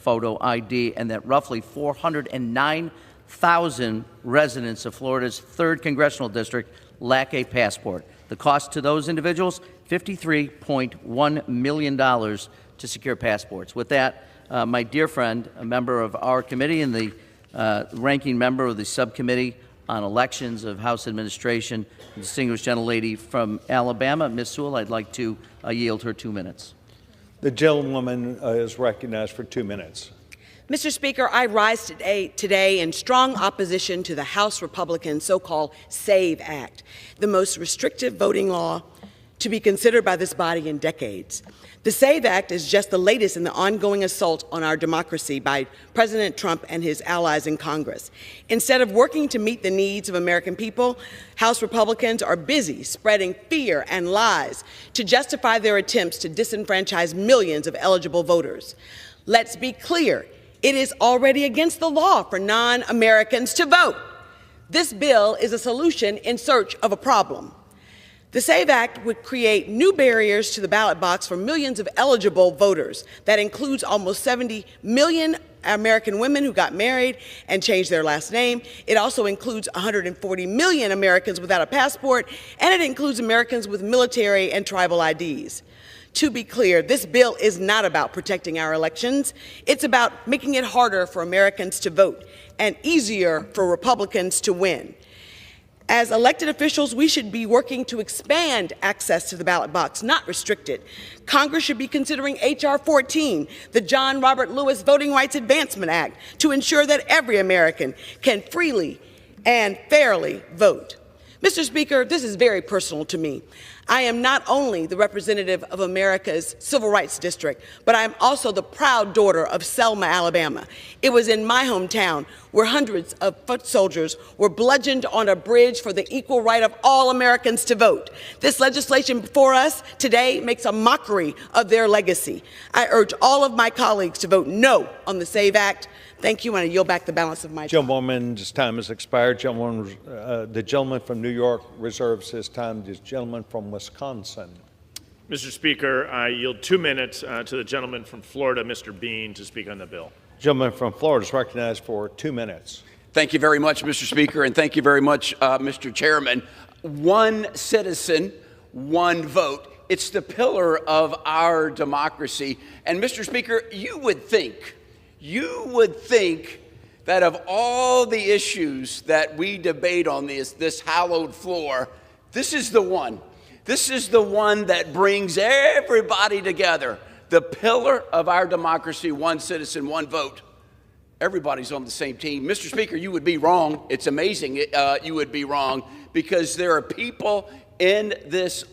photo ID, and that roughly 409,000 residents of Florida's 3rd Congressional District lack a passport. The cost to those individuals, $53.1 million to secure passports. With that, my dear friend, a member of our committee and the ranking member of the subcommittee on elections of House Administration, distinguished gentlelady from Alabama, Ms. Sewell, I'd like to yield her 2 minutes. The gentlewoman is recognized for 2 minutes. Mr. Speaker, I rise today in strong opposition to the House Republican so-called SAVE Act, the most restrictive voting law to be considered by this body in decades. The SAVE Act is just the latest in the ongoing assault on our democracy by President Trump and his allies in Congress. Instead of working to meet the needs of American people, House Republicans are busy spreading fear and lies to justify their attempts to disenfranchise millions of eligible voters. Let's be clear, it is already against the law for non-Americans to vote. This bill is a solution in search of a problem. The SAVE Act would create new barriers to the ballot box for millions of eligible voters. That includes almost 70 million American women who got married and changed their last name. It also includes 140 million Americans without a passport, and it includes Americans with military and tribal IDs. To be clear, this bill is not about protecting our elections. It's about making it harder for Americans to vote and easier for Republicans to win. As elected officials, we should be working to expand access to the ballot box, not restrict it. Congress should be considering H.R. 14, the John Robert Lewis Voting Rights Advancement Act, to ensure that every American can freely and fairly vote. Mr. Speaker, this is very personal to me. I am not only the representative of America's Civil Rights District, but I am also the proud daughter of Selma, Alabama. It was in my hometown where hundreds of foot soldiers were bludgeoned on a bridge for the equal right of all Americans to vote. This legislation before us today makes a mockery of their legacy. I urge all of my colleagues to vote no on the SAVE Act. Thank you, and I yield back the balance of my time. Gentlewoman's time has expired. The gentleman from New York reserves his time. The gentleman from Wisconsin. Mr. Speaker, I yield 2 minutes to the gentleman from Florida, Mr. Bean, to speak on the bill. Gentleman from Florida is recognized for 2 minutes. Thank you very much, Mr. Speaker, and thank you very much, Mr. Chairman. One citizen, one vote. It's the pillar of our democracy. And, Mr. Speaker, you would think that of all the issues that we debate on this hallowed floor, this is the one. This is the one that brings everybody together. The pillar of our democracy, one citizen, one vote. Everybody's on the same team. Mr. Speaker, you would be wrong. It's amazing you would be wrong, because there are people in this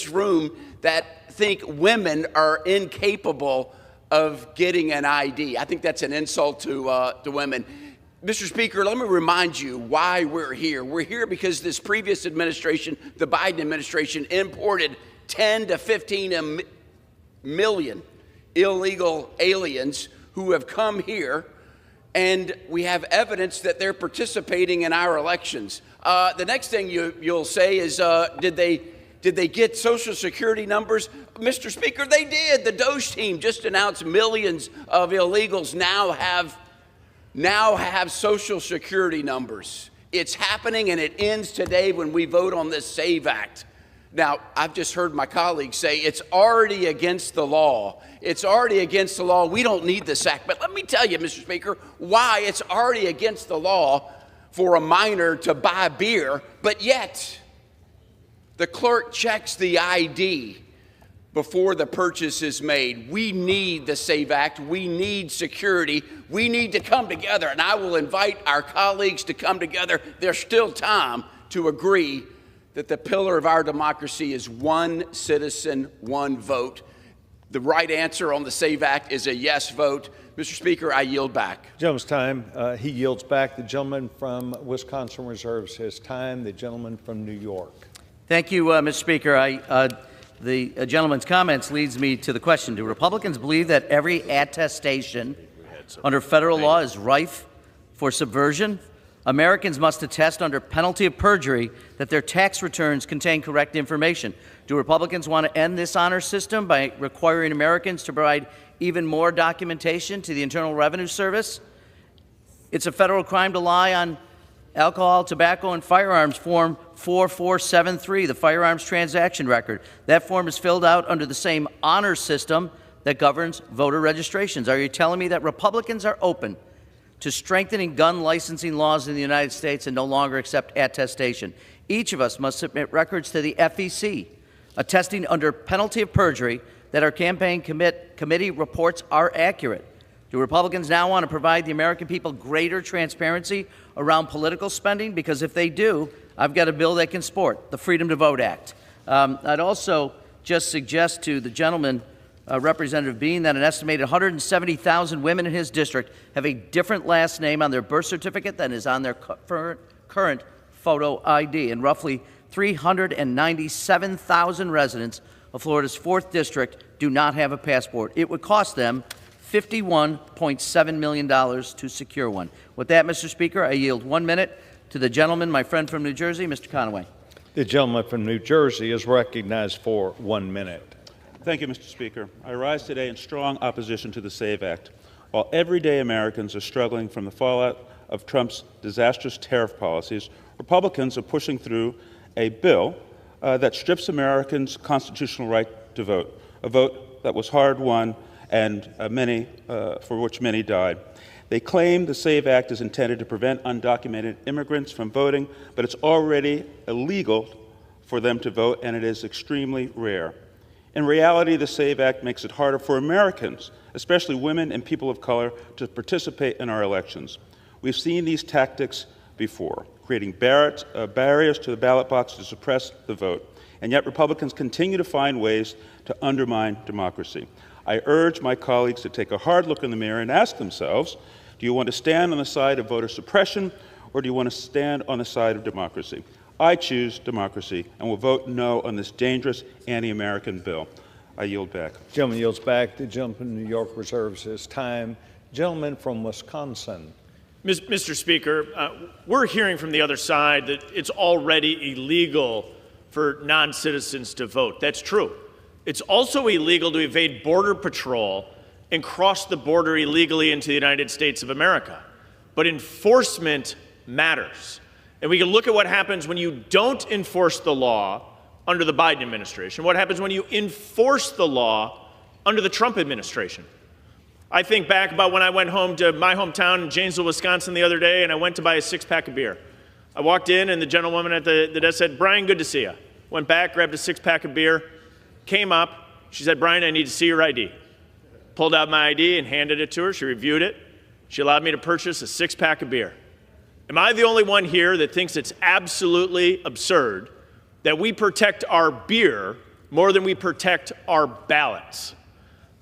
room that think women are incapable of getting an ID. I think that's an insult to women. Mr. Speaker, let me remind you why we're here. We're here because this previous administration, the Biden administration, imported 10 to 15 million illegal aliens who have come here, and we have evidence that they're participating in our elections. The next thing you'll say is, did they get Social Security numbers? Mr. Speaker, they did. The Doge team just announced millions of illegals now have Social Security numbers. It's happening, and it ends today when we vote on this SAVE Act. Now, I've just heard my colleagues say it's already against the law. It's already against the law. We don't need this act. But let me tell you, Mr. Speaker, why it's already against the law for a minor to buy beer, but yet the clerk checks the ID before the purchase is made. We need the SAVE Act. We need security. We need to come together, and I will invite our colleagues to come together. There's still time to agree that the pillar of our democracy is one citizen, one vote. The right answer on the SAVE Act is a yes vote. Mr. Speaker, I yield back. Gentleman's time. He yields back. The gentleman from Wisconsin reserves his time. The gentleman from New York. Thank you, Mr. Speaker. The gentleman's comments leads me to the question: do Republicans believe that every attestation under federal law is rife for subversion? Americans must attest under penalty of perjury that their tax returns contain correct information. Do Republicans want to end this honor system by requiring Americans to provide even more documentation to the Internal Revenue Service. It's a federal crime to lie on alcohol, tobacco, and firearms form 4473, the firearms transaction record. That form is filled out under the same honor system that governs voter registrations. Are you telling me that Republicans are open to strengthening gun licensing laws in the United States and no longer accept attestation? Each of us must submit records to the FEC, attesting under penalty of perjury that our campaign committee reports are accurate. Do Republicans now want to provide the American people greater transparency around political spending? Because if they do, I've got a bill they can support, the Freedom to Vote Act. I'd also just suggest to the gentleman, Representative Bean, that an estimated 170,000 women in his district have a different last name on their birth certificate than is on their current photo ID, and roughly 397,000 residents of Florida's 4th District do not have a passport. It would cost them $51.7 million to secure one. With that, Mr. Speaker, I yield 1 minute to the gentleman, my friend from New Jersey, Mr. Conaway. The gentleman from New Jersey is recognized for 1 minute. Thank you, Mr. Speaker. I rise today in strong opposition to the SAVE Act. While everyday Americans are struggling from the fallout of Trump's disastrous tariff policies, Republicans are pushing through a bill that strips Americans' constitutional right to vote, a vote that was hard-won and for which many died. They claim the SAVE Act is intended to prevent undocumented immigrants from voting, but it's already illegal for them to vote, and it is extremely rare. In reality, the SAVE Act makes it harder for Americans, especially women and people of color, to participate in our elections. We've seen these tactics before, creating barriers to the ballot box to suppress the vote, and yet Republicans continue to find ways to undermine democracy. I urge my colleagues to take a hard look in the mirror and ask themselves, do you want to stand on the side of voter suppression, or do you want to stand on the side of democracy? I choose democracy and will vote no on this dangerous anti-American bill. I yield back. Gentleman yields back. The gentleman from New York reserves his time. Gentleman from Wisconsin. Mr. Speaker, we're hearing from the other side that it's already illegal for non-citizens to vote. That's true. It's also illegal to evade Border Patrol and cross the border illegally into the United States of America. But enforcement matters. And we can look at what happens when you don't enforce the law under the Biden administration, what happens when you enforce the law under the Trump administration. I think back about when I went home to my hometown in Janesville, Wisconsin the other day, and I went to buy a 6-pack of beer. I walked in, and the gentlewoman at the desk said, "Brian, good to see you." Went back, grabbed a 6-pack of beer, came up. She said, "Brian, I need to see your ID." Pulled out my ID and handed it to her. She reviewed it. She allowed me to purchase a 6-pack of beer. Am I the only one here that thinks it's absolutely absurd that we protect our beer more than we protect our ballots?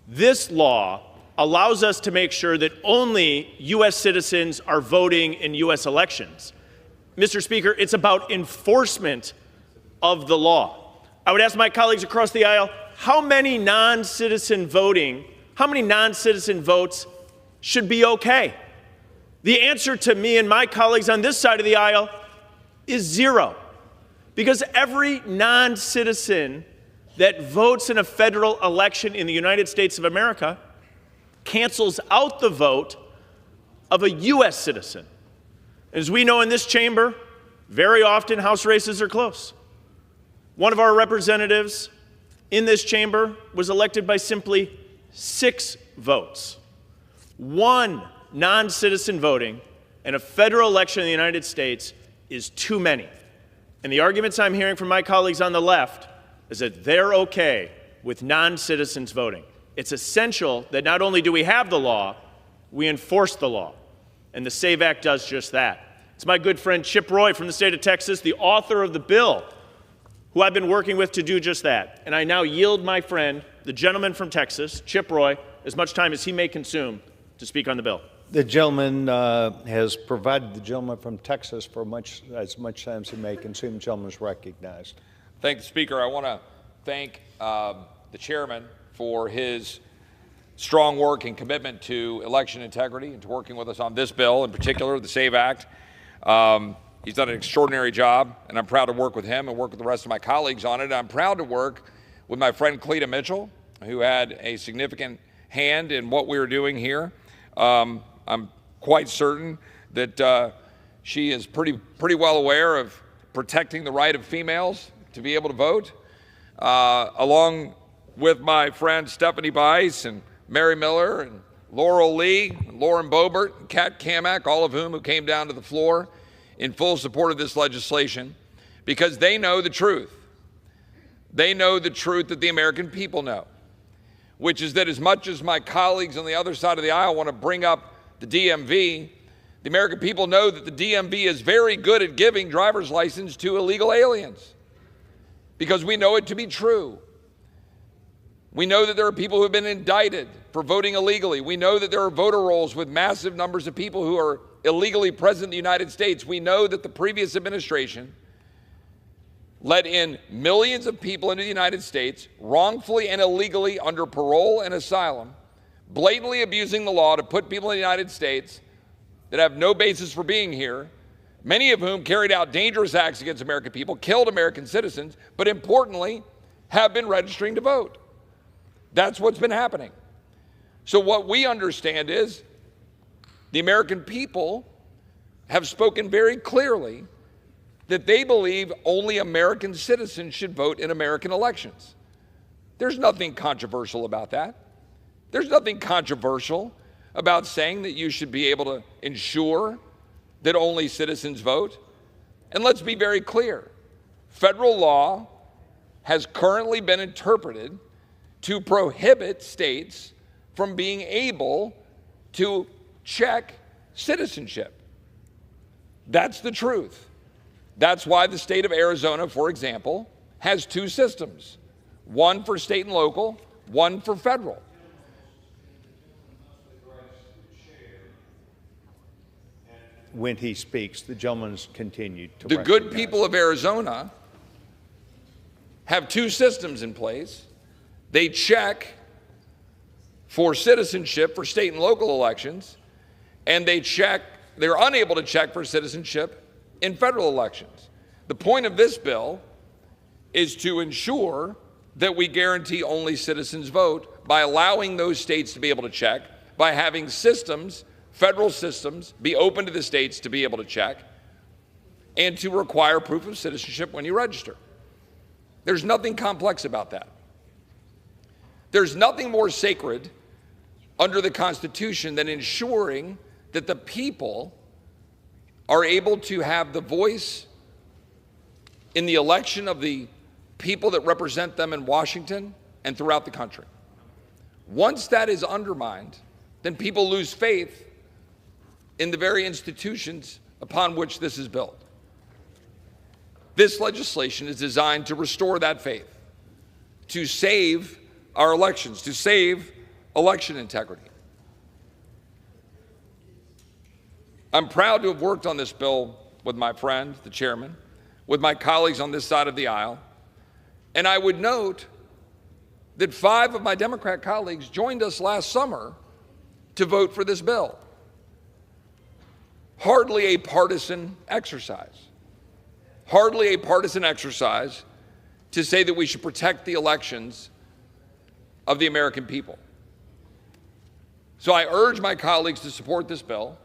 This law allows us to make sure that only U.S. citizens are voting in U.S. elections. Mr. Speaker, it's about enforcement of the law. I would ask my colleagues across the aisle, how many non-citizen votes should be okay? The answer to me and my colleagues on this side of the aisle is 0. Because every non-citizen that votes in a federal election in the United States of America cancels out the vote of a U.S. citizen. As we know in this chamber, very often House races are close. One of our representatives in this chamber was elected by simply 6 votes. 1 non-citizen voting in a federal election in the United States is too many. And the arguments I'm hearing from my colleagues on the left is that they're okay with non-citizens voting. It's essential that not only do we have the law, we enforce the law. And the SAVE Act does just that. It's my good friend Chip Roy from the state of Texas, the author of the bill, who I've been working with to do just that. And I now yield my friend, the gentleman from Texas, Chip Roy, as much time as he may consume to speak on the bill. The gentleman has provided the gentleman from Texas for as much time as he may consume. The gentleman is recognized. Thank the Speaker. I want to thank the chairman for his strong work and commitment to election integrity and to working with us on this bill, in particular, the SAVE Act. He's done an extraordinary job, and I'm proud to work with him and work with the rest of my colleagues on it. I'm proud to work with my friend Cleta Mitchell, who had a significant hand in what we're doing here. I'm quite certain that she is pretty well aware of protecting the right of females to be able to vote, along with my friends Stephanie Bice and Mary Miller and Laurel Lee, and Lauren Boebert, and Kat Kamak, all of whom came down to the floor in full support of this legislation, because they know the truth. They know the truth that the American people know, which is that as much as my colleagues on the other side of the aisle want to bring up the DMV, the American people know that the DMV is very good at giving driver's license to illegal aliens, because we know it to be true. We know that there are people who have been indicted for voting illegally. We know that there are voter rolls with massive numbers of people who are illegally present in the United States. We know that the previous administration let in millions of people into the United States wrongfully and illegally under parole and asylum, blatantly abusing the law to put people in the United States that have no basis for being here, many of whom carried out dangerous acts against American people, killed American citizens, but importantly, have been registering to vote. That's what's been happening. So what we understand is the American people have spoken very clearly that they believe only American citizens should vote in American elections. There's nothing controversial about that. There's nothing controversial about saying that you should be able to ensure that only citizens vote. And let's be very clear. Federal law has currently been interpreted to prohibit states from being able to check citizenship. That's the truth. That's why the state of Arizona, for example, has two systems, one for state and local, one for federal. When he speaks, the gentleman's continued to The good people of Arizona have two systems in place. They check for citizenship for state and local elections, and they're unable to check for citizenship in federal elections. The point of this bill is to ensure that we guarantee only citizens vote by allowing those states to be able to check, by having systems, federal systems, be open to the states to be able to check, and to require proof of citizenship when you register. There's nothing complex about that. There's nothing more sacred under the Constitution than ensuring that the people are able to have the voice in the election of the people that represent them in Washington and throughout the country. Once that is undermined, then people lose faith in the very institutions upon which this is built. This legislation is designed to restore that faith, to save our elections, to save election integrity. I'm proud to have worked on this bill with my friend, the chairman, with my colleagues on this side of the aisle. And I would note that 5 of my Democrat colleagues joined us last summer to vote for this bill. Hardly a partisan exercise. Hardly a partisan exercise to say that we should protect the elections of the American people. So I urge my colleagues to support this bill,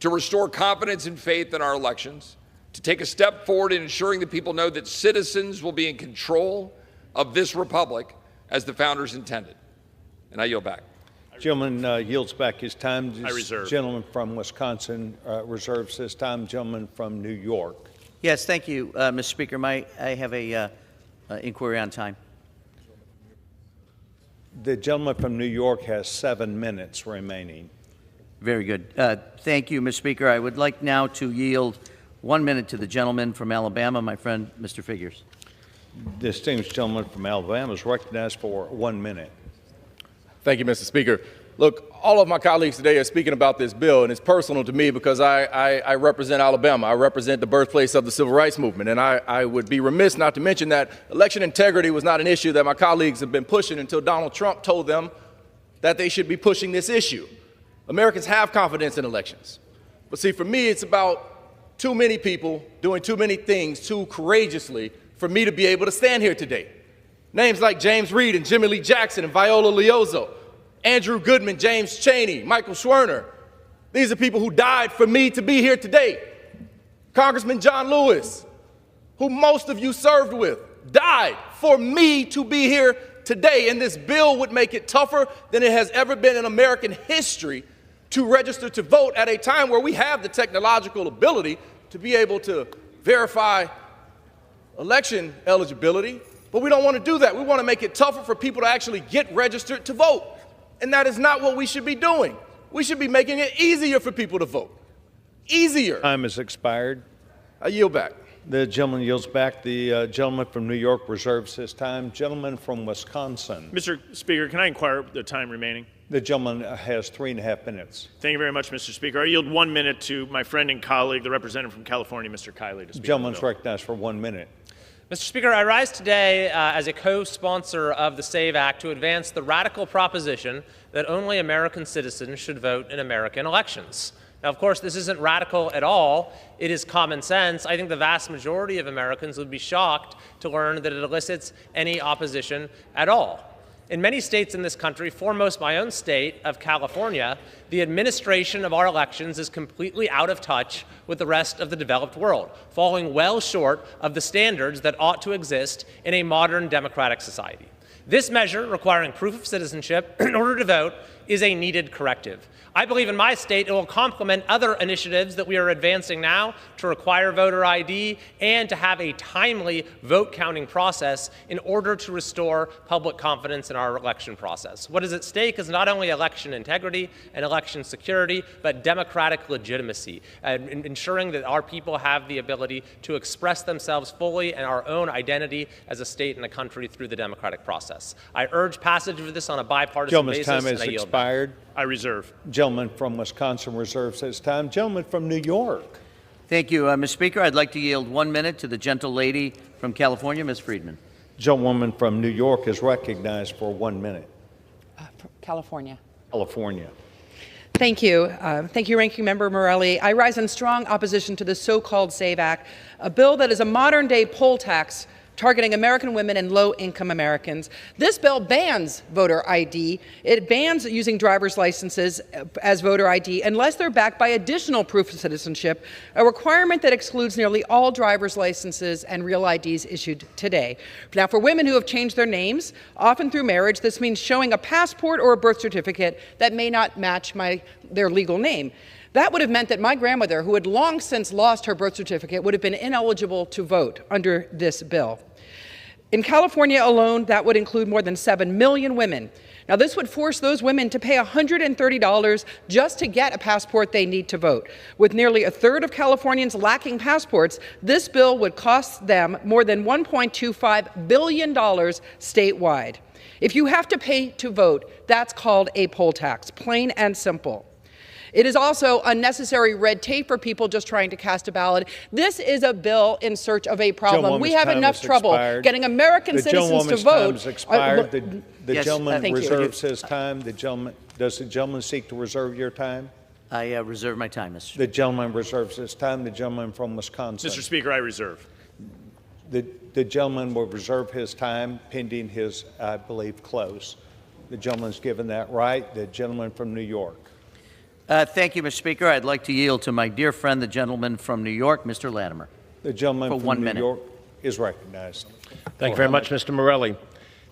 to restore confidence and faith in our elections, to take a step forward in ensuring that people know that citizens will be in control of this republic as the founders intended. And I yield back. Gentleman yields back his time. I reserve. Gentleman from Wisconsin reserves his time. Gentleman from New York. Yes, thank you, Mr. Speaker. I have a inquiry on time. The gentleman from New York has 7 minutes remaining. Very good. Thank you, Mr. Speaker. I would like now to yield 1 minute to the gentleman from Alabama, my friend, Mr. Figures. The distinguished gentleman from Alabama is recognized for 1 minute. Thank you, Mr. Speaker. Look, all of my colleagues today are speaking about this bill, and it's personal to me because I represent Alabama. I represent the birthplace of the Civil Rights Movement, and I would be remiss not to mention that election integrity was not an issue that my colleagues have been pushing until Donald Trump told them that they should be pushing this issue. Americans have confidence in elections. But see, for me, it's about too many people doing too many things too courageously for me to be able to stand here today. Names like James Reed and Jimmy Lee Jackson and Viola Liuzzo, Andrew Goodman, James Chaney, Michael Schwerner. These are people who died for me to be here today. Congressman John Lewis, who most of you served with, died for me to be here today. And this bill would make it tougher than it has ever been in American history to register to vote at a time where we have the technological ability to be able to verify election eligibility. But we don't want to do that. We want to make it tougher for people to actually get registered to vote. And that is not what we should be doing. We should be making it easier for people to vote. Easier. Time has expired. I yield back. The gentleman yields back. The gentleman from New York reserves his time. Gentleman from Wisconsin. Mr. Speaker, can I inquire the time remaining? The gentleman has 3.5 minutes. Thank you very much, Mr. Speaker. I yield 1 minute to my friend and colleague, the representative from California, Mr. Kiley, to speak. The gentleman's recognized for 1 minute. Mr. Speaker, I rise today as a co-sponsor of the SAVE Act to advance the radical proposition that only American citizens should vote in American elections. Now, of course, this isn't radical at all. It is common sense. I think the vast majority of Americans would be shocked to learn that it elicits any opposition at all. In many states in this country, foremost my own state of California, the administration of our elections is completely out of touch with the rest of the developed world, falling well short of the standards that ought to exist in a modern democratic society. This measure, requiring proof of citizenship in order to vote, is a needed corrective. I believe in my state it will complement other initiatives that we are advancing now to require voter ID and to have a timely vote counting process in order to restore public confidence in our election process. What is at stake is not only election integrity and election security, but democratic legitimacy, ensuring that our people have the ability to express themselves fully and our own identity as a state and a country through the democratic process. I urge passage of this on a bipartisan basis, Gentleman's time and I has yield expired. back. I reserve. Gentleman from Wisconsin reserves his time. Gentleman from New York. Thank you, Mr. Speaker. I'd like to yield 1 minute to the gentle lady from California, Ms. Friedman. Gentlewoman from New York is recognized for 1 minute. California. California. Thank you. Thank you, Ranking Member Morelli. I rise in strong opposition to the so-called SAVE Act, a bill that is a modern-day poll tax targeting American women and low-income Americans. This bill bans voter ID. It bans using driver's licenses as voter ID unless they're backed by additional proof of citizenship, a requirement that excludes nearly all driver's licenses and real IDs issued today. Now, for women who have changed their names, often through marriage, this means showing a passport or a birth certificate that may not match their legal name. That would have meant that my grandmother, who had long since lost her birth certificate, would have been ineligible to vote under this bill. In California alone, that would include more than 7 million women. Now, this would force those women to pay $130 just to get a passport they need to vote. With nearly a third of Californians lacking passports, this bill would cost them more than $1.25 billion statewide. If you have to pay to vote, that's called a poll tax, plain and simple. It is also unnecessary red tape for people just trying to cast a ballot. This is a bill in search of a problem. We have enough trouble getting American citizens to vote. The gentleman's time has expired. The Yes, gentleman reserves his time. Does the gentleman seek to reserve your time? I reserve my time, Mr. Speaker. The gentleman reserves his time. The gentleman from Wisconsin. Mr. Speaker, I reserve. The gentleman will reserve his time pending his, I believe, close. The gentleman's given that right. The gentleman from New York. Thank you, Mr. Speaker. I'd like to yield to my dear friend, the gentleman from New York, Mr. Latimer. The gentleman For from 1 New minute. York is recognized. Thank you very much, Mr. Morelli.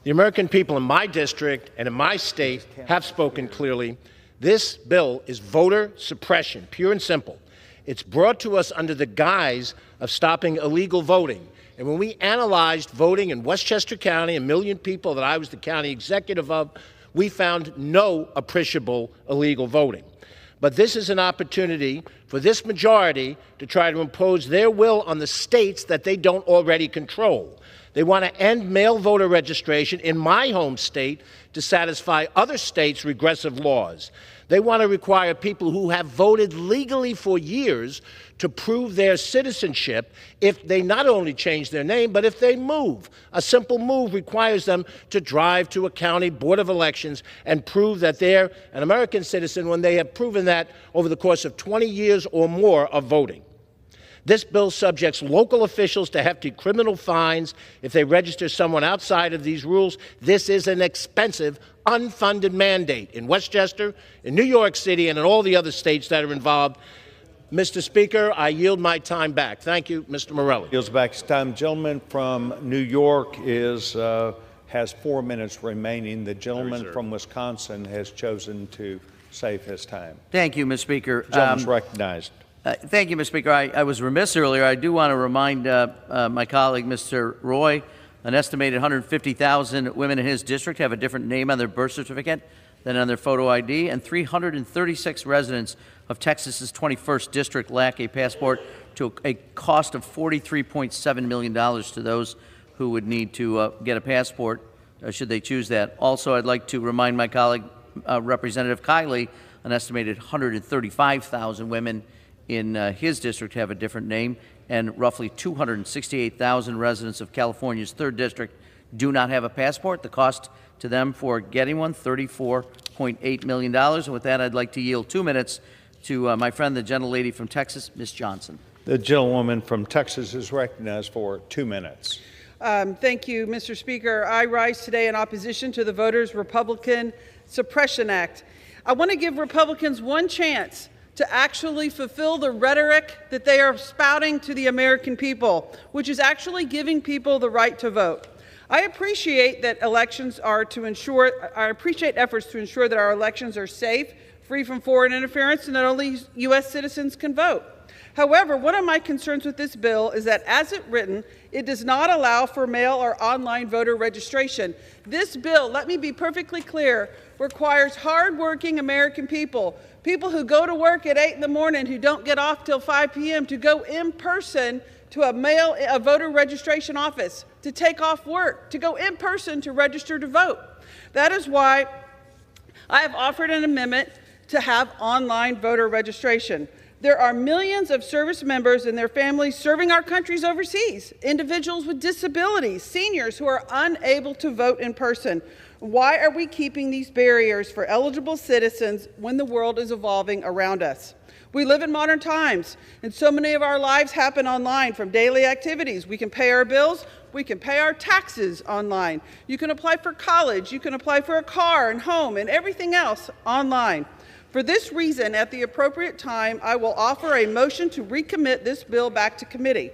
The American people in my district and in my state have spoken clearly. This bill is voter suppression, pure and simple. It's brought to us under the guise of stopping illegal voting. And when we analyzed voting in Westchester County, 1 million people that I was the county executive of, we found no appreciable illegal voting. But this is an opportunity for this majority to try to impose their will on the states that they don't already control. They want to end mail voter registration in my home state to satisfy other states' regressive laws. They want to require people who have voted legally for years to prove their citizenship if they not only change their name, but if they move. A simple move requires them to drive to a county board of elections and prove that they're an American citizen when they have proven that over the course of 20 years or more of voting. This bill subjects local officials to hefty criminal fines if they register someone outside of these rules. This is an expensive, unfunded mandate in Westchester, in New York City, and in all the other states that are involved. Mr. Speaker, I yield my time back. Thank you, Mr. Morelli. Yields back his time. Gentleman from New York has 4 minutes remaining. The gentleman from Wisconsin has chosen to save his time. Thank you, Mr. Speaker. Gentleman's recognized. Thank you, Mr. Speaker. I was remiss earlier. I do want to remind my colleague, Mr. Roy, an estimated 150,000 women in his district have a different name on their birth certificate than on their photo ID, and 336 residents of Texas's 21st district lack a passport, to a cost of $43.7 million to those who would need to get a passport, should they choose that. Also, I'd like to remind my colleague, Representative Kiley, an estimated 135,000 women in his district have a different name, and roughly 268,000 residents of California's 3rd district do not have a passport. The cost to them for getting one, $34.8 million. And with that, I'd like to yield 2 minutes to my friend, the gentlelady from Texas, Ms. Johnson. The gentlewoman from Texas is recognized for 2 minutes. Thank you, Mr. Speaker. I rise today in opposition to the Voters' Republican Suppression Act. I want to give Republicans one chance to actually fulfill the rhetoric that they are spouting to the American people, which is actually giving people the right to vote. I appreciate that elections are to ensure, I appreciate efforts to ensure that our elections are safe, free from foreign interference, and that only U.S. citizens can vote. However, one of my concerns with this bill is that, as it written, it does not allow for mail or online voter registration. This bill, let me be perfectly clear, requires hardworking American people, people who go to work at 8 in the morning, who don't get off till 5 p.m., to go in person to a voter registration office, to take off work, to go in person to register to vote. That is why I have offered an amendment to have online voter registration. There are millions of service members and their families serving our countries overseas, individuals with disabilities, seniors who are unable to vote in person. Why are we keeping these barriers for eligible citizens when the world is evolving around us? We live in modern times, and so many of our lives happen online, from daily activities. We can pay our bills, we can pay our taxes online. You can apply for college, you can apply for a car and home and everything else online. For this reason, at the appropriate time, I will offer a motion to recommit this bill back to committee.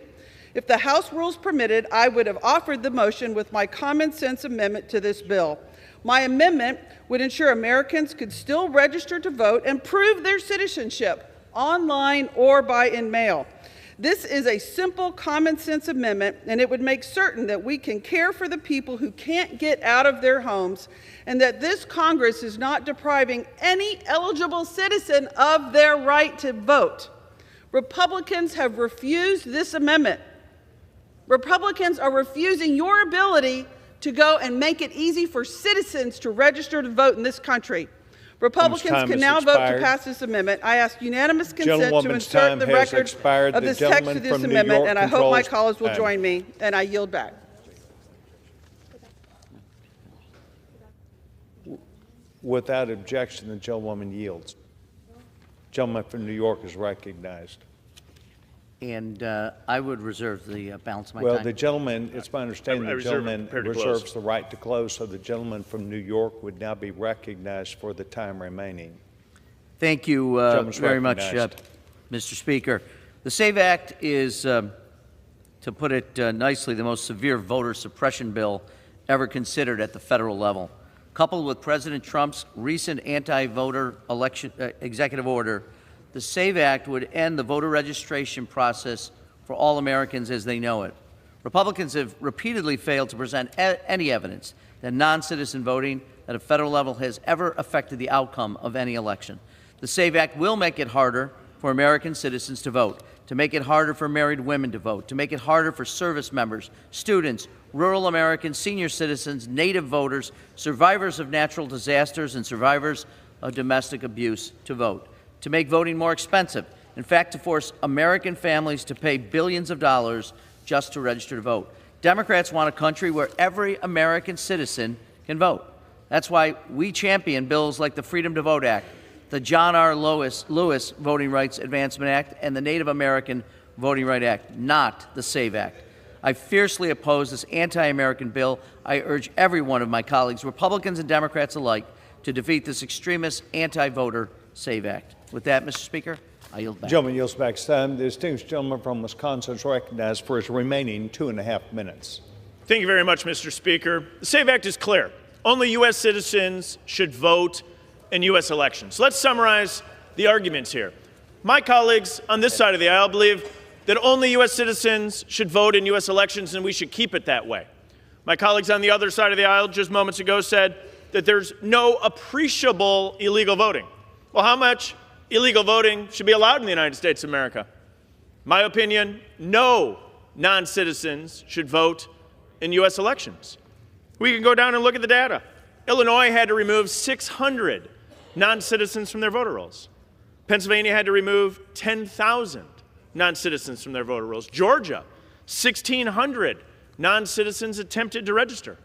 If the House rules permitted, I would have offered the motion with my common sense amendment to this bill. My amendment would ensure Americans could still register to vote and prove their citizenship, online or by mail. This is a simple common sense amendment, and it would make certain that we can care for the people who can't get out of their homes, and that this Congress is not depriving any eligible citizen of their right to vote. Republicans have refused this amendment. Republicans are refusing your ability to go and make it easy for citizens to register to vote in this country. Republicans can now vote to pass this amendment. I ask unanimous consent to insert in the record of this text of this amendment, and I hope my colleagues will join me, and I yield back. Without objection, the gentlewoman yields. Gentleman from New York is recognized. And I would reserve the balance of my Well, time. the gentleman, it's my understanding the gentleman reserves the right to close, so the gentleman from New York would now be recognized for the time remaining. Thank you very much, Mr. Speaker. The SAVE Act is, to put it nicely, the most severe voter suppression bill ever considered at the federal level. Coupled with President Trump's recent anti-voter election executive order, the SAVE Act would end the voter registration process for all Americans as they know it. Republicans have repeatedly failed to present any evidence that non-citizen voting at a federal level has ever affected the outcome of any election. The SAVE Act will make it harder for American citizens to vote, to make it harder for married women to vote, to make it harder for service members, students, rural Americans, senior citizens, Native voters, survivors of natural disasters, and survivors of domestic abuse to vote, to make voting more expensive. In fact, to force American families to pay billions of dollars just to register to vote. Democrats want a country where every American citizen can vote. That's why we champion bills like the Freedom to Vote Act, the John R. Lewis Voting Rights Advancement Act, and the Native American Voting Right Act, not the SAVE Act. I fiercely oppose this anti-American bill. I urge every one of my colleagues, Republicans and Democrats alike, to defeat this extremist anti-voter SAVE Act. With that, Mr. Speaker, I yield back. Gentleman yields back his time. The distinguished gentleman from Wisconsin is recognized for his remaining 2.5 minutes. Thank you very much, Mr. Speaker. The SAVE Act is clear. Only U.S. citizens should vote in U.S. elections. Let's summarize the arguments here. My colleagues on this side of the aisle believe that only U.S. citizens should vote in U.S. elections, and we should keep it that way. My colleagues on the other side of the aisle just moments ago said that there's no appreciable illegal voting. Well, how much illegal voting should be allowed in the United States of America? My opinion, no non-citizens should vote in U.S. elections. We can go down and look at the data. Illinois had to remove 600 non-citizens from their voter rolls. Pennsylvania had to remove 10,000 non-citizens from their voter rolls. Georgia, 1,600 non-citizens attempted to register.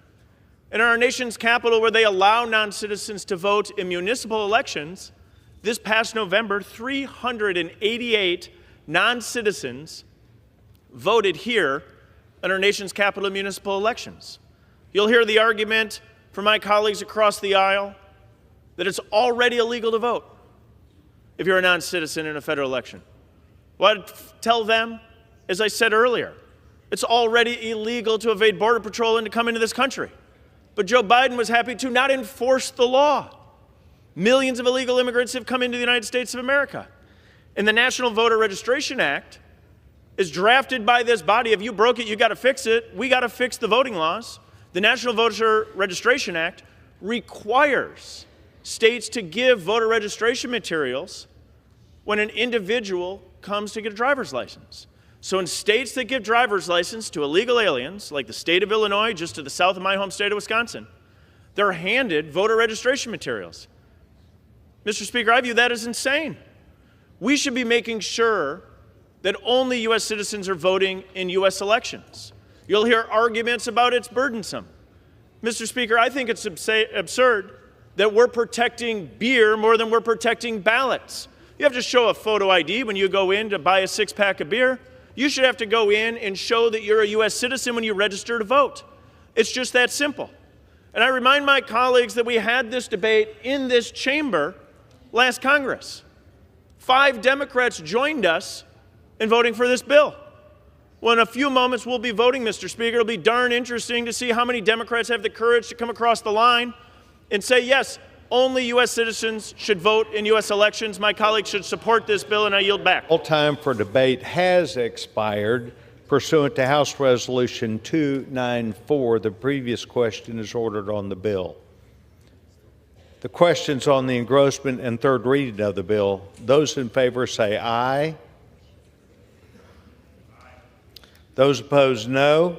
In our nation's capital, where they allow non-citizens to vote in municipal elections, this past November, 388 non-citizens voted here in our nation's capital municipal elections. You'll hear the argument from my colleagues across the aisle that it's already illegal to vote if you're a non-citizen in a federal election. Well, I'd tell them, as I said earlier, it's already illegal to evade Border Patrol and to come into this country. But Joe Biden was happy to not enforce the law. Millions of illegal immigrants have come into the United States of America. And the National Voter Registration Act is drafted by this body. If you broke it, you got to fix it. We got to fix the voting laws. The National Voter Registration Act requires states to give voter registration materials when an individual comes to get a driver's license. So in states that give driver's license to illegal aliens, like the state of Illinois, just to the south of my home state of Wisconsin, they're handed voter registration materials. Mr. Speaker, I view that as insane. We should be making sure that only U.S. citizens are voting in U.S. elections. You'll hear arguments about it's burdensome. Mr. Speaker, I think it's absurd that we're protecting beer more than we're protecting ballots. You have to show a photo ID when you go in to buy a six-pack of beer. You should have to go in and show that you're a U.S. citizen when you register to vote. It's just that simple. And I remind my colleagues that we had this debate in this chamber last Congress. 5 Democrats joined us in voting for this bill. Well, in a few moments, we'll be voting, Mr. Speaker. It'll be darn interesting to see how many Democrats have the courage to come across the line and say, yes, only U.S. citizens should vote in U.S. elections. My colleagues should support this bill, and I yield back. All time for debate has expired. Pursuant to House Resolution 294, the previous question is ordered on the bill. The questions on the engrossment and third reading of the bill. Those in favor say aye. Those opposed, no.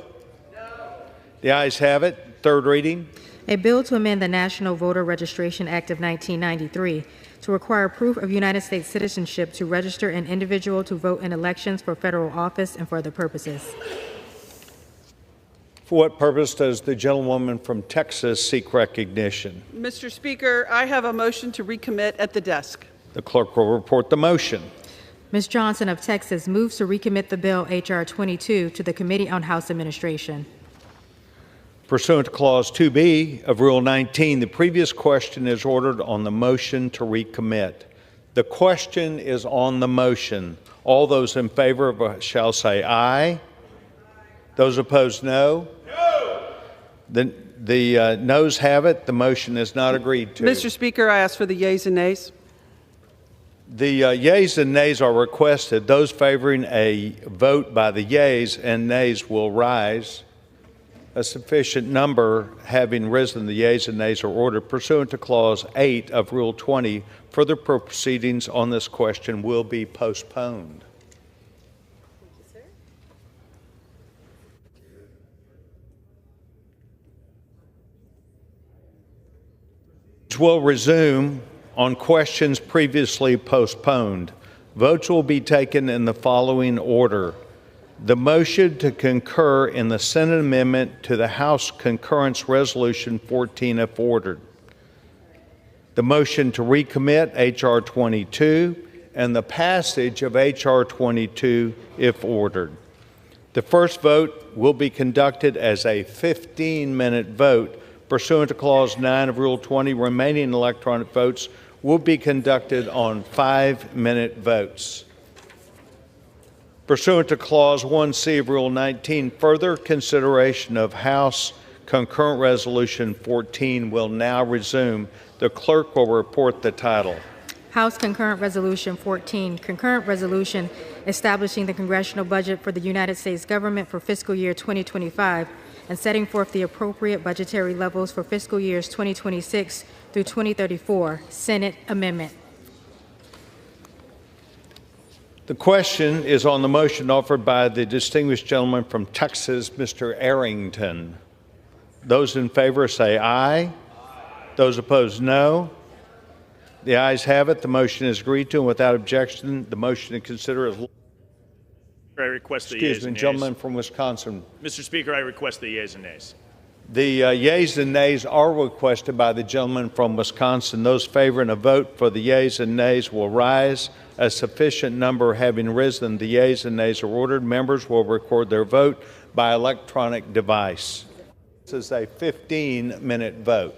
The ayes have it. Third reading. A bill to amend the National Voter Registration Act of 1993 to require proof of United States citizenship to register an individual to vote in elections for federal office and for other purposes. For what purpose does the gentlewoman from Texas seek recognition? Mr. Speaker, I have a motion to recommit at the desk. The clerk will report the motion. Ms. Johnson of Texas moves to recommit the bill H.R. 22 to the Committee on House Administration. Pursuant to Clause 2B of Rule 19, the previous question is ordered on the motion to recommit. The question is on the motion. All those in favor shall say aye. Those opposed, no. No. The noes have it. The motion is not agreed to. Mr. Speaker, I ask for the yeas and nays. The yeas and nays are requested. Those favoring a vote by the yeas and nays will rise. A sufficient number having risen, the yeas and nays are ordered. Pursuant to Clause 8 of Rule 20, further proceedings on this question will be postponed. Will resume on questions previously postponed. Votes will be taken in the following order. The motion to concur in the Senate amendment to the House Concurrence Resolution 14 if ordered. The motion to recommit H.R. 22 and the passage of H.R. 22 if ordered. The first vote will be conducted as a 15-minute vote. Pursuant to Clause 9 of Rule 20, remaining electronic votes will be conducted on 5-minute votes. Pursuant to Clause 1C of Rule 19, further consideration of House Concurrent Resolution 14 will now resume. The clerk will report the title. House Concurrent Resolution 14, Concurrent Resolution establishing the congressional budget for the United States government for fiscal year 2025 and setting forth the appropriate budgetary levels for fiscal years 2026 through 2034. Senate Amendment. The question is on the motion offered by the distinguished gentleman from Texas, Mr. Arrington. Those in favor say aye. Aye. Those opposed, no. The ayes have it. The motion is agreed to, and without objection, the motion to consider is. I request the Excuse yeas me, and nays. gentleman from Wisconsin. Mr. Speaker, I request the yeas and nays. The yeas and nays are requested by the gentleman from Wisconsin. Those favoring a vote for the yeas and nays will rise. A sufficient number having risen, the yeas and nays are ordered. Members will record their vote by electronic device. This is a 15-minute vote.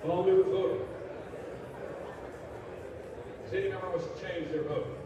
Along with voting. Does any member wish to change their vote?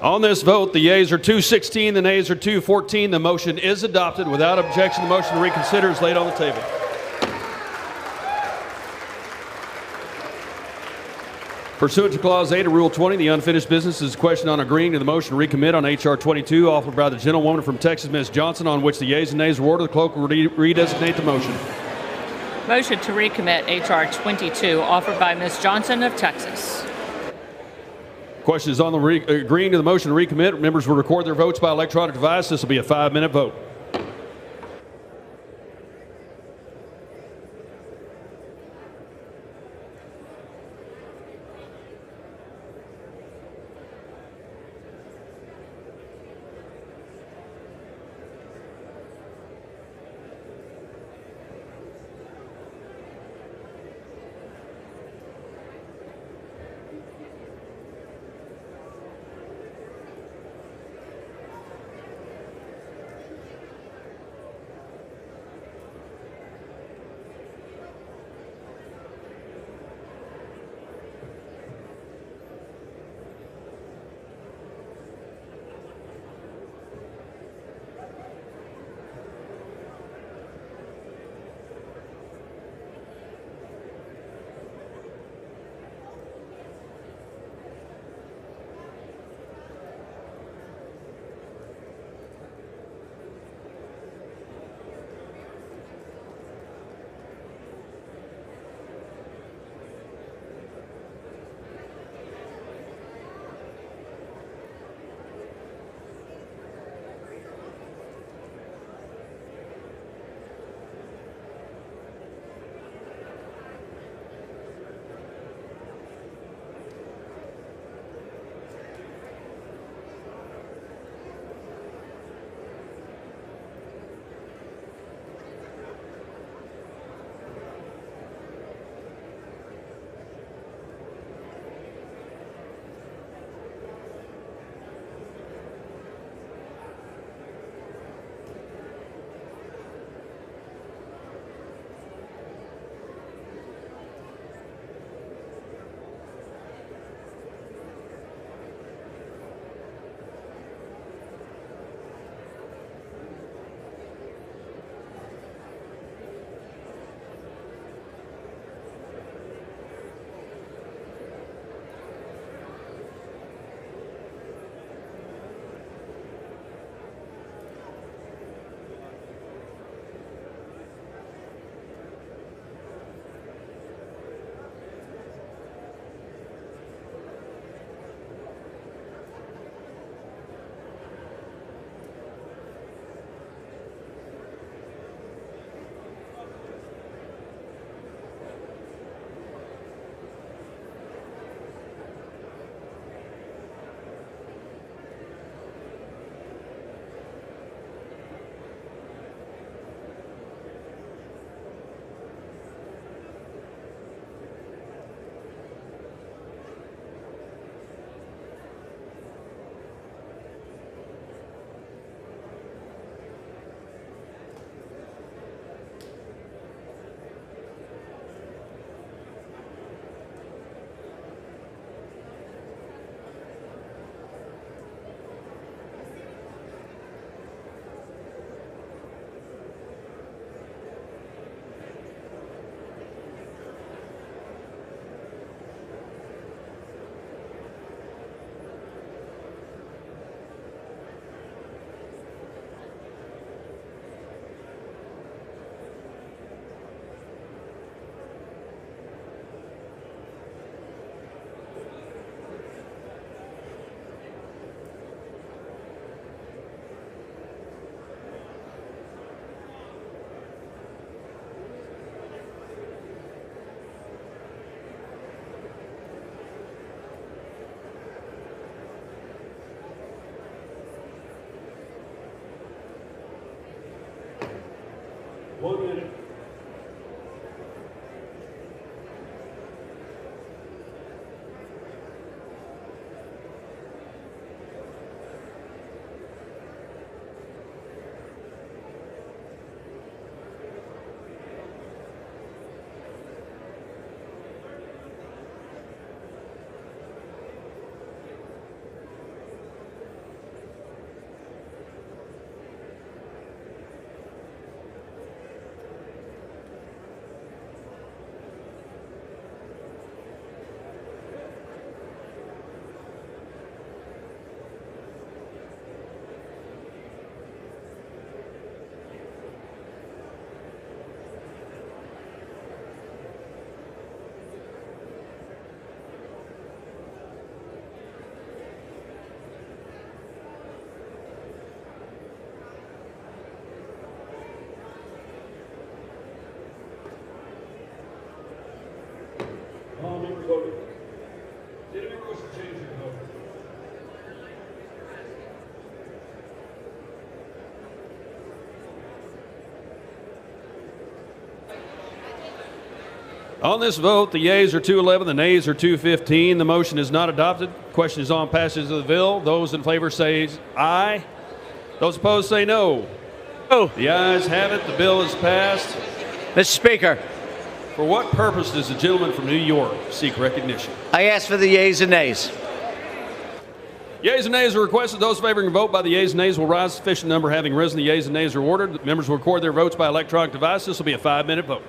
On this vote, the yeas are 216, the nays are 214. The motion is adopted. Without objection, the motion to reconsider is laid on the table. Pursuant to Clause 8 of Rule 20, the unfinished business is a question on agreeing to the motion to recommit on H.R. 22, offered by the gentlewoman from Texas, Ms. Johnson, on which the yeas and nays were ordered. The clerk will redesignate the motion. Motion to recommit H.R. 22, offered by Ms. Johnson of Texas. Question is on the agreeing to the motion to recommit. Members will record their votes by electronic device. This will be a 5-minute vote. 1 minute. All members voted. Did anyone wish to change their vote? On this vote, the yeas are 211, the nays are 215. The motion is not adopted. Question is on passage of the bill. Those in favor say aye. Those opposed say no. Oh. The ayes have it. The bill is passed. Mr. Speaker, For what purpose does the gentleman from New York seek recognition? I ask for the yeas and nays. Yeas and nays are requested. Those favoring a vote by the yeas and nays will rise. Sufficient number having risen, the yeas and nays are ordered. The members will record their votes by electronic device. This will be a 5-minute vote.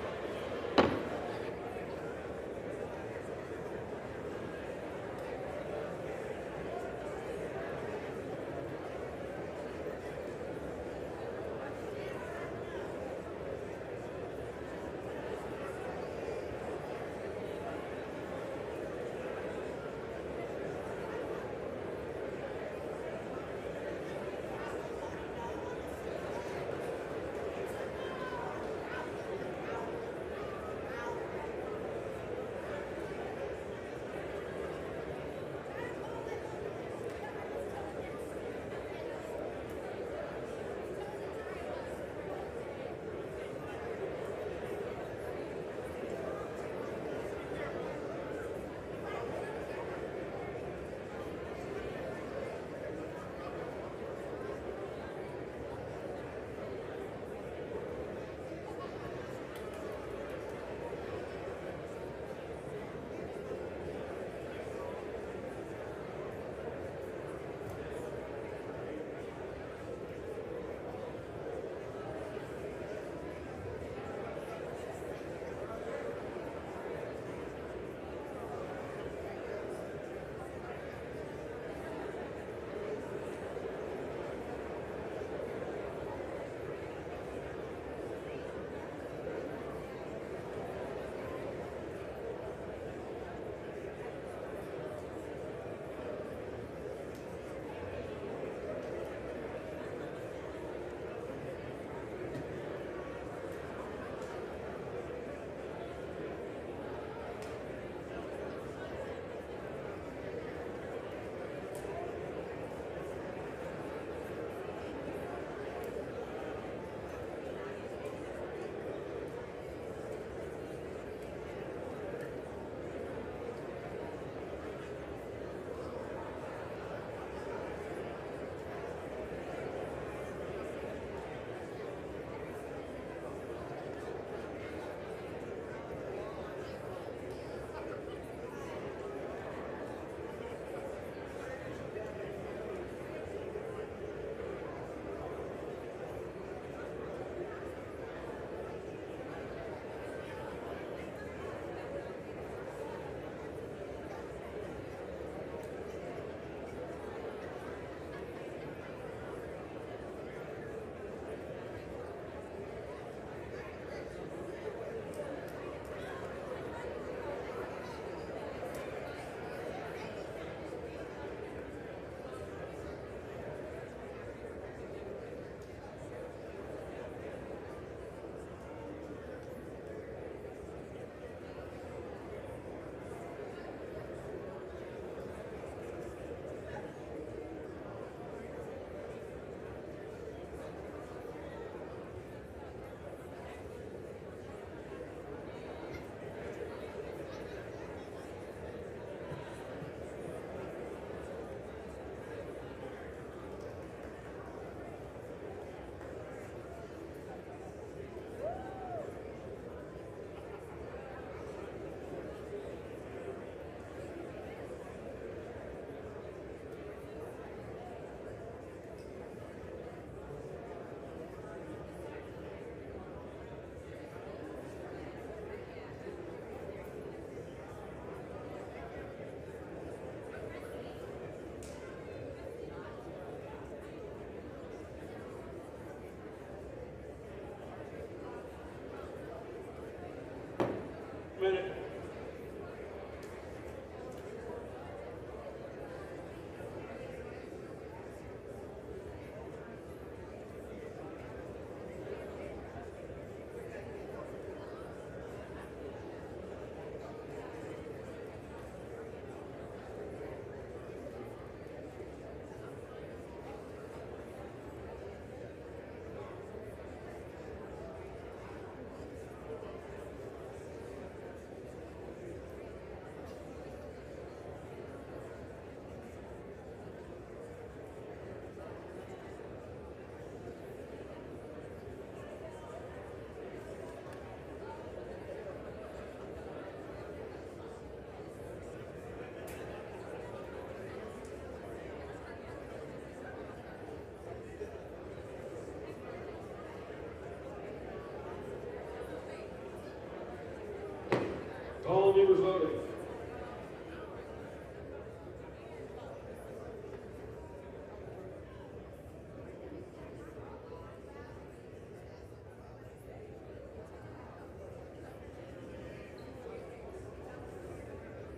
voting.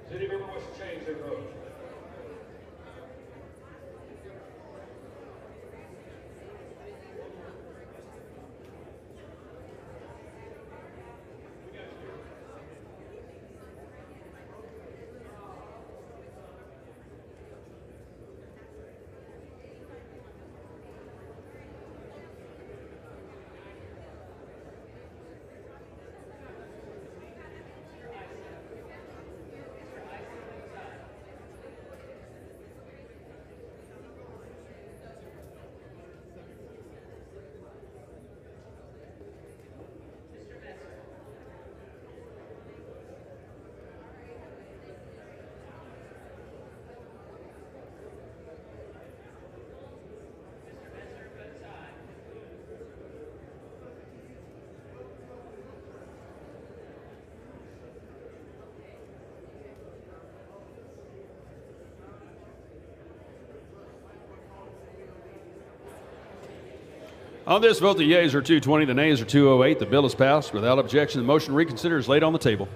Does any member wish to change their vote? On this vote, the yeas are 220, the nays are 208. The bill is passed. Without objection, the motion to reconsider is laid on the table.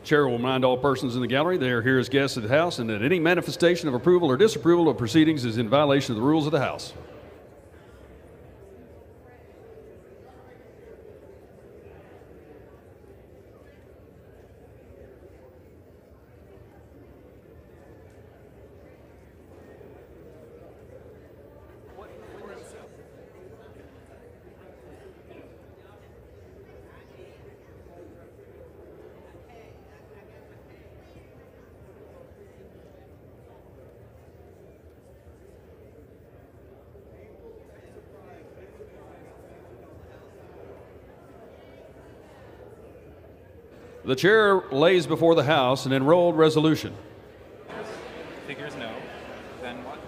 Chair will remind all persons in the gallery they are here as guests of the House and that any manifestation of approval or disapproval of proceedings is in violation of the rules of the House. The chair lays before the House an enrolled resolution. Figures no. Then what?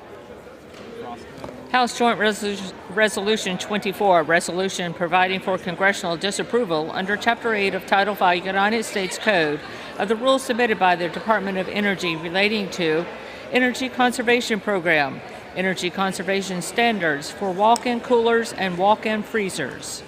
House Joint Resolution 24, resolution providing for congressional disapproval under Chapter 8 of Title V United States Code of the rules submitted by the Department of Energy relating to Energy Conservation Program, energy conservation standards for walk-in coolers and walk-in freezers.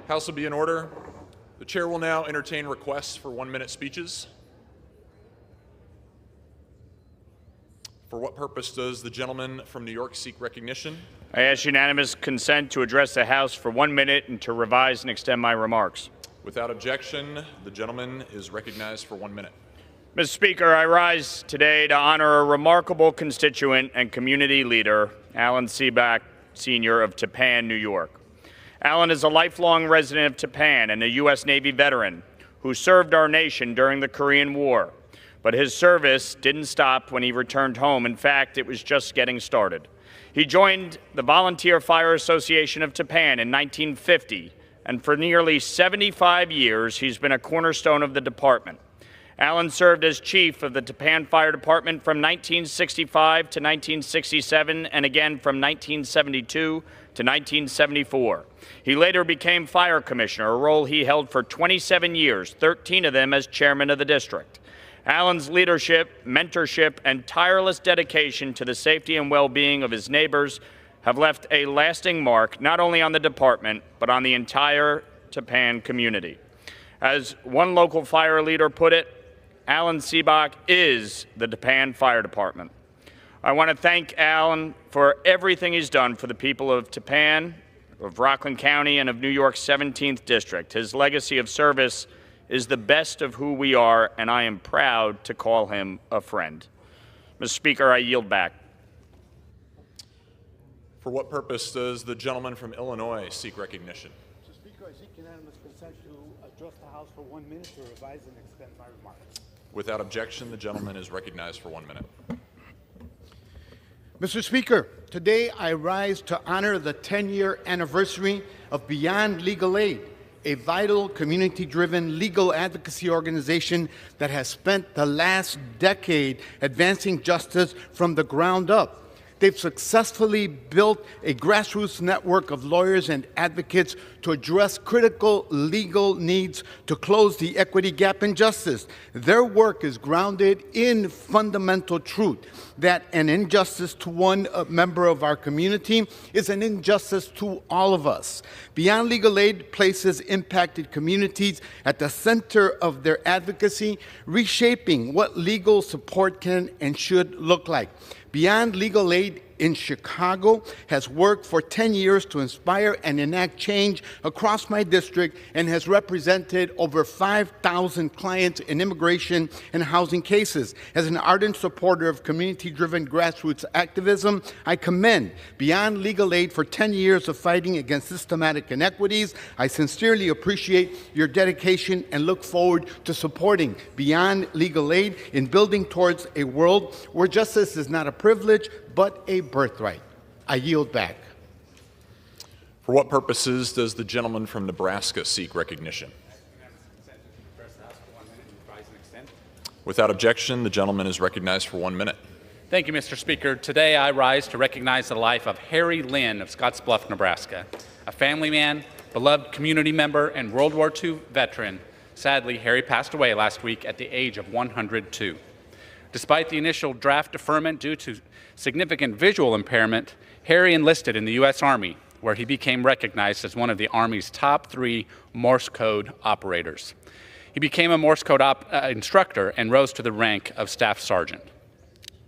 House will be in order. The chair will now entertain requests for 1-minute speeches. For what purpose does the gentleman from New York seek recognition? I ask unanimous consent to address the House for 1 minute and to revise and extend my remarks. Without objection, the gentleman is recognized for 1 minute. Mr. Speaker, I rise today to honor a remarkable constituent and community leader, Alan Seaback, Sr. of Tappan, New York. Alan is a lifelong resident of Tappan and a U.S. Navy veteran who served our nation during the Korean War. But his service didn't stop when he returned home. In fact, it was just getting started. He joined the Volunteer Fire Association of Tappan in 1950, and for nearly 75 years, he's been a cornerstone of the department. Alan served as chief of the Tappan Fire Department from 1965 to 1967, and again from 1972 to 1974. He later became fire commissioner, a role he held for 27 years, 13 of them as chairman of the district. Alan's leadership, mentorship, and tireless dedication to the safety and well-being of his neighbors have left a lasting mark not only on the department, but on the entire Tappan community. As one local fire leader put it, Alan Seaback is the Tappan Fire Department. I want to thank Alan for everything he's done for the people of Tappan, of Rockland County, and of New York's 17th District. His legacy of service is the best of who we are, and I am proud to call him a friend. Mr. Speaker, I yield back. For what purpose does the gentleman from Illinois seek recognition? Mr. Speaker, I seek unanimous consent to address the House for 1 minute to revise and extend my remarks. Without objection, the gentleman is recognized for 1 minute. Mr. Speaker, today I rise to honor the 10-year anniversary of Beyond Legal Aid, a vital community-driven legal advocacy organization that has spent the last decade advancing justice from the ground up. They've successfully built a grassroots network of lawyers and advocates to address critical legal needs to close the equity gap in justice. Their work is grounded in fundamental truth that an injustice to one member of our community is an injustice to all of us. Beyond Legal Aid places impacted communities at the center of their advocacy, reshaping what legal support can and should look like. Beyond Legal Aid in Chicago has worked for 10 years to inspire and enact change across my district and has represented over 5,000 clients in immigration and housing cases. As an ardent supporter of community-driven grassroots activism, I commend Beyond Legal Aid for 10 years of fighting against systematic inequities. I sincerely appreciate your dedication and look forward to supporting Beyond Legal Aid in building towards a world where justice is not a privilege, but a birthright. I yield back. For what purposes does the gentleman from Nebraska seek recognition? Without objection, the gentleman is recognized for 1 minute. Thank you, Mr. Speaker. Today I rise to recognize the life of Harry Lynn of Scottsbluff, Nebraska, a family man, beloved community member, and World War II veteran. Sadly, Harry passed away last week at the age of 102. Despite the initial draft deferment due to significant visual impairment, Harry enlisted in the U.S. Army, where he became recognized as one of the Army's top 3 Morse code operators. He became a Morse code instructor and rose to the rank of Staff Sergeant.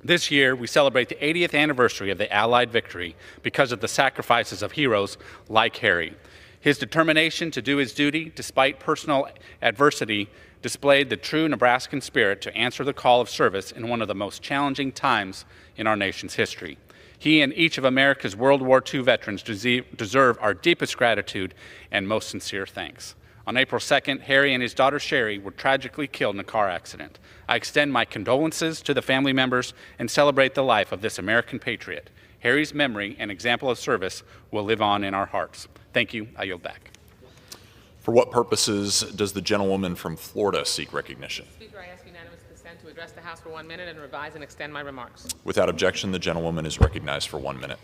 This year, we celebrate the 80th anniversary of the Allied victory because of the sacrifices of heroes like Harry. His determination to do his duty, despite personal adversity, displayed the true Nebraskan spirit to answer the call of service in one of the most challenging times in our nation's history. He and each of America's World War II veterans deserve our deepest gratitude and most sincere thanks. On April 2nd, Harry and his daughter Sherry were tragically killed in a car accident. I extend my condolences to the family members and celebrate the life of this American patriot. Harry's memory and example of service will live on in our hearts. Thank you. I yield back. For what purposes does the gentlewoman from Florida seek recognition? Speaker, I ask unanimous consent to address the House for 1 minute and revise and extend my remarks. Without objection, the gentlewoman is recognized for 1 minute.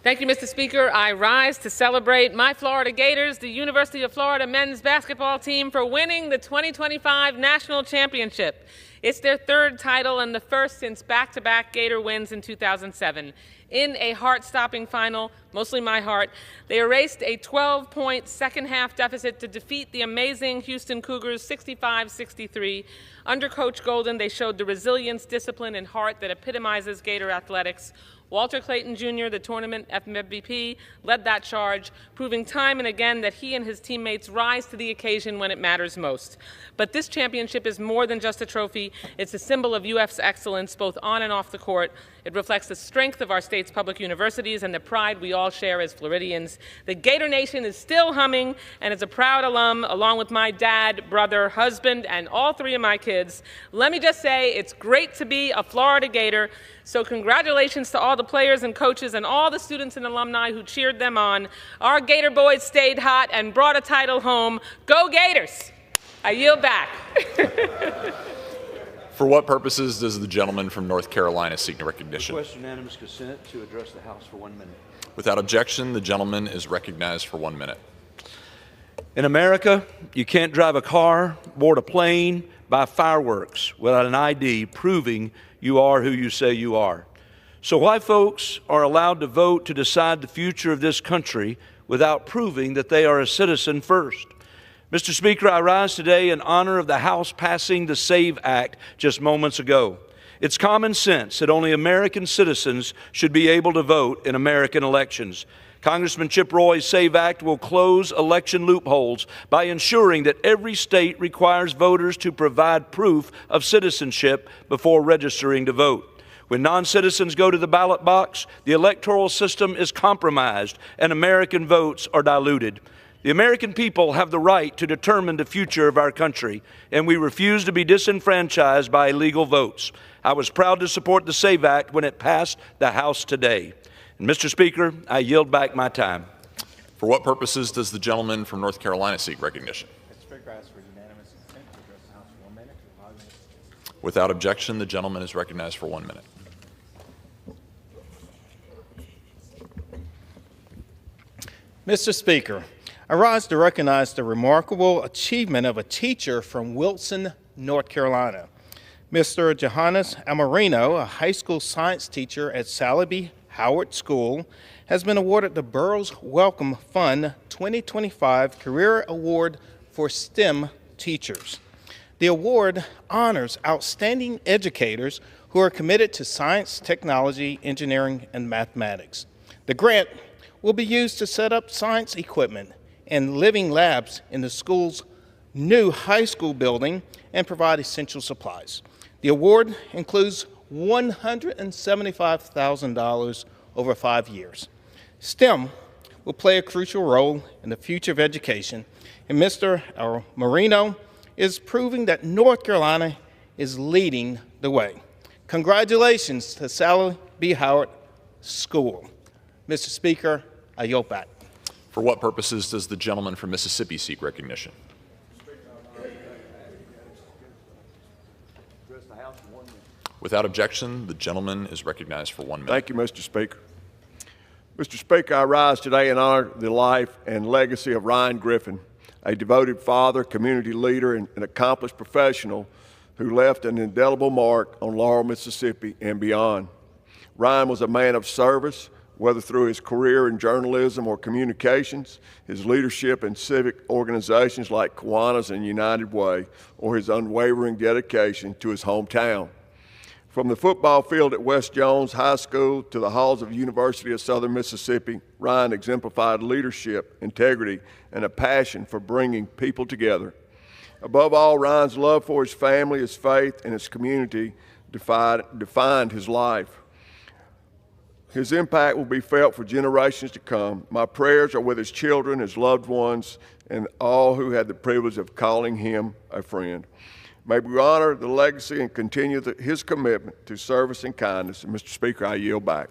Thank you, Mr. Speaker. I rise to celebrate my Florida Gators, the University of Florida men's basketball team, for winning the 2025 National Championship. It's their third title and the first since back-to-back Gator wins in 2007. In a heart-stopping final, mostly my heart, they erased a 12-point second-half deficit to defeat the amazing Houston Cougars 65-63. Under Coach Golden, they showed the resilience, discipline, and heart that epitomizes Gator athletics. Walter Clayton Jr., the tournament MVP, led that charge, proving time and again that he and his teammates rise to the occasion when it matters most. But this championship is more than just a trophy. It's a symbol of UF's excellence, both on and off the court. It reflects the strength of our state's public universities and the pride we all share as Floridians. The Gator Nation is still humming, and as a proud alum, along with my dad, brother, husband, and all three of my kids, let me just say it's great to be a Florida Gator. So congratulations to all the players and coaches and all the students and alumni who cheered them on. Our Gator boys stayed hot and brought a title home. Go Gators! I yield back. For what purposes does the gentleman from North Carolina seek recognition? Request unanimous consent to address the House for 1 minute. Without objection, the gentleman is recognized for 1 minute. In America, you can't drive a car, board a plane, buy fireworks without an ID proving you are who you say you are. So white folks are allowed to vote to decide the future of this country without proving that they are a citizen first. Mr. Speaker, I rise today in honor of the House passing the SAVE Act just moments ago. It's common sense that only American citizens should be able to vote in American elections. Congressman Chip Roy's SAVE Act will close election loopholes by ensuring that every state requires voters to provide proof of citizenship before registering to vote. When non-citizens go to the ballot box, the electoral system is compromised and American votes are diluted. The American people have the right to determine the future of our country, and we refuse to be disenfranchised by illegal votes. I was proud to support the SAVE Act when it passed the House today. And Mr. Speaker, I yield back my time. For what purposes does the gentleman from North Carolina seek recognition? Mr. Speaker, I ask for unanimous consent to address the House for 1 minute. Without objection, the gentleman is recognized for 1 minute. Mr. Speaker, I rise to recognize the remarkable achievement of a teacher from Wilson, North Carolina. Mr. Johannes Amarino, a high school science teacher at Sally B. Howard School, has been awarded the Burroughs Welcome Fund 2025 Career Award for STEM teachers. The award honors outstanding educators who are committed to science, technology, engineering, and mathematics. The grant will be used to set up science equipment and living labs in the school's new high school building and provide essential supplies. The award includes $175,000 over 5 years. STEM will play a crucial role in the future of education, and Mr. Marino is proving that North Carolina is leading the way. Congratulations to Sally B. Howard School. Mr. Speaker, I yield back. For what purposes does the gentleman from Mississippi seek recognition? Without objection, the gentleman is recognized for 1 minute. Thank you, Mr. Speaker. Mr. Speaker, I rise today in honor of the life and legacy of Ryan Griffin, a devoted father, community leader, and an accomplished professional who left an indelible mark on Laurel, Mississippi, and beyond. Ryan was a man of service, whether through his career in journalism or communications, his leadership in civic organizations like Kiwanis and United Way, or his unwavering dedication to his hometown. From the football field at West Jones High School to the halls of the University of Southern Mississippi, Ryan exemplified leadership, integrity, and a passion for bringing people together. Above all, Ryan's love for his family, his faith, and his community defined his life. His impact will be felt for generations to come. My prayers are with his children, his loved ones, and all who had the privilege of calling him a friend. May we honor the legacy and continue his commitment to service and kindness. And Mr. Speaker, I yield back.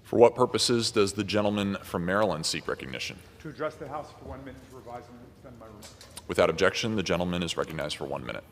For what purposes does the gentleman from Maryland seek recognition? To address the House for 1 minute to revise and extend my rule. Without objection, the gentleman is recognized for 1 minute.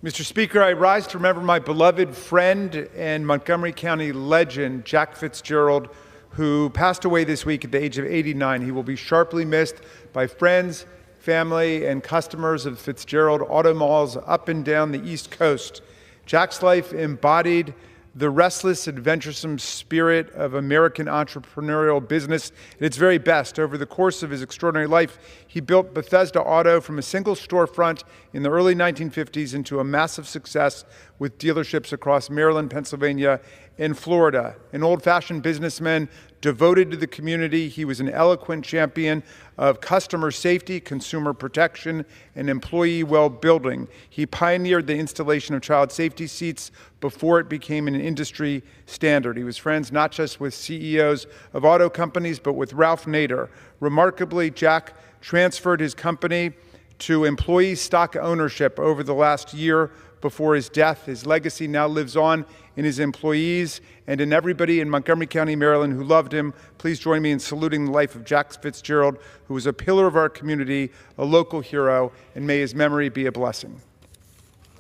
Mr. Speaker, I rise to remember my beloved friend and Montgomery County legend, Jack Fitzgerald, who passed away this week at the age of 89. He will be sharply missed by friends, family, and customers of Fitzgerald Auto Malls up and down the East Coast. Jack's life embodied the restless, adventuresome spirit of American entrepreneurial business at its very best. Over the course of his extraordinary life, he built Bethesda Auto from a single storefront in the early 1950s into a massive success with dealerships across Maryland, Pennsylvania, and Florida. An old-fashioned businessman devoted to the community, he was an eloquent champion of customer safety, consumer protection, and employee well-being. He pioneered the installation of child safety seats before it became an industry standard. He was friends not just with CEOs of auto companies, but with Ralph Nader. Remarkably, Jack transferred his company to employee stock ownership over the last year before his death. His legacy now lives on in his employees and in everybody in Montgomery County, Maryland who loved him. Please join me in saluting the life of Jack Fitzgerald, who was a pillar of our community, a local hero, and may his memory be a blessing.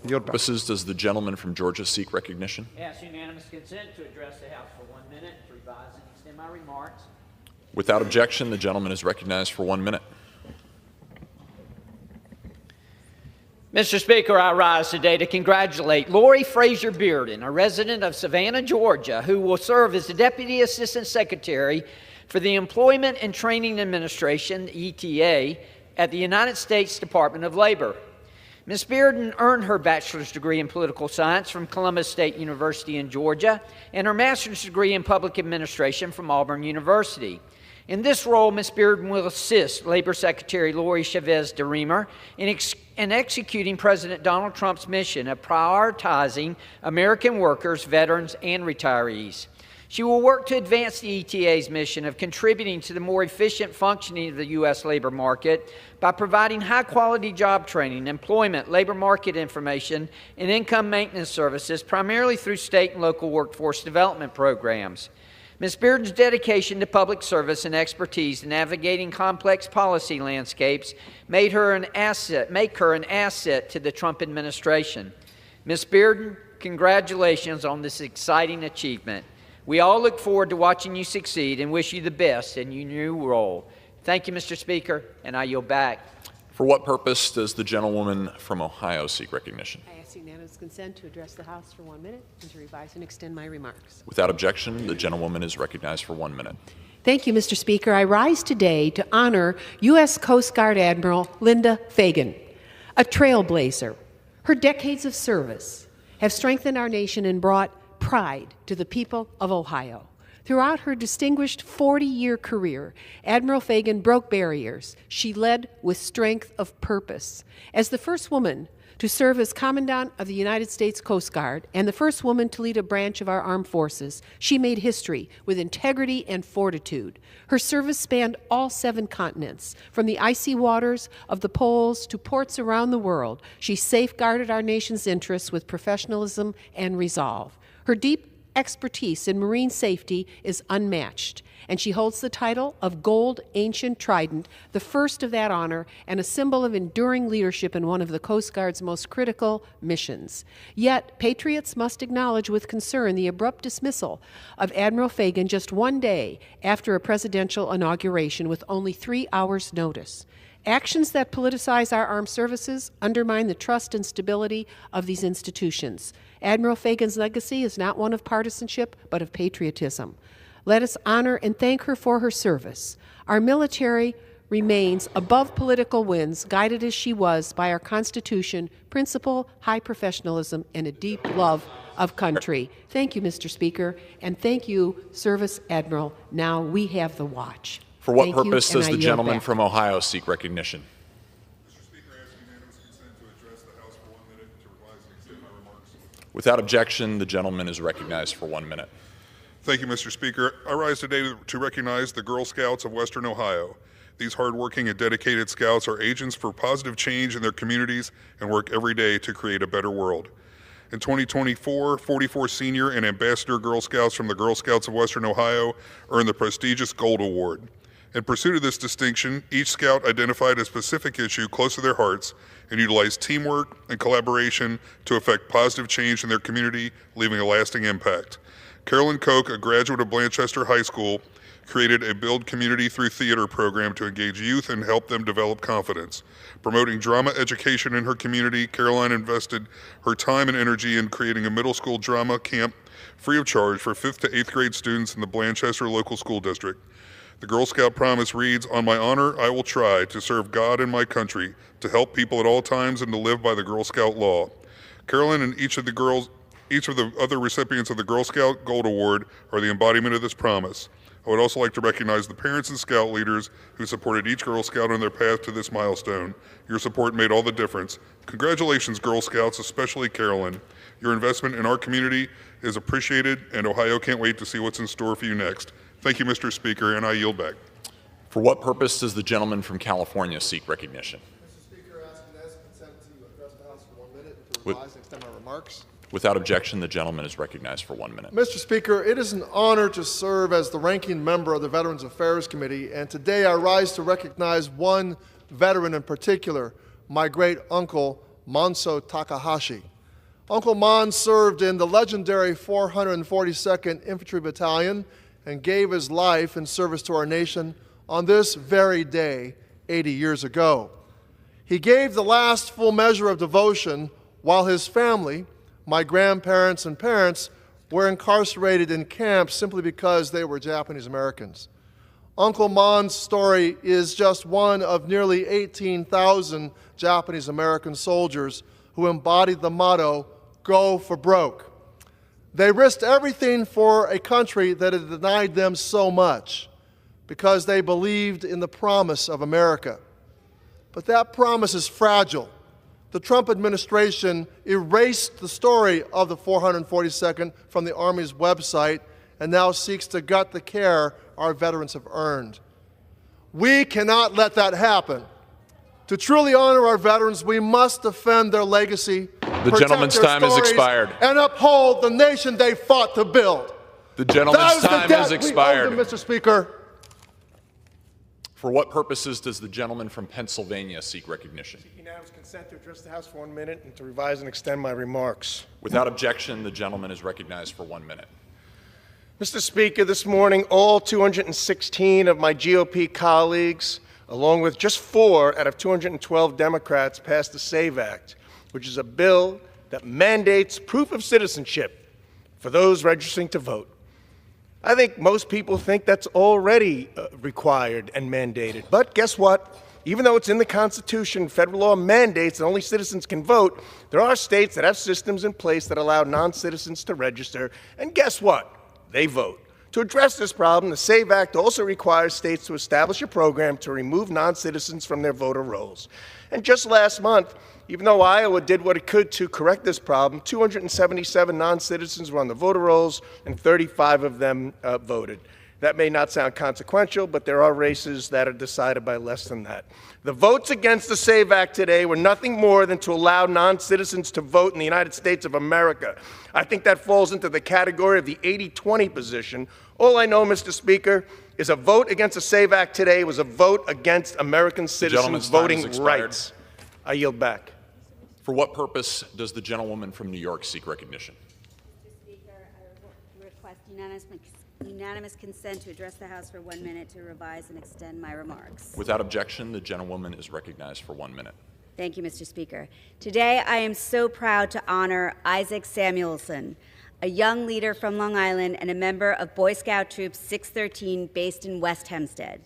Yield back. Purposes, does the gentleman from Georgia seek recognition? Ask unanimous consent to address the House for 1 minute, to revise and extend my remarks. Without objection, the gentleman is recognized for 1 minute. Mr. Speaker, I rise today to congratulate Lori Frazier Bearden, a resident of Savannah, Georgia, who will serve as the Deputy Assistant Secretary for the Employment and Training Administration, ETA, at the United States Department of Labor. Ms. Bearden earned her bachelor's degree in political science from Columbus State University in Georgia and her master's degree in public administration from Auburn University. In this role, Ms. Bearden will assist Labor Secretary Lori Chavez DeRemer in executing President Donald Trump's mission of prioritizing American workers, veterans, and retirees. She will work to advance the ETA's mission of contributing to the more efficient functioning of the U.S. labor market by providing high-quality job training, employment, labor market information, and income maintenance services, primarily through state and local workforce development programs. Ms. Bearden's dedication to public service and expertise in navigating complex policy landscapes make her an asset to the Trump administration. Ms. Bearden, congratulations on this exciting achievement. We all look forward to watching you succeed and wish you the best in your new role. Thank you, Mr. Speaker, and I yield back. For what purpose does the gentlewoman from Ohio seek recognition? I ask unanimous consent to address the House for 1 minute and to revise and extend my remarks. Without objection, the gentlewoman is recognized for 1 minute. Thank you, Mr. Speaker. I rise today to honor U.S. Coast Guard Admiral Linda Fagan, a trailblazer. Her decades of service have strengthened our nation and brought pride to the people of Ohio. Throughout her distinguished 40-year career, Admiral Fagan broke barriers. She led with strength of purpose. As the first woman to serve as Commandant of the United States Coast Guard and the first woman to lead a branch of our armed forces, she made history with integrity and fortitude. Her service spanned all 7 continents. From the icy waters of the poles to ports around the world, she safeguarded our nation's interests with professionalism and resolve. Her deep expertise in marine safety is unmatched, and she holds the title of Gold Ancient Trident, the first of that honor and a symbol of enduring leadership in one of the Coast Guard's most critical missions. Yet, patriots must acknowledge with concern the abrupt dismissal of Admiral Fagan just 1 day after a presidential inauguration with only 3 hours' notice. Actions that politicize our armed services undermine the trust and stability of these institutions. Admiral Fagan's legacy is not one of partisanship, but of patriotism. Let us honor and thank her for her service. Our military remains above political winds, guided as she was by our Constitution, principle, high professionalism, and a deep love of country. Thank you, Mr. Speaker, and thank you, Service Admiral. Now we have the watch. For what purpose does the gentleman from Ohio seek recognition? Mr. Speaker, I ask unanimous consent to address the House for 1 minute to revise and extend my remarks. Without objection, the gentleman is recognized for 1 minute. Thank you, Mr. Speaker. I rise today to recognize the Girl Scouts of Western Ohio. These hardworking and dedicated scouts are agents for positive change in their communities and work every day to create a better world. In 2024, 44 senior and ambassador Girl Scouts from the Girl Scouts of Western Ohio earned the prestigious Gold Award. In pursuit of this distinction, each Scout identified a specific issue close to their hearts and utilized teamwork and collaboration to effect positive change in their community, leaving a lasting impact. Carolyn Koch, a graduate of Blanchester High School, created a Build Community Through Theater program to engage youth and help them develop confidence. Promoting drama education in her community, Caroline invested her time and energy in creating a middle school drama camp free of charge for 5th to 8th grade students in the Blanchester local school district. The Girl Scout promise reads, "On my honor, I will try to serve God and my country, to help people at all times, and to live by the Girl Scout law." Carolyn and each of the other recipients of the Girl Scout Gold Award are the embodiment of this promise. I would also like to recognize the parents and Scout leaders who supported each Girl Scout on their path to this milestone. Your support made all the difference. Congratulations, Girl Scouts, especially Carolyn. Your investment in our community is appreciated, and Ohio can't wait to see what's in store for you next. Thank you, Mr. Speaker, and I yield back. For what purpose does the gentleman from California seek recognition? Mr. Speaker, I ask unanimous consent to address the House for 1 minute to revise and extend my remarks. Without objection, the gentleman is recognized for 1 minute. Mr. Speaker, it is an honor to serve as the ranking member of the Veterans Affairs Committee, and today I rise to recognize one veteran in particular, my great uncle, Manso Takahashi. Uncle Mon served in the legendary 442nd Infantry Battalion and gave his life in service to our nation on this very day 80 years ago. He gave the last full measure of devotion while his family, my grandparents and parents, were incarcerated in camps simply because they were Japanese Americans. Uncle Mon's story is just one of nearly 18,000 Japanese American soldiers who embodied the motto, "Go for broke." They risked everything for a country that had denied them so much because they believed in the promise of America. But that promise is fragile. The Trump administration erased the story of the 442nd from the Army's website and now seeks to gut the care our veterans have earned. We cannot let that happen. To truly honor our veterans, we must defend their legacy, The gentleman's time has expired. and uphold the nation they fought to build. The gentleman's time has We owe expired. them, Mr. Speaker. For what purposes does the gentleman from Pennsylvania seek recognition? Unanimous consent to address the House for 1 minute and to revise and extend my remarks. Without objection, the gentleman is recognized for 1 minute. Mr. Speaker, this morning, all 216 of my GOP colleagues, along with just 4 out of 212 Democrats, passed the SAVE Act, which is a bill that mandates proof of citizenship for those registering to vote. I think most people think that's already required and mandated. But guess what? Even though it's in the Constitution, federal law mandates that only citizens can vote, there are states that have systems in place that allow non-citizens to register. And guess what? They vote. To address this problem, the SAVE Act also requires states to establish a program to remove non-citizens from their voter rolls. And just last month, even though Iowa did what it could to correct this problem, 277 non-citizens were on the voter rolls and 35 of them voted. That may not sound consequential, but there are races that are decided by less than that. The votes against the SAVE Act today were nothing more than to allow non-citizens to vote in the United States of America. I think that falls into the category of the 80-20 position. All I know, Mr. Speaker, is a vote against the SAVE Act today was a vote against American citizens' voting rights. I yield back. For what purpose does the gentlewoman from New York seek recognition? Mr. Speaker, I request unanimous consent to address the House for 1 minute to revise and extend my remarks. Without objection, the gentlewoman is recognized for 1 minute. Thank you, Mr. Speaker. Today, I am so proud to honor Isaac Samuelson, a young leader from Long Island and a member of Boy Scout Troop 613 based in West Hempstead.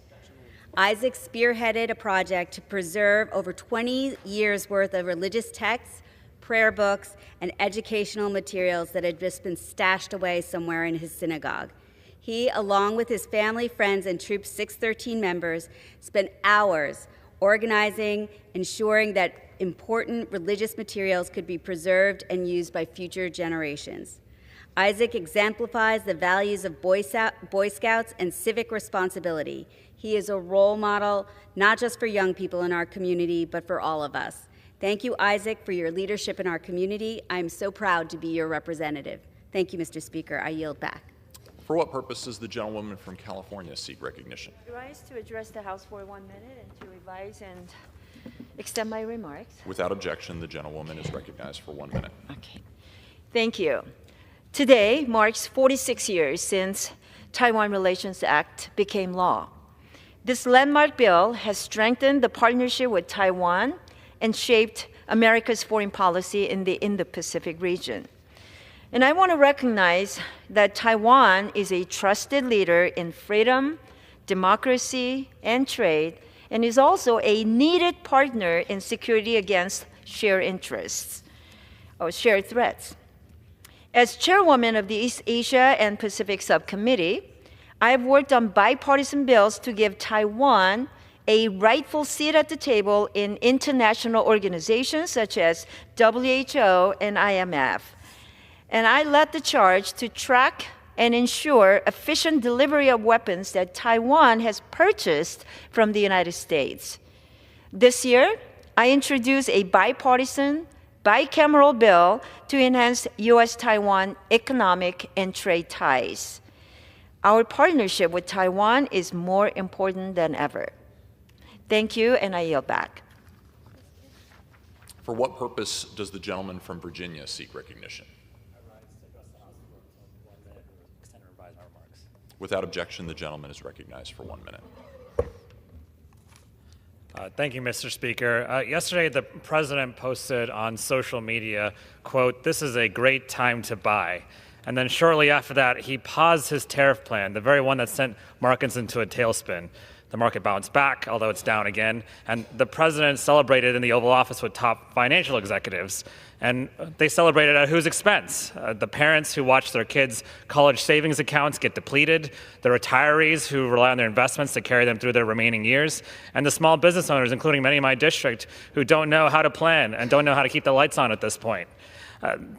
Isaac spearheaded a project to preserve over 20 years' worth of religious texts, prayer books, and educational materials that had just been stashed away somewhere in his synagogue. He, along with his family, friends, and Troop 613 members, spent hours organizing, ensuring that important religious materials could be preserved and used by future generations. Isaac exemplifies the values of Boy Scouts and civic responsibility. He is a role model, not just for young people in our community, but for all of us. Thank you, Isaac, for your leadership in our community. I am so proud to be your representative. Thank you, Mr. Speaker. I yield back. For what purpose does the gentlewoman from California seek recognition? I rise to address the House for 1 minute and to revise and extend my remarks. Without objection, the gentlewoman is recognized for 1 minute. Okay. Thank you. Today marks 46 years since Taiwan Relations Act became law. This landmark bill has strengthened the partnership with Taiwan and shaped America's foreign policy in the Indo-Pacific region. And I want to recognize that Taiwan is a trusted leader in freedom, democracy, and trade, and is also a needed partner in security against shared interests or shared threats. As chairwoman of the East Asia and Pacific Subcommittee, I have worked on bipartisan bills to give Taiwan a rightful seat at the table in international organizations such as WHO and IMF. And I led the charge to track and ensure efficient delivery of weapons that Taiwan has purchased from the United States. This year, I introduced a bipartisan, bicameral bill to enhance U.S.-Taiwan economic and trade ties. Our partnership with Taiwan is more important than ever. Thank you, and I yield back. For what purpose does the gentleman from Virginia seek recognition? Without objection, the gentleman is recognized for 1 minute. Thank you, Mr. Speaker. Yesterday, the president posted on social media, quote, "This is a great time to buy." And then shortly after that, he paused his tariff plan, the very one that sent markets into a tailspin. The market bounced back, although it's down again. And the president celebrated in the Oval Office with top financial executives. And they celebrated at whose expense? The parents who watch their kids' college savings accounts get depleted, the retirees who rely on their investments to carry them through their remaining years, and the small business owners, including many in my district, who don't know how to plan and don't know how to keep the lights on at this point.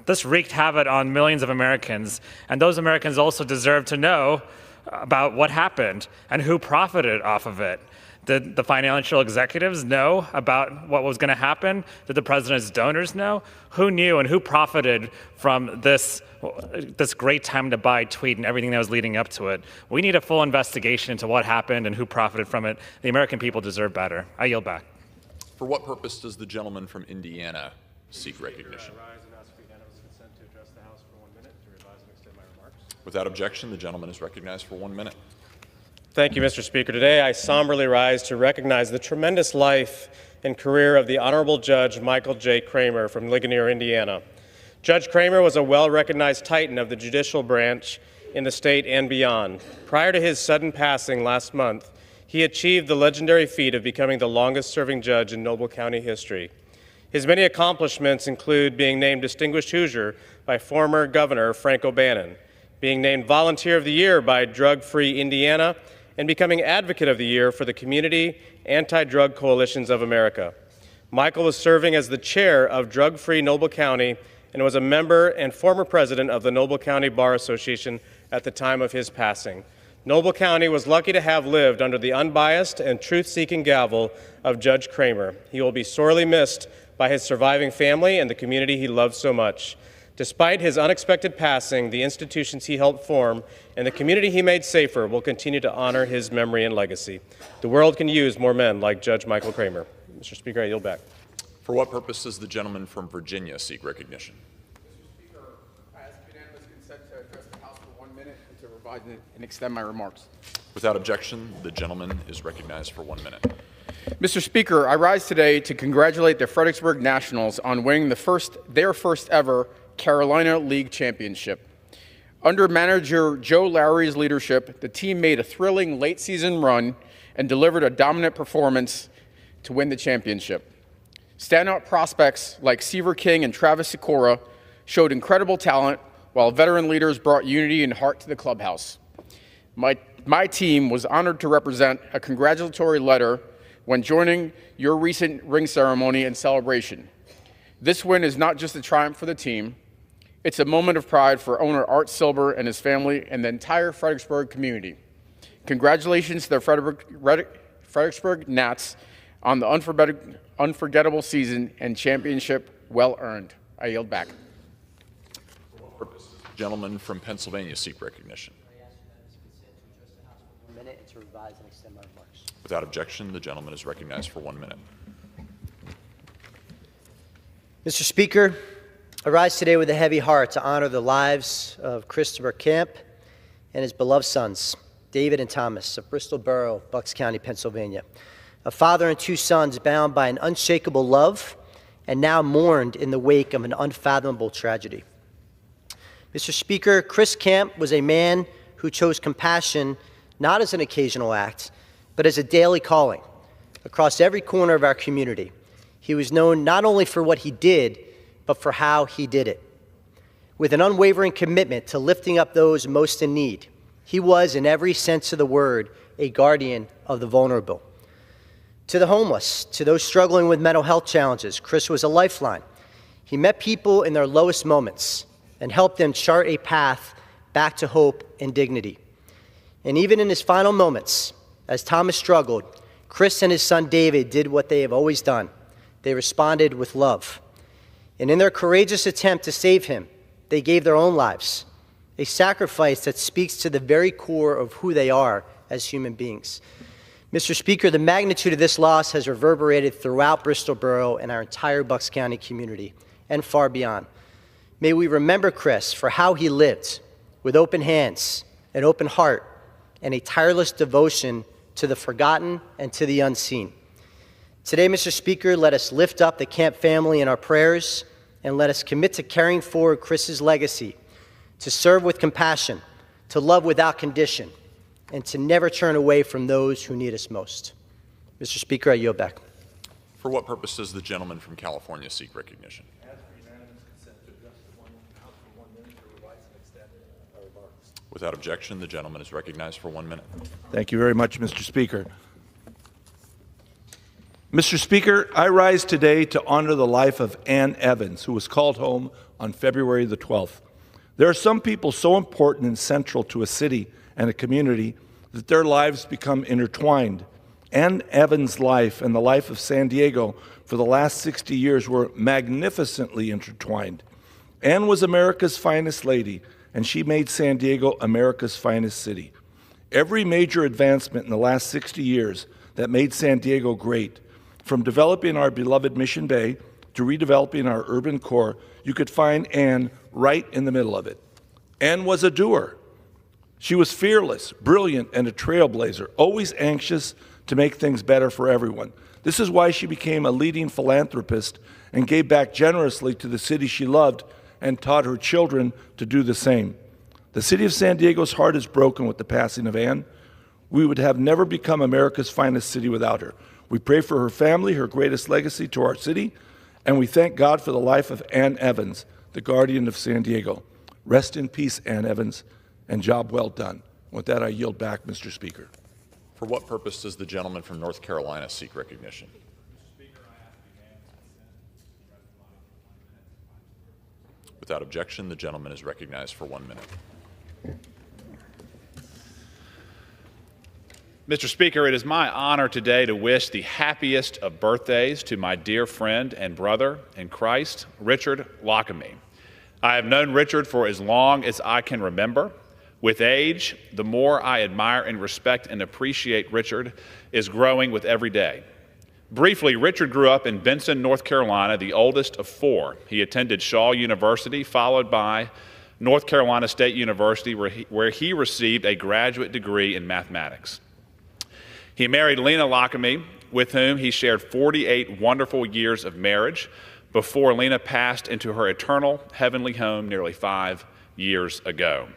This wreaked havoc on millions of Americans, and those Americans also deserve to know about what happened and who profited off of it. Did the financial executives know about what was going to happen? Did the president's donors know? Who knew and who profited from this great time to buy tweet and everything that was leading up to it? We need a full investigation into what happened and who profited from it. The American people deserve better. I yield back. For what purpose does the gentleman from Indiana seek recognition? Without objection, the gentleman is recognized for 1 minute. Thank you, Mr. Speaker. Today, I somberly rise to recognize the tremendous life and career of the Honorable Judge Michael J. Kramer from Ligonier, Indiana. Judge Kramer was a well-recognized titan of the judicial branch in the state and beyond. Prior to his sudden passing last month, he achieved the legendary feat of becoming the longest-serving judge in Noble County history. His many accomplishments include being named Distinguished Hoosier by former Governor Frank O'Bannon, being named Volunteer of the Year by Drug Free Indiana, and becoming Advocate of the Year for the Community Anti-Drug Coalitions of America. Michael was serving as the chair of Drug Free Noble County and was a member and former president of the Noble County Bar Association at the time of his passing. Noble County was lucky to have lived under the unbiased and truth-seeking gavel of Judge Kramer. He will be sorely missed by his surviving family and the community he loved so much. Despite his unexpected passing, the institutions he helped form and the community he made safer will continue to honor his memory and legacy. The world can use more men like Judge Michael Kramer. Mr. Speaker, I yield back. For what purpose does the gentleman from Virginia seek recognition? Mr. Speaker, I ask unanimous consent to address the House for 1 minute and to revise and extend my remarks. Without objection, the gentleman is recognized for 1 minute. Mr. Speaker, I rise today to congratulate the Fredericksburg Nationals on winning their first ever Carolina League Championship. Under manager Joe Lowry's leadership, the team made a thrilling late-season run and delivered a dominant performance to win the championship. Standout prospects like Seaver King and Travis Sikora showed incredible talent, while veteran leaders brought unity and heart to the clubhouse. My team was honored to represent a congratulatory letter when joining your recent ring ceremony and celebration. This win is not just a triumph for the team, it's a moment of pride for owner Art Silber and his family and the entire Fredericksburg community. Congratulations to the Fredericksburg Nats on the unforgettable season and championship well earned. I yield back. Gentleman from Pennsylvania seek recognition. minute and to revise and extend my remarks. Without objection, the gentleman is recognized for 1 minute. Mr. Speaker, I rise today with a heavy heart to honor the lives of Christopher Camp and his beloved sons, David and Thomas, of Bristol Borough, Bucks County, Pennsylvania. A father and 2 sons bound by an unshakable love and now mourned in the wake of an unfathomable tragedy. Mr. Speaker, Chris Camp was a man who chose compassion not as an occasional act, but as a daily calling across every corner of our community. He was known not only for what he did, but for how he did it. With an unwavering commitment to lifting up those most in need, he was, in every sense of the word, a guardian of the vulnerable. To the homeless, to those struggling with mental health challenges, Chris was a lifeline. He met people in their lowest moments and helped them chart a path back to hope and dignity. And even in his final moments, as Thomas struggled, Chris and his son David did what they have always done. They responded with love. And in their courageous attempt to save him, they gave their own lives, a sacrifice that speaks to the very core of who they are as human beings. Mr. Speaker, the magnitude of this loss has reverberated throughout Bristol Borough and our entire Bucks County community and far beyond. May we remember Chris for how he lived with open hands, an open heart, and a tireless devotion to the forgotten and to the unseen. Today, Mr. Speaker, let us lift up the Camp family in our prayers and let us commit to carrying forward Chris's legacy, to serve with compassion, to love without condition, and to never turn away from those who need us most. Mr. Speaker, I yield back. For what purpose does the gentleman from California seek recognition? Without objection, the gentleman is recognized for 1 minute. Thank you very much, Mr. Speaker. Mr. Speaker, I rise today to honor the life of Ann Evans, who was called home on February the 12th. There are some people so important and central to a city and a community that their lives become intertwined. Ann Evans' life and the life of San Diego for the last 60 years were magnificently intertwined. Ann was America's finest lady, and she made San Diego America's finest city. Every major advancement in the last 60 years that made San Diego great, from developing our beloved Mission Bay to redeveloping our urban core, you could find Ann right in the middle of it. Ann was a doer. She was fearless, brilliant, and a trailblazer, always anxious to make things better for everyone. This is why she became a leading philanthropist and gave back generously to the city she loved and taught her children to do the same. The city of San Diego's heart is broken with the passing of Ann. We would have never become America's finest city without her. We pray for her family, her greatest legacy to our city, and we thank God for the life of Ann Evans, the guardian of San Diego. Rest in peace, Ann Evans, and job well done. With that, I yield back, Mr. Speaker. For what purpose does the gentleman from North Carolina seek recognition? Without objection, the gentleman is recognized for 1 minute. Mr. Speaker, it is my honor today to wish the happiest of birthdays to my dear friend and brother in Christ, Richard Lockamy. I have known Richard for as long as I can remember. With age, the more I admire and respect and appreciate Richard is growing with every day. Briefly, Richard grew up in Benson, North Carolina, the oldest of 4. He attended Shaw University, followed by North Carolina State University, where he received a graduate degree in mathematics. He married Lena Lockamy, with whom he shared 48 wonderful years of marriage before Lena passed into her eternal heavenly home nearly 5 years ago.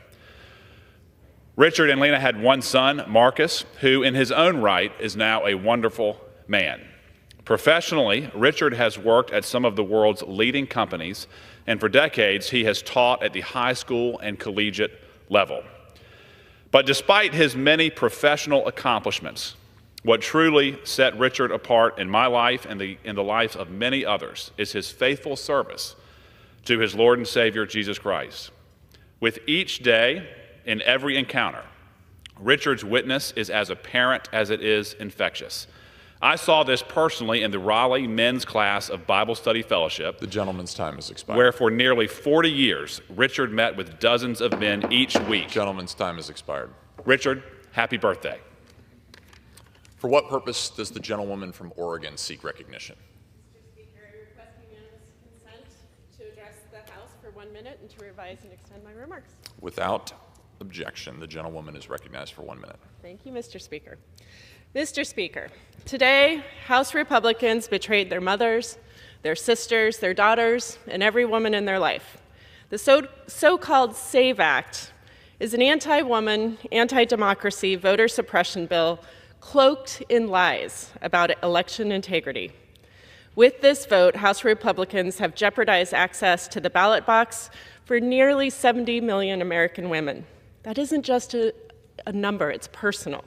Richard and Lena had one son, Marcus, who in his own right is now a wonderful man. Professionally, Richard has worked at some of the world's leading companies, and for decades he has taught at the high school and collegiate level. But despite his many professional accomplishments, what truly set Richard apart in my life and in the life of many others is his faithful service to his Lord and Savior, Jesus Christ. With each day, in every encounter, Richard's witness is as apparent as it is infectious. I saw this personally in the Raleigh men's class of Bible Study Fellowship. The gentleman's time has expired. Where for nearly 40 years, Richard met with dozens of men each week. Gentleman's time has expired. Richard, happy birthday. For what purpose does the gentlewoman from Oregon seek recognition? Mr. Speaker, I request unanimous consent to address the House for 1 minute and to revise and extend my remarks. Without objection, the gentlewoman is recognized for 1 minute. Thank you, Mr. Speaker. Mr. Speaker, today, House Republicans betrayed their mothers, their sisters, their daughters, and every woman in their life. The so-called SAVE Act is an anti-woman, anti-democracy voter suppression bill cloaked in lies about election integrity. With this vote, House Republicans have jeopardized access to the ballot box for nearly 70 million American women. That isn't just a number, it's personal.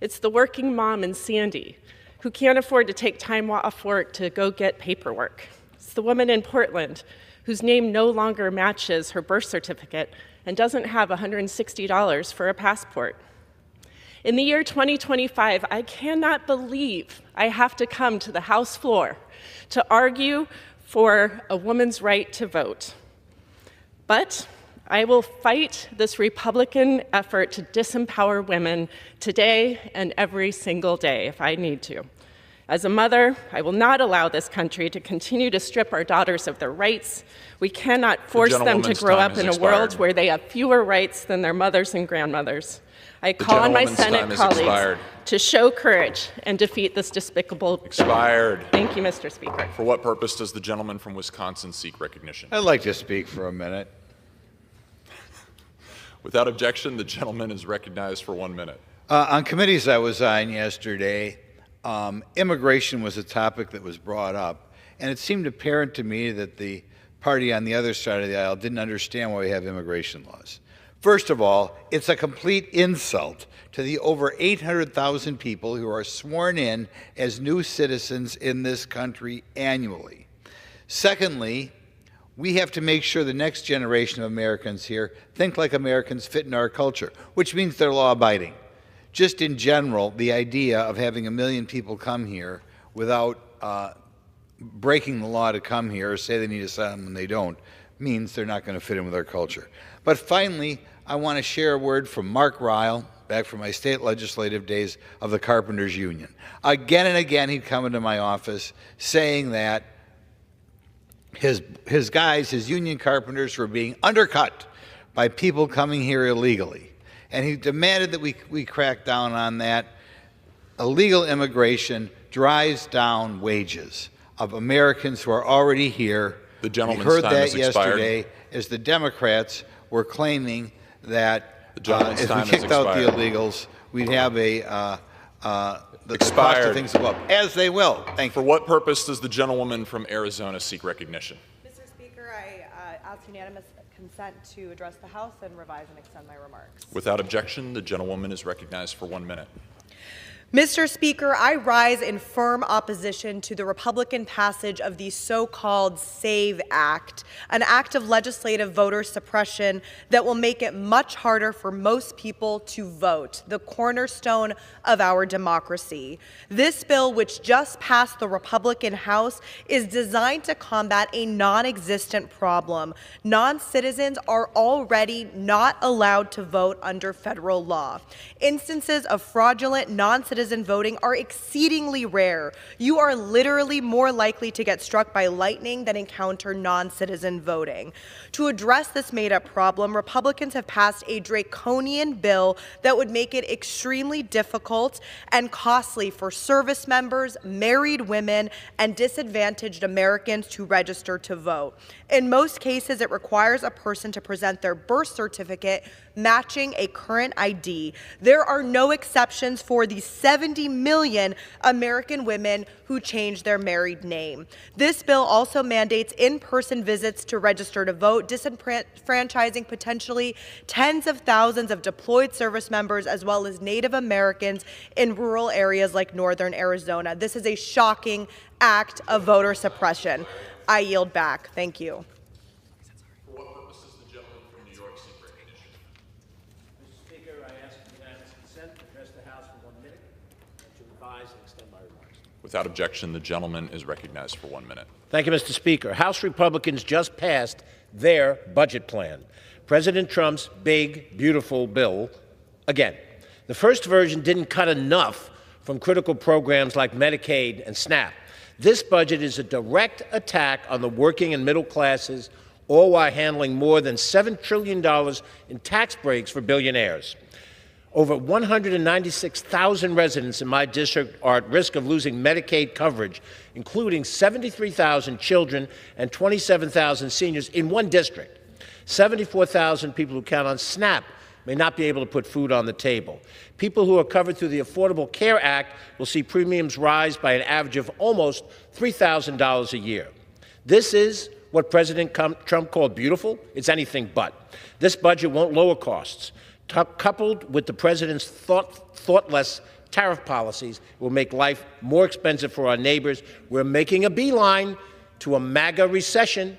It's the working mom in Sandy who can't afford to take time off work to go get paperwork. It's the woman in Portland whose name no longer matches her birth certificate and doesn't have $160 for a passport. In the year 2025, I cannot believe I have to come to the House floor to argue for a woman's right to vote. But I will fight this Republican effort to disempower women today and every single day if I need to. As a mother, I will not allow this country to continue to strip our daughters of their rights. We cannot force them to grow up in a world where they have fewer rights than their mothers and grandmothers. I call on my Senate colleagues to show courage and defeat this despicable Expired. Thank you, Mr. Speaker. For what purpose does the gentleman from Wisconsin seek recognition? I'd like to speak for a minute. Without objection, the gentleman is recognized for 1 minute. On committees I was on yesterday, immigration was a topic that was brought up, and it seemed apparent to me that the party on the other side of the aisle didn't understand why we have immigration laws. First of all, it's a complete insult to the over 800,000 people who are sworn in as new citizens in this country annually. Secondly, we have to make sure the next generation of Americans here think like Americans fit in our culture, which means they're law-abiding. Just in general, the idea of having 1 million people come here without breaking the law to come here or say they need asylum when they don't means they're not going to fit in with our culture. But finally, I want to share a word from Mark Ryle, back from my state legislative days of the Carpenters Union. Again and again, he'd come into my office saying that his guys, his union carpenters, were being undercut by people coming here illegally. And he demanded that we crack down on that. Illegal immigration drives down wages of Americans who are already here. The gentleman's we heard time that has expired. yesterday as the Democrats were claiming that gentleman's if time we has kicked out the expired. illegals, we'd have the cost Expired. of things go up, as they will. Thank you. For what purpose does the gentlewoman from Arizona seek recognition? Mr. Speaker, I ask unanimous consent to address the House and revise and extend my remarks. Without objection, the gentlewoman is recognized for 1 minute. Mr. Speaker, I rise in firm opposition to the Republican passage of the so-called SAVE Act, an act of legislative voter suppression that will make it much harder for most people to vote, the cornerstone of our democracy. This bill, which just passed the Republican House, is designed to combat a non-existent problem. Non-citizens are already not allowed to vote under federal law. Instances of fraudulent non-citizen voting are exceedingly rare. You are literally more likely to get struck by lightning than encounter non-citizen voting. To address this made-up problem, Republicans have passed a draconian bill that would make it extremely difficult and costly for service members, married women, and disadvantaged Americans to register to vote. In most cases, it requires a person to present their birth certificate matching a current ID. There are no exceptions for the 70 million American women who change their married name. This bill also mandates in-person visits to register to vote, disenfranchising potentially tens of thousands of deployed service members as well as Native Americans in rural areas like northern Arizona. This is a shocking act of voter suppression. I yield back. Thank you. For what purpose does the gentleman from New York seek recognition? Mr. Speaker, I ask unanimous consent to address the House for 1 minute and to revise and extend my remarks. Without objection, the gentleman is recognized for 1 minute. Thank you, Mr. Speaker. House Republicans just passed their budget plan. President Trump's big, beautiful bill again. The first version didn't cut enough from critical programs like Medicaid and SNAP. This budget is a direct attack on the working and middle classes, all while handling more than $7 trillion in tax breaks for billionaires. Over 196,000 residents in my district are at risk of losing Medicaid coverage, including 73,000 children and 27,000 seniors in one district. 74,000 people who count on SNAP may not be able to put food on the table. People who are covered through the Affordable Care Act will see premiums rise by an average of almost $3,000 a year. This is what President Trump called beautiful. It's anything but. This budget won't lower costs. Coupled with the president's thoughtless tariff policies, it will make life more expensive for our neighbors. We're making a beeline to a MAGA recession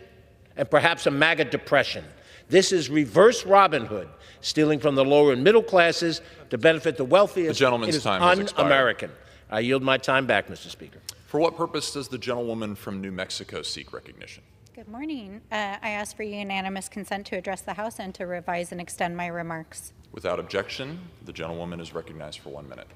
and perhaps a MAGA depression. This is reverse Robin Hood, stealing from the lower and middle classes to benefit the wealthiest. The gentleman's time has expired. Un-American. I yield my time back, Mr. Speaker. For what purpose does the gentlewoman from New Mexico seek recognition? Good morning. I ask for unanimous consent to address the House and to revise and extend my remarks. Without objection, the gentlewoman is recognized for 1 minute.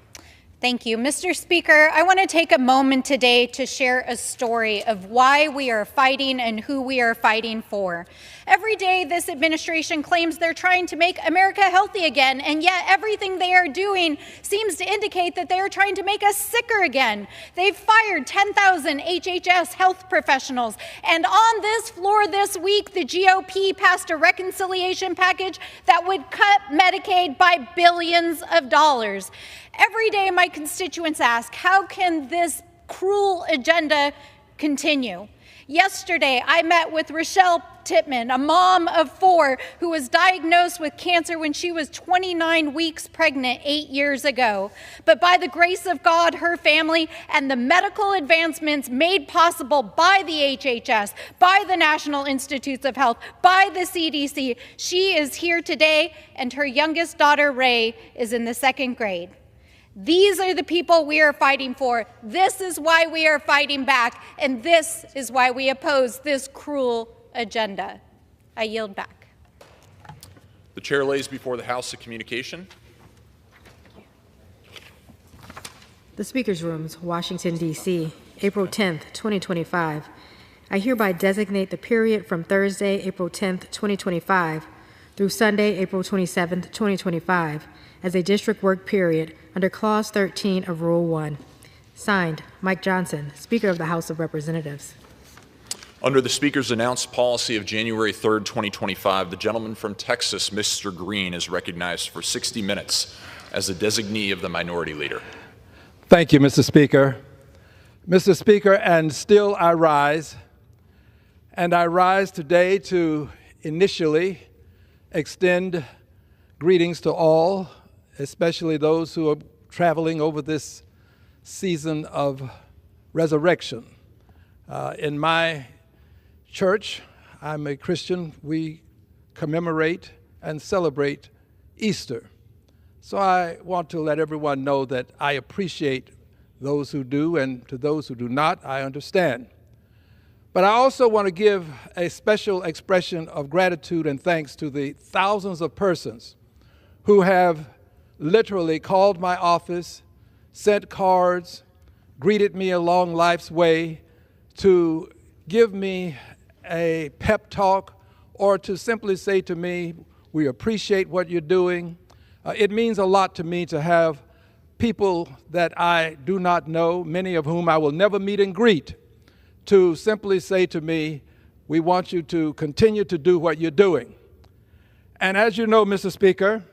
Thank you. Mr. Speaker, I want to take a moment today to share a story of why we are fighting and who we are fighting for. Every day, this administration claims they're trying to make America healthy again, and yet everything they are doing seems to indicate that they are trying to make us sicker again. They've fired 10,000 HHS health professionals, and on this floor this week, the GOP passed a reconciliation package that would cut Medicaid by billions of dollars. Every day, my constituents ask, how can this cruel agenda continue? Yesterday, I met with Rochelle Tittman, a mom of 4 who was diagnosed with cancer when she was 29 weeks pregnant 8 years ago. But by the grace of God, her family, and the medical advancements made possible by the HHS, by the National Institutes of Health, by the CDC, she is here today, and her youngest daughter, Ray, is in the 2nd grade. These are the people we are fighting for. This is why we are fighting back, and this is why we oppose this cruel agenda. I yield back. The chair lays before the House a communication. The Speaker's Rooms, Washington, D.C., April 10th, 2025. I hereby designate the period from Thursday, April 10th, 2025, through Sunday, April 27th, 2025, as a district work period under Clause 13 of Rule 1. Signed, Mike Johnson, Speaker of the House of Representatives. Under the Speaker's announced policy of January 3rd, 2025, the gentleman from Texas, Mr. Green, is recognized for 60 minutes as the designee of the Minority Leader. Thank you, Mr. Speaker. Mr. Speaker, and still I rise. And I rise today to initially extend greetings to all, especially those who are traveling over this season of resurrection. In my church, I'm a Christian, we commemorate and celebrate Easter. So I want to let everyone know that I appreciate those who do, and to those who do not, I understand. But I also want to give a special expression of gratitude and thanks to the thousands of persons who have literally called my office, sent cards, greeted me along life's way to give me a pep talk or to simply say to me, we appreciate what you're doing. It means a lot to me to have people that I do not know, many of whom I will never meet and greet, to simply say to me, we want you to continue to do what you're doing. And as you know, Mr. Speaker,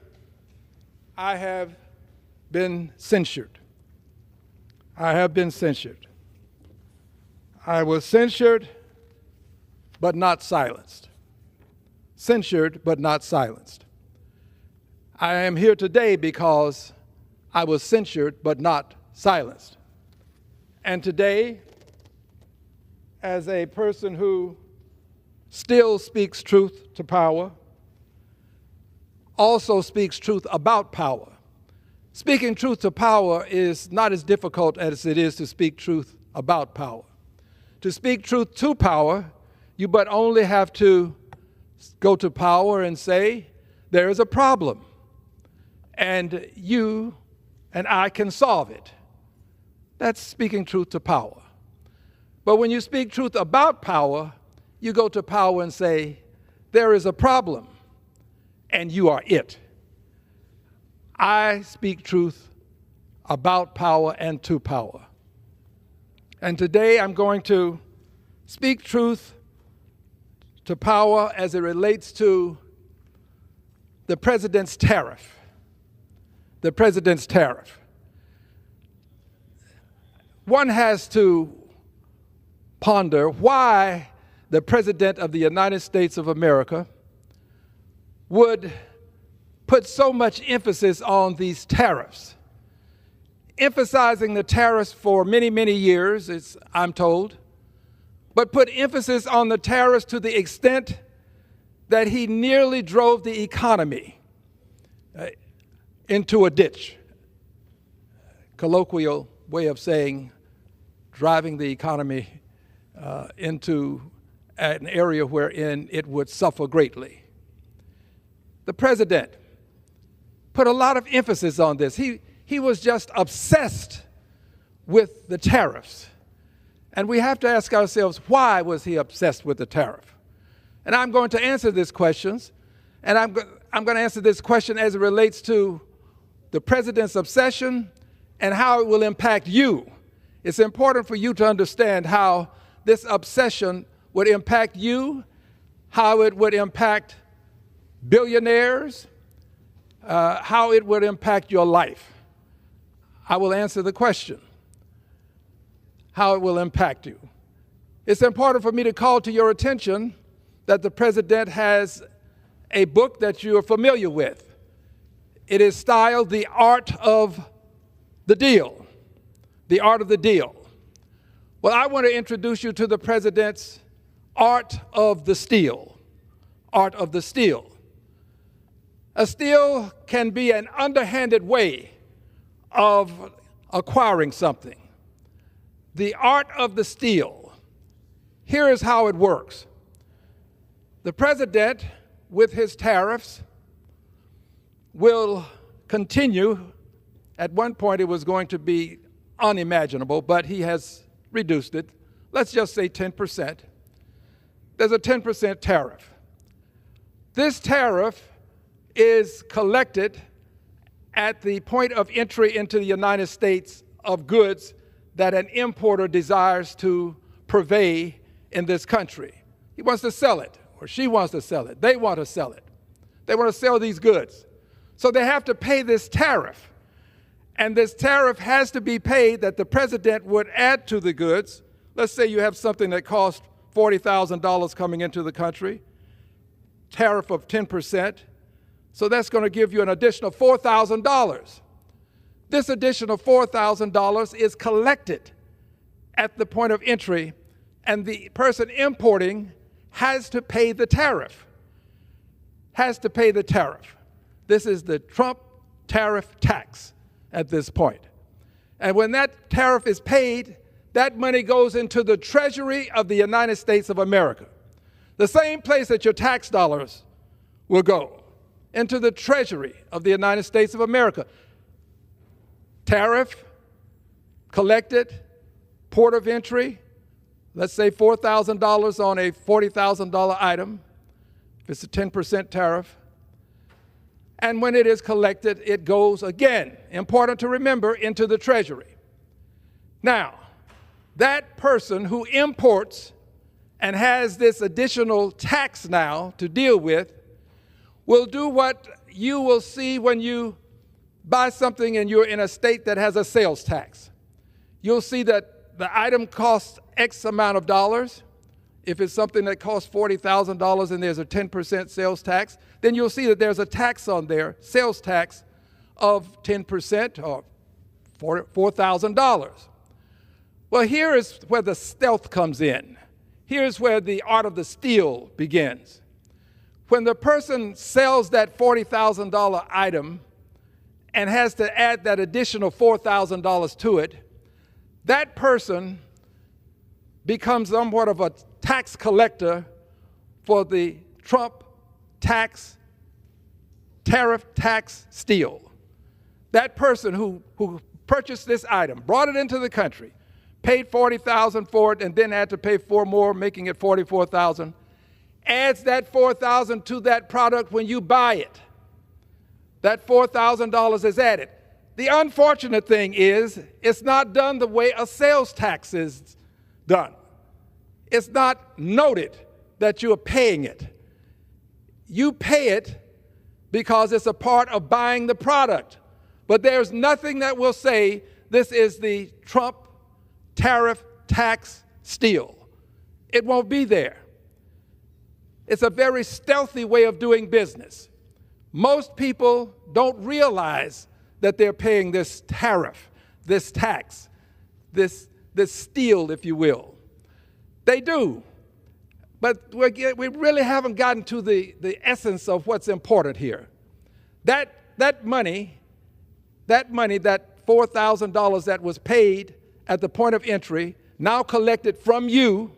I have been censured. I have been censured. I was censured, but not silenced. Censured, but not silenced. I am here today because I was censured, but not silenced. And today, as a person who still speaks truth to power, also speaks truth about power. Speaking truth to power is not as difficult as it is to speak truth about power. To speak truth to power, you but only have to go to power and say, there is a problem, and you and I can solve it. That's speaking truth to power. But when you speak truth about power, you go to power and say, there is a problem, and you are it. I speak truth about power and to power. And today I'm going to speak truth to power as it relates to the president's tariff. The president's tariff. One has to ponder why the President of the United States of America would put so much emphasis on these tariffs, emphasizing the tariffs for many, many years, I'm told, but put emphasis on the tariffs to the extent that he nearly drove the economy into a ditch. Colloquial way of saying driving the economy into an area wherein it would suffer greatly. The president put a lot of emphasis on this. He was just obsessed with the tariffs. And we have to ask ourselves, why was he obsessed with the tariff? And I'm going to answer these questions, and I'm going to answer this question as it relates to the president's obsession and how it will impact you. It's important for you to understand how this obsession would impact you, how it would impact billionaires, how it would impact your life. I will answer the question, how it will impact you. It's important for me to call to your attention that the president has a book that you are familiar with. It is styled The Art of the Deal. The Art of the Deal. Well, I want to introduce you to the president's Art of the Steal. Art of the Steal. A steal can be an underhanded way of acquiring something. The art of the steal. Here is how it works. The president, with his tariffs, will continue. At one point, it was going to be unimaginable, but he has reduced it. Let's just say 10%. There's a 10% tariff. This tariff is collected at the point of entry into the United States of goods that an importer desires to purvey in this country. He wants to sell it, or she wants to sell it. They want to sell it. They want to sell these goods. So they have to pay this tariff. And this tariff has to be paid that the president would add to the goods. Let's say you have something that costs $40,000 coming into the country, tariff of 10%. So that's going to give you an additional $4,000. This additional $4,000 is collected at the point of entry, and the person importing has to pay the tariff. Has to pay the tariff. This is the Trump tariff tax at this point. And when that tariff is paid, that money goes into the Treasury of the United States of America. The same place that your tax dollars will go, into the Treasury of the United States of America. Tariff, collected, port of entry, let's say $4,000 on a $40,000 item, if it's a 10% tariff. And when it is collected, it goes again, important to remember, into the Treasury. Now, that person who imports and has this additional tax now to deal with will do what you will see when you buy something and you're in a state that has a sales tax. You'll see that the item costs X amount of dollars. If it's something that costs $40,000 and there's a 10% sales tax, then you'll see that there's a tax on there, sales tax of 10% or $4,000. Well, here is where the stealth comes in. Here's where the art of the steal begins. When the person sells that $40,000 item and has to add that additional $4,000 to it, that person becomes somewhat of a tax collector for the Trump tariff tax steal. That person who purchased this item, brought it into the country, paid $40,000 for it, and then had to pay $4,000 more, making it $44,000, adds that $4,000 to that product when you buy it. That $4,000 is added. The unfortunate thing is it's not done the way a sales tax is done. It's not noted that you are paying it. You pay it because it's a part of buying the product. But there's nothing that will say this is the Trump tariff tax steal. It won't be there. It's a very stealthy way of doing business. Most people don't realize that they're paying this tariff, this tax, this steal, if you will. They do. But we really haven't gotten to the essence of what's important here. That money, that $4,000 that was paid at the point of entry, now collected from you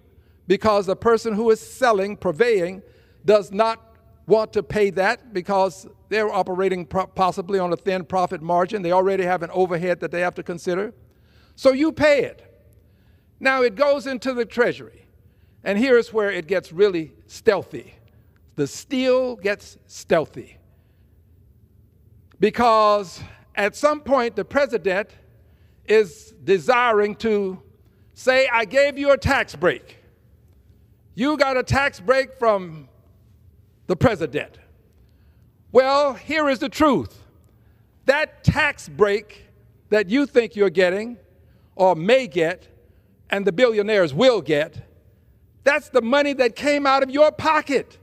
because the person who is selling, purveying, does not want to pay that because they're operating possibly on a thin profit margin. They already have an overhead that they have to consider. So you pay it. Now it goes into the Treasury. And here's where it gets really stealthy. The steal gets stealthy. Because at some point the president is desiring to say, I gave you a tax break. You got a tax break from the president. Well, here is the truth. That tax break that you think you're getting or may get, and the billionaires will get, that's the money that came out of your pocket.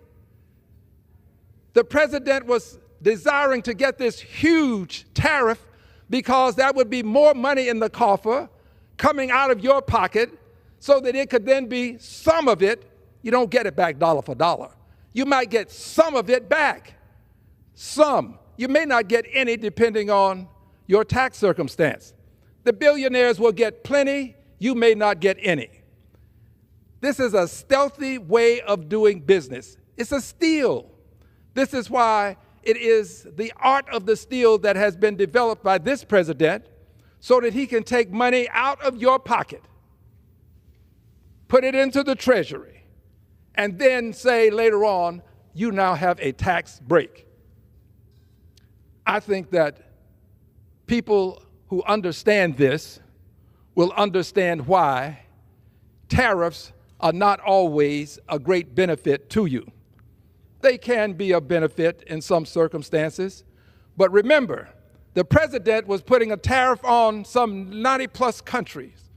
The president was desiring to get this huge tariff because that would be more money in the coffer coming out of your pocket so that it could then be some of it. You don't get it back dollar for dollar. You might get some of it back. Some. You may not get any depending on your tax circumstance. The billionaires will get plenty. You may not get any. This is a stealthy way of doing business. It's a steal. This is why it is the art of the steal that has been developed by this president so that he can take money out of your pocket, put it into the Treasury, and then say later on, you now have a tax break. I think that people who understand this will understand why tariffs are not always a great benefit to you. They can be a benefit in some circumstances, but remember, the president was putting a tariff on some 90 plus countries.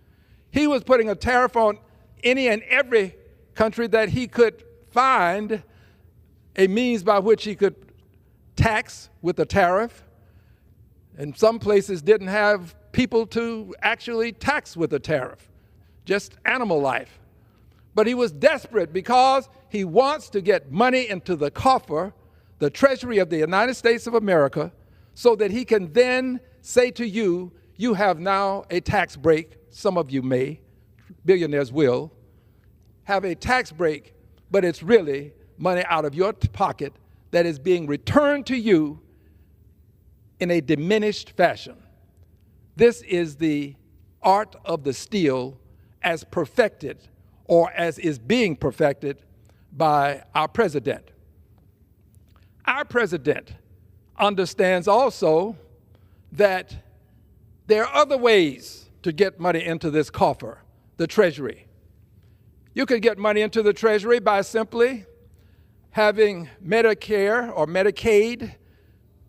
He was putting a tariff on any and every country that he could find a means by which he could tax with a tariff. And some places didn't have people to actually tax with a tariff, just animal life. But he was desperate because he wants to get money into the coffer, the Treasury of the United States of America, so that he can then say to you, you have now a tax break. Some of you may, billionaires will, have a tax break, but it's really money out of your pocket that is being returned to you in a diminished fashion. This is the art of the steal as perfected or as is being perfected by our president. Our president understands also that there are other ways to get money into this coffer, the Treasury. You could get money into the Treasury by simply having Medicare or Medicaid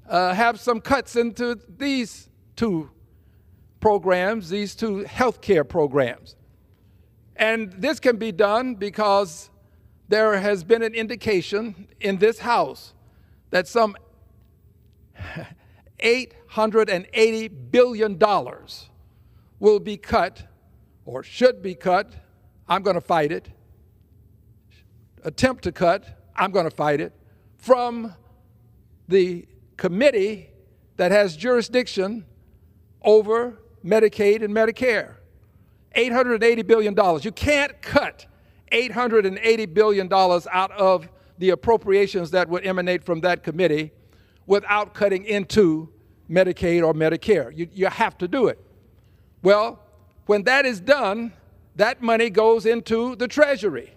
have some cuts into these two programs, these two health care programs. And this can be done because there has been an indication in this House that some $880 billion will be cut or should be cut. I'm going to fight it. Attempt to cut. I'm going to fight it from the committee that has jurisdiction over Medicaid and Medicare. $880 billion. You can't cut $880 billion out of the appropriations that would emanate from that committee without cutting into Medicaid or Medicare. You have to do it. Well, when that is done, that money goes into the Treasury.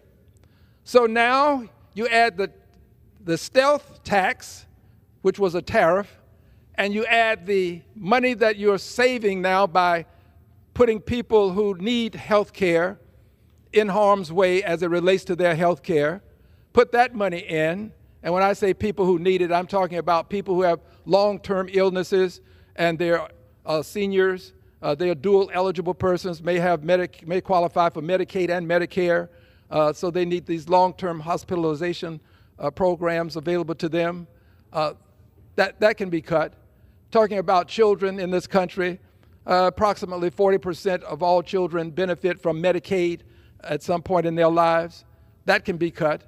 So now you add the stealth tax, which was a tariff, and you add the money that you're saving now by putting people who need health care in harm's way as it relates to their health care, put that money in. And when I say people who need it, I'm talking about people who have long-term illnesses and they're seniors, they are dual eligible persons, may qualify for Medicaid and Medicare, so they need these long-term hospitalization programs available to them. That can be cut. Talking about children in this country, approximately 40% of all children benefit from Medicaid at some point in their lives. That can be cut.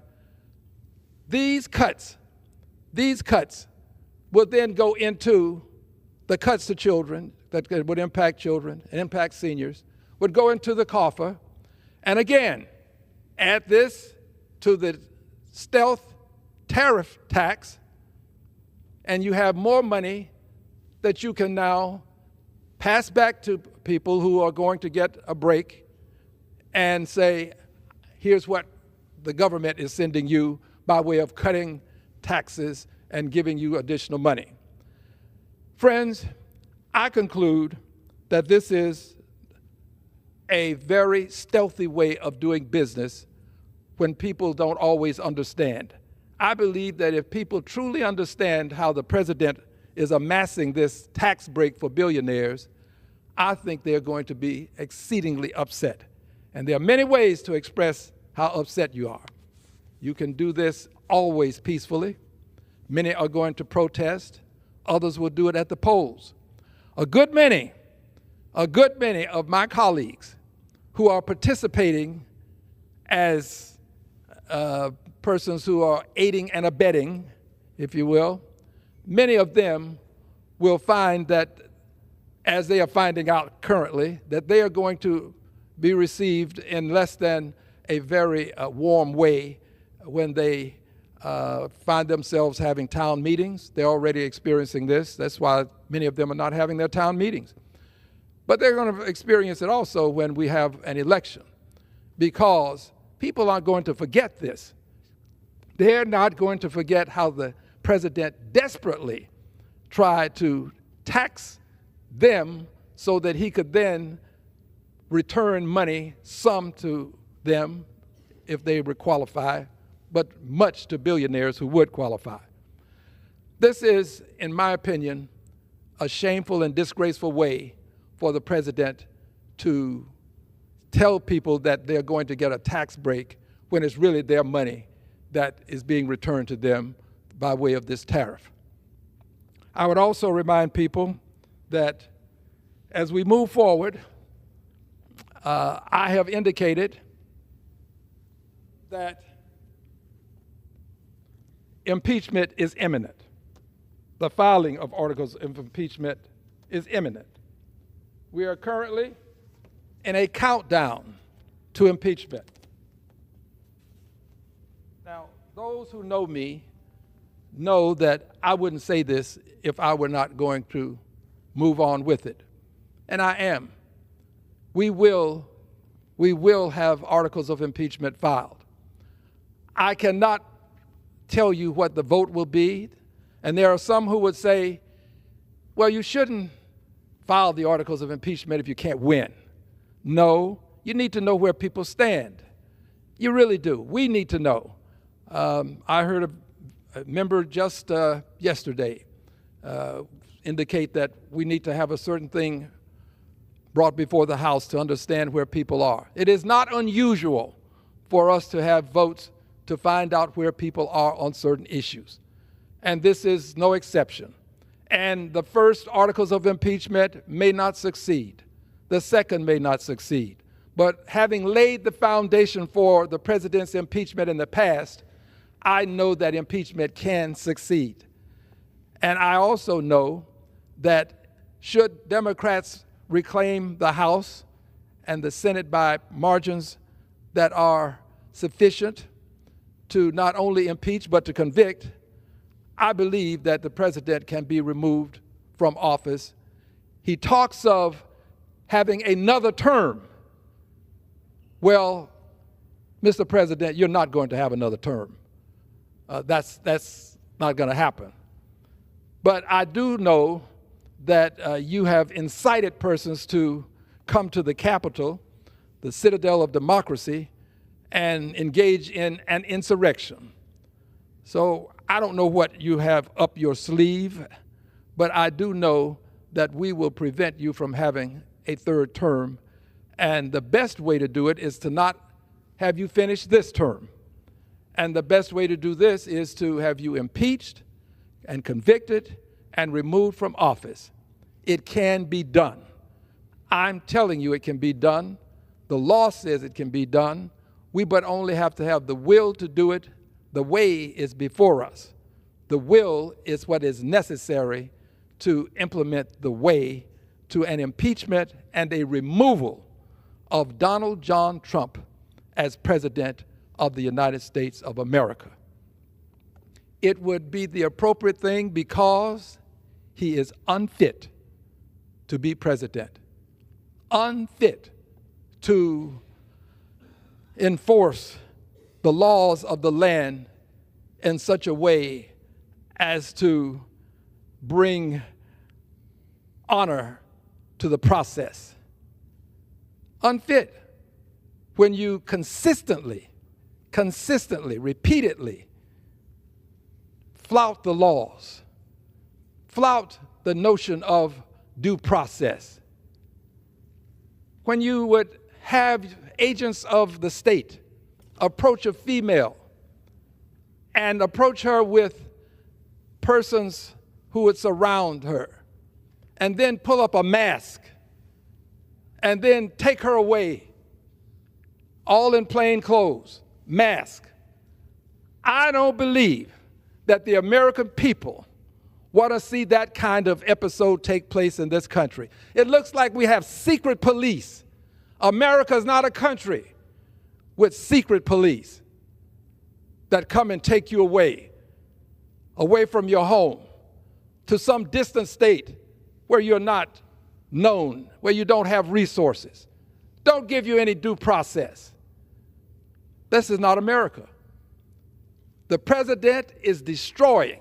These cuts will then go into the cuts to children that would impact children and impact seniors, would go into the coffer. And again, add this to the stealth tariff tax, and you have more money that you can now pass back to people who are going to get a break and say, here's what the government is sending you by way of cutting taxes and giving you additional money. Friends, I conclude that this is a very stealthy way of doing business when people don't always understand. I believe that if people truly understand how the president is amassing this tax break for billionaires, I think they're going to be exceedingly upset. And there are many ways to express how upset you are. You can do this always peacefully. Many are going to protest. Others will do it at the polls. A good many of my colleagues who are participating as persons who are aiding and abetting, if you will, many of them will find that, as they are finding out currently, that they are going to be received in less than a very warm way when they find themselves having town meetings. They're already experiencing this. That's why many of them are not having their town meetings. But they're going to experience it also when we have an election, because people aren't going to forget this. They're not going to forget how the president desperately tried to tax them so that he could then return money, some to them if they would qualify, but much to billionaires who would qualify. This is, in my opinion, a shameful and disgraceful way for the president to tell people that they're going to get a tax break when it's really their money that is being returned to them by way of this tariff. I would also remind people that as we move forward, I have indicated that impeachment is imminent. The filing of articles of impeachment is imminent. We are currently in a countdown to impeachment. Now, those who know me know that I wouldn't say this if I were not going to move on with it. And I am. We will have articles of impeachment filed. I cannot tell you what the vote will be, and there are some who would say, well, you shouldn't file the articles of impeachment if you can't win. No, you need to know where people stand. You really do. We need to know. I heard a member just yesterday indicate that we need to have a certain thing brought before the House to understand where people are. It is not unusual for us to have votes to find out where people are on certain issues. And this is no exception. And the first articles of impeachment may not succeed. The second may not succeed. But having laid the foundation for the president's impeachment in the past, I know that impeachment can succeed. And I also know that should Democrats reclaim the House and the Senate by margins that are sufficient to not only impeach but to convict, I believe that the president can be removed from office. He talks of having another term. Well, Mr. President, you're not going to have another term. That's not going to happen. But I do know that you have incited persons to come to the Capitol, the citadel of democracy, and engage in an insurrection. So I don't know what you have up your sleeve, but I do know that we will prevent you from having a third term. And the best way to do it is to not have you finish this term. And the best way to do this is to have you impeached and convicted and removed from office. It can be done. I'm telling you it can be done. The law says it can be done. We but only have to have the will to do it. The way is before us. The will is what is necessary to implement the way to an impeachment and a removal of Donald John Trump as President of the United States of America. It would be the appropriate thing because he is unfit to be president, unfit to enforce the laws of the land in such a way as to bring honor to the process. Unfit when you consistently, repeatedly flout the laws, flout the notion of due process. When you would have agents of the state approach a female and approach her with persons who would surround her, and then pull up a mask, and then take her away, all in plain clothes, mask. I don't believe that the American people want to see that kind of episode take place in this country. It looks like we have secret police. America is not a country with secret police that come and take you away from your home to some distant state where you're not known, where you don't have resources. Don't give you any due process. This is not America. The president is destroying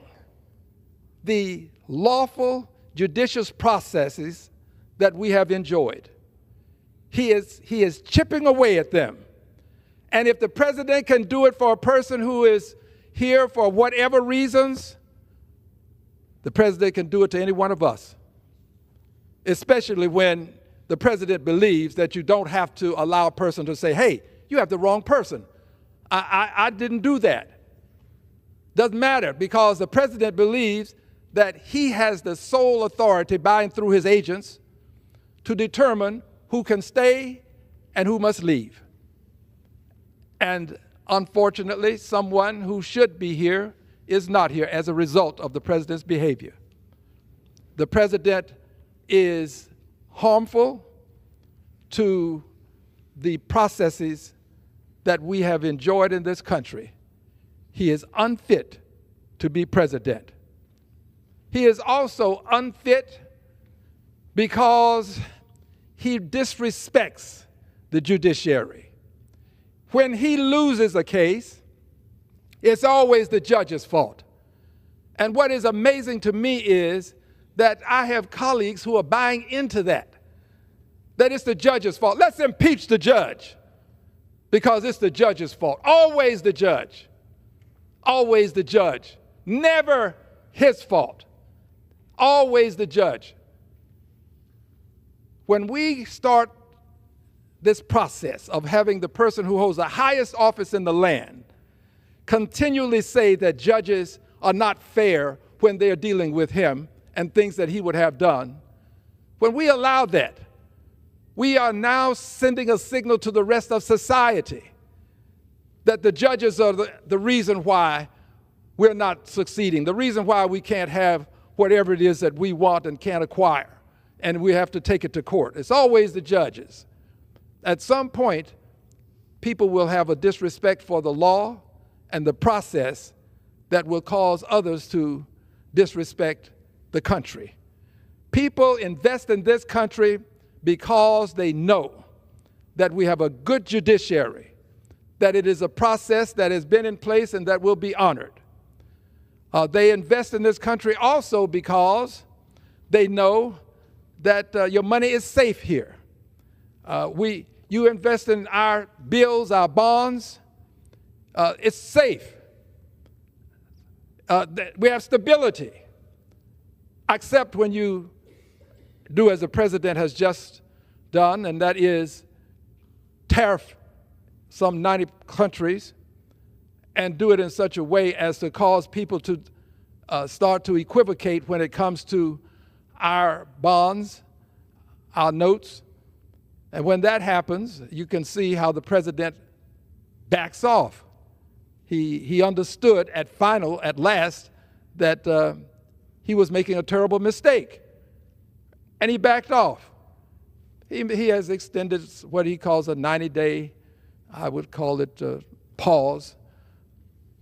the lawful judicious processes that we have enjoyed. He is chipping away at them. And if the president can do it for a person who is here for whatever reasons, the president can do it to any one of us, especially when the president believes that you don't have to allow a person to say, hey, you have the wrong person. I didn't do that. Doesn't matter, because the president believes that he has the sole authority by and through his agents to determine who can stay and who must leave. And unfortunately, someone who should be here is not here as a result of the president's behavior. The president is harmful to the processes that we have enjoyed in this country. He is unfit to be president. He is also unfit because he disrespects the judiciary. When he loses a case, it's always the judge's fault. And what is amazing to me is that I have colleagues who are buying into that it's the judge's fault. Let's impeach the judge because it's the judge's fault. Always the judge. Always the judge. Never his fault. Always the judge. When we start this process of having the person who holds the highest office in the land continually say that judges are not fair when they're dealing with him and things that he would have done, when we allow that, we are now sending a signal to the rest of society that the judges are the reason why we're not succeeding, the reason why we can't have whatever it is that we want and can't acquire, and we have to take it to court. It's always the judges. At some point, people will have a disrespect for the law and the process that will cause others to disrespect the country. People invest in this country because they know that we have a good judiciary, that it is a process that has been in place and that will be honored. They invest in this country also because they know that your money is safe here. You invest in our bills, our bonds, it's safe. We have stability, except when you do as the president has just done, and that is tariff some 90 countries and do it in such a way as to cause people to start to equivocate when it comes to our bonds, our notes. And when that happens, you can see how the president backs off. He understood at last that he was making a terrible mistake, and he backed off. He has extended what he calls a 90-day, I would call it pause.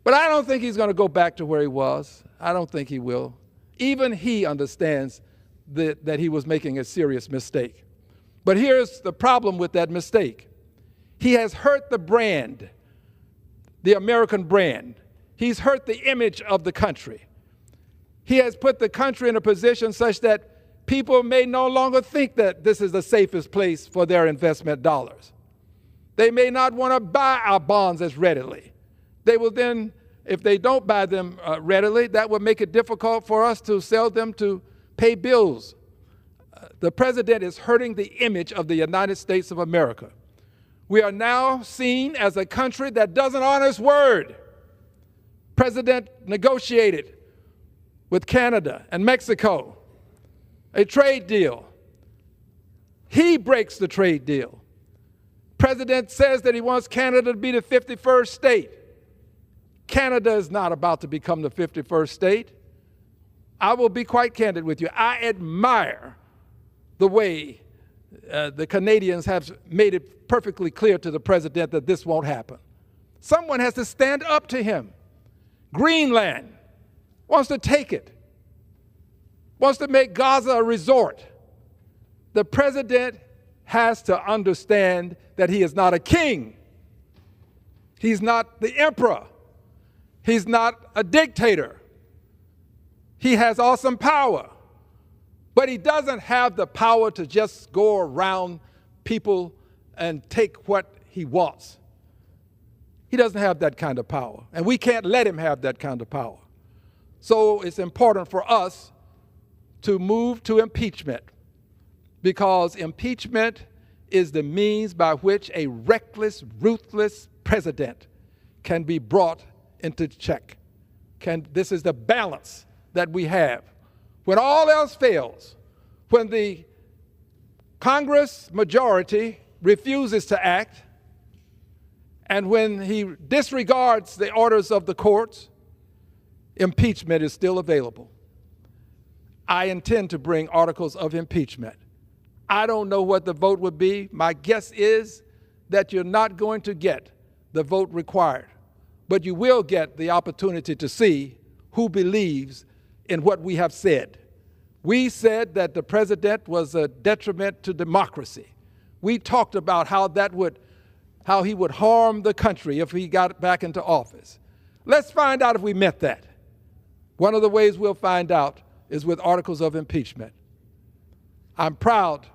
But I don't think he's going to go back to where he was. I don't think he will. Even he understands that he was making a serious mistake. But here's the problem with that mistake. He has hurt the brand, the American brand. He's hurt the image of the country. He has put the country in a position such that people may no longer think that this is the safest place for their investment dollars. They may not want to buy our bonds as readily. They will then, if they don't buy them readily, that will make it difficult for us to sell them to pay bills. The president is hurting the image of the United States of America. We are now seen as a country that doesn't honor its word. President negotiated with Canada and Mexico a trade deal. He breaks the trade deal. President says that he wants Canada to be the 51st state. Canada is not about to become the 51st state. I will be quite candid with you. I admire the way the Canadians have made it perfectly clear to the president that this won't happen. Someone has to stand up to him. Greenland wants to take it, wants to make Gaza a resort. The president has to understand that he is not a king. He's not the emperor. He's not a dictator. He has awesome power, but he doesn't have the power to just go around people and take what he wants. He doesn't have that kind of power, and we can't let him have that kind of power. So it's important for us to move to impeachment, because impeachment is the means by which a reckless, ruthless president can be brought into check. This is the balance that we have. When all else fails, when the Congress majority refuses to act, and when he disregards the orders of the courts, impeachment is still available. I intend to bring articles of impeachment. I don't know what the vote would be. My guess is that you're not going to get the vote required, but you will get the opportunity to see who believes in what we have said. We said that the president was a detriment to democracy. We talked about how he would harm the country if he got back into office. Let's find out if we meant that. One of the ways we'll find out is with articles of impeachment. I'm proud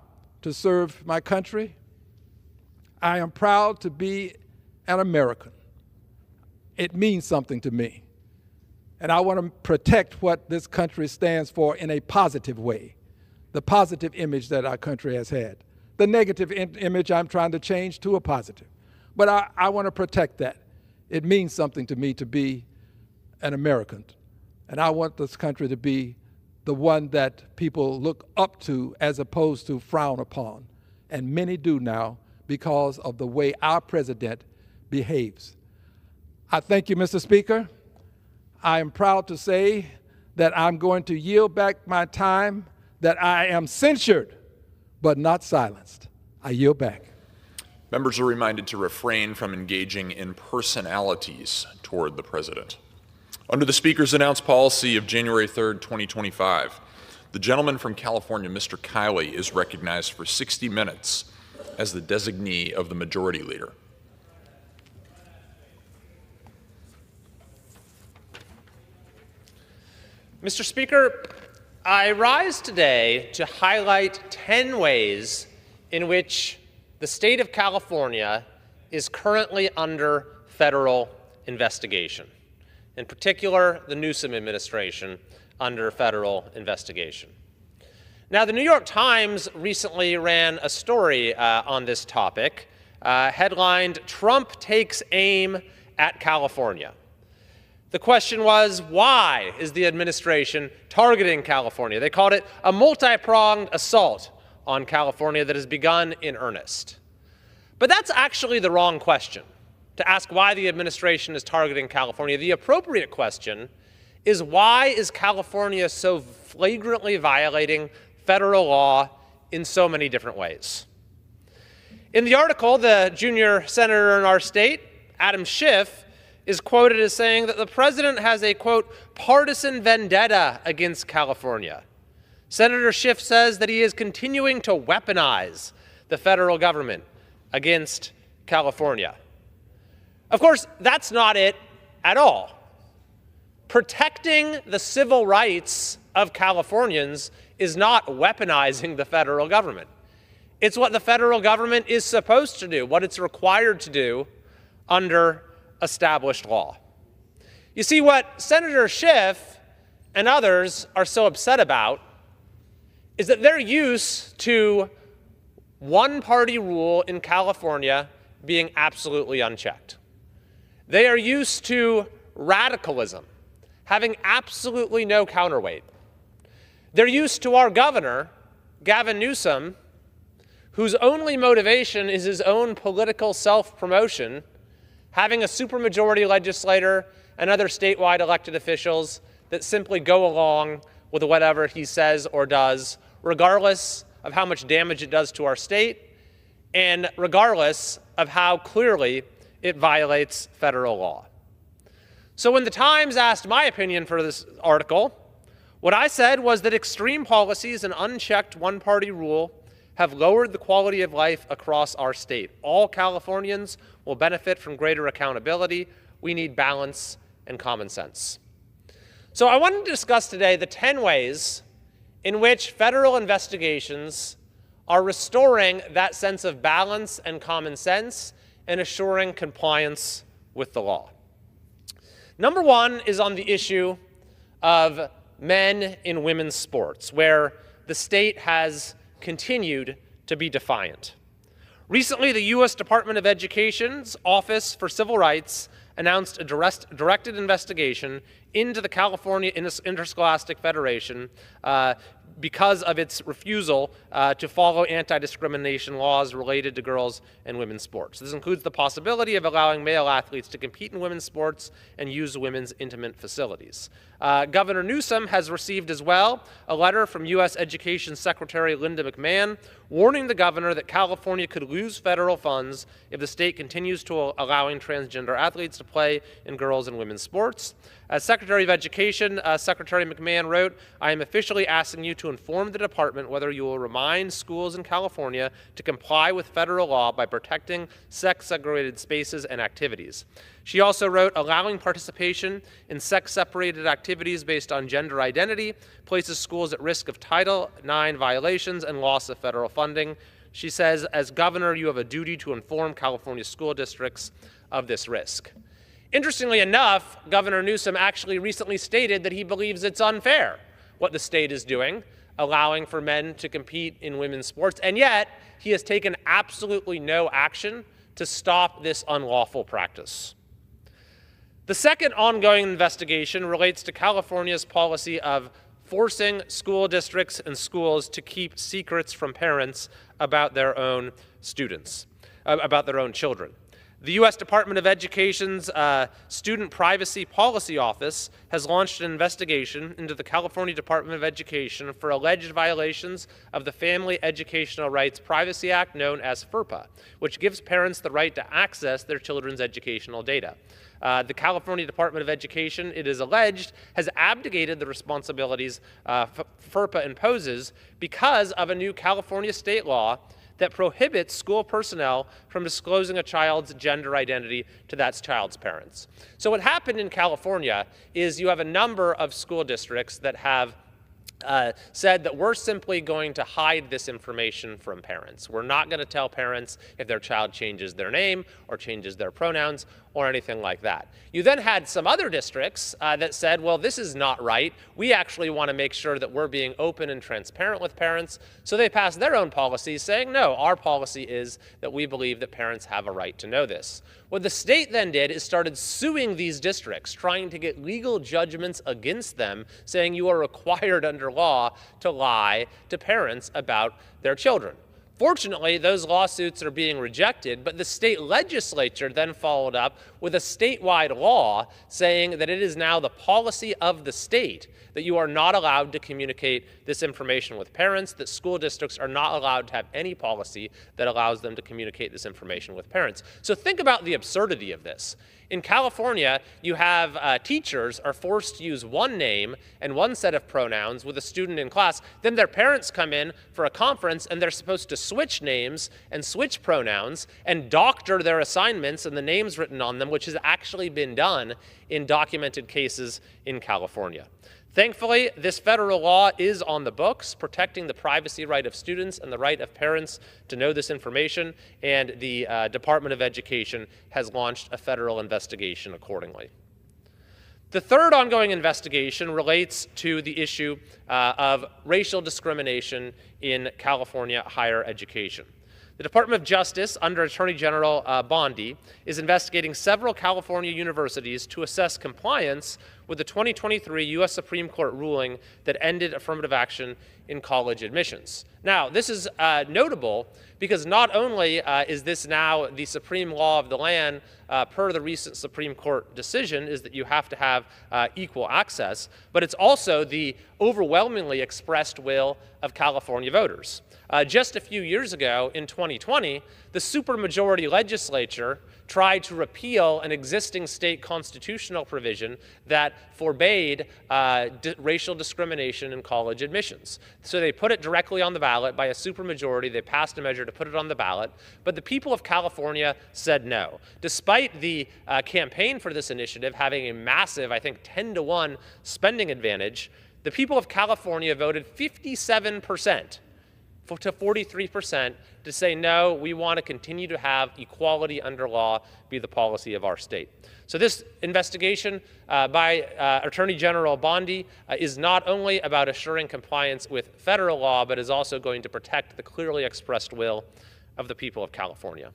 to serve my country. I am proud to be an American. It means something to me. And I want to protect what this country stands for in a positive way, the positive image that our country has had. The negative image I'm trying to change to a positive. But I want to protect that. It means something to me to be an American. And I want this country to be the one that people look up to as opposed to frown upon. And many do now because of the way our president behaves. I thank you, Mr. Speaker. I am proud to say that I'm going to yield back my time, that I am censured, but not silenced. I yield back. Members are reminded to refrain from engaging in personalities toward the president. Under the Speaker's announced policy of January 3rd, 2025, The gentleman from California, Mr. Kiley, is recognized for 60 minutes as the designee of the Majority Leader. Mr. Speaker, I rise today to highlight 10 ways in which the state of California is currently under federal investigation. In particular, the Newsom administration under federal investigation. Now, the New York Times recently ran a story on this topic, headlined, "Trump Takes Aim at California." The question was, why is the administration targeting California? They called it a multi-pronged assault on California that has begun in earnest. But that's actually the wrong question, to ask why the administration is targeting California. The appropriate question is, why is California so flagrantly violating federal law in so many different ways? In the article, the junior senator in our state, Adam Schiff, is quoted as saying that the president has a, quote, partisan vendetta against California. Senator Schiff says that he is continuing to weaponize the federal government against California. Of course, that's not it at all. Protecting the civil rights of Californians is not weaponizing the federal government. It's what the federal government is supposed to do, what it's required to do under established law. You see, what Senator Schiff and others are so upset about is that they're used to one-party rule in California being absolutely unchecked. They are used to radicalism having absolutely no counterweight. They're used to our governor, Gavin Newsom, whose only motivation is his own political self-promotion, having a supermajority legislator and other statewide elected officials that simply go along with whatever he says or does, regardless of how much damage it does to our state and regardless of how clearly it violates federal law. So when the Times asked my opinion for this article, what I said was that extreme policies and unchecked one-party rule have lowered the quality of life across our state. All Californians will benefit from greater accountability. We need balance and common sense. So I wanted to discuss today the 10 ways in which federal investigations are restoring that sense of balance and common sense and assuring compliance with the law. Number one is on the issue of men in women's sports, where the state has continued to be defiant. Recently, the U.S. Department of Education's Office for Civil Rights announced a directed investigation into the California Interscholastic Federation because of its refusal to follow anti-discrimination laws related to girls and women's sports. This includes the possibility of allowing male athletes to compete in women's sports and use women's intimate facilities. Governor Newsom has received as well a letter from U.S. Education Secretary Linda McMahon warning the governor that California could lose federal funds if the state continues to allowing transgender athletes to play in girls and women's sports. As Secretary of Education, Secretary McMahon wrote, "I am officially asking you to inform the department whether you will remind schools in California to comply with federal law by protecting sex-segregated spaces and activities." She also wrote, "Allowing participation in sex-separated activities based on gender identity places schools at risk of Title IX violations and loss of federal funding." She says, "As governor, you have a duty to inform California school districts of this risk." Interestingly enough, Governor Newsom actually recently stated that he believes it's unfair what the state is doing, allowing for men to compete in women's sports, and yet he has taken absolutely no action to stop this unlawful practice. The second ongoing investigation relates to California's policy of forcing school districts and schools to keep secrets from parents about their own students, about their own children. The U.S. Department of Education's Student Privacy Policy Office has launched an investigation into the California Department of Education for alleged violations of the Family Educational Rights Privacy Act, known as FERPA, which gives parents the right to access their children's educational data. The California Department of Education, it is alleged, has abdicated the responsibilities FERPA imposes because of a new California state law that prohibits school personnel from disclosing a child's gender identity to that child's parents. So what happened in California is you have a number of school districts that have said that we're simply going to hide this information from parents. We're not going to tell parents if their child changes their name or changes their pronouns or anything like that. You then had some other districts that said, well, this is not right. We actually want to make sure that we're being open and transparent with parents. So they passed their own policies saying, no, our policy is that we believe that parents have a right to know this. What the state then did is started suing these districts, trying to get legal judgments against them, saying you are required under law to lie to parents about their children. Fortunately, those lawsuits are being rejected, but the state legislature then followed up with a statewide law saying that it is now the policy of the state that you are not allowed to communicate this information with parents, that school districts are not allowed to have any policy that allows them to communicate this information with parents. So think about the absurdity of this. In California, you have teachers are forced to use one name and one set of pronouns with a student in class. Then their parents come in for a conference and they're supposed to switch names and switch pronouns and doctor their assignments and the names written on them, which has actually been done in documented cases in California. Thankfully, this federal law is on the books, protecting the privacy right of students and the right of parents to know this information, and the Department of Education has launched a federal investigation accordingly. The third ongoing investigation relates to the issue of racial discrimination in California higher education. The Department of Justice, under Attorney General Bondi, is investigating several California universities to assess compliance with the 2023 U.S. Supreme Court ruling that ended affirmative action in college admissions. Now, this is notable because not only is this now the supreme law of the land per the recent Supreme Court decision, is that you have to have equal access, but it's also the overwhelmingly expressed will of California voters. Just a few years ago, in 2020, the supermajority legislature tried to repeal an existing state constitutional provision that forbade racial discrimination in college admissions. So they put it directly on the ballot by a supermajority. They passed a measure to put it on the ballot, but the people of California said no. Despite the campaign for this initiative having a massive, I think 10-to-1 spending advantage, the people of California voted 57% to 43% to say, no, we want to continue to have equality under law be the policy of our state. So this investigation by Attorney General Bondi is not only about assuring compliance with federal law, but is also going to protect the clearly expressed will of the people of California.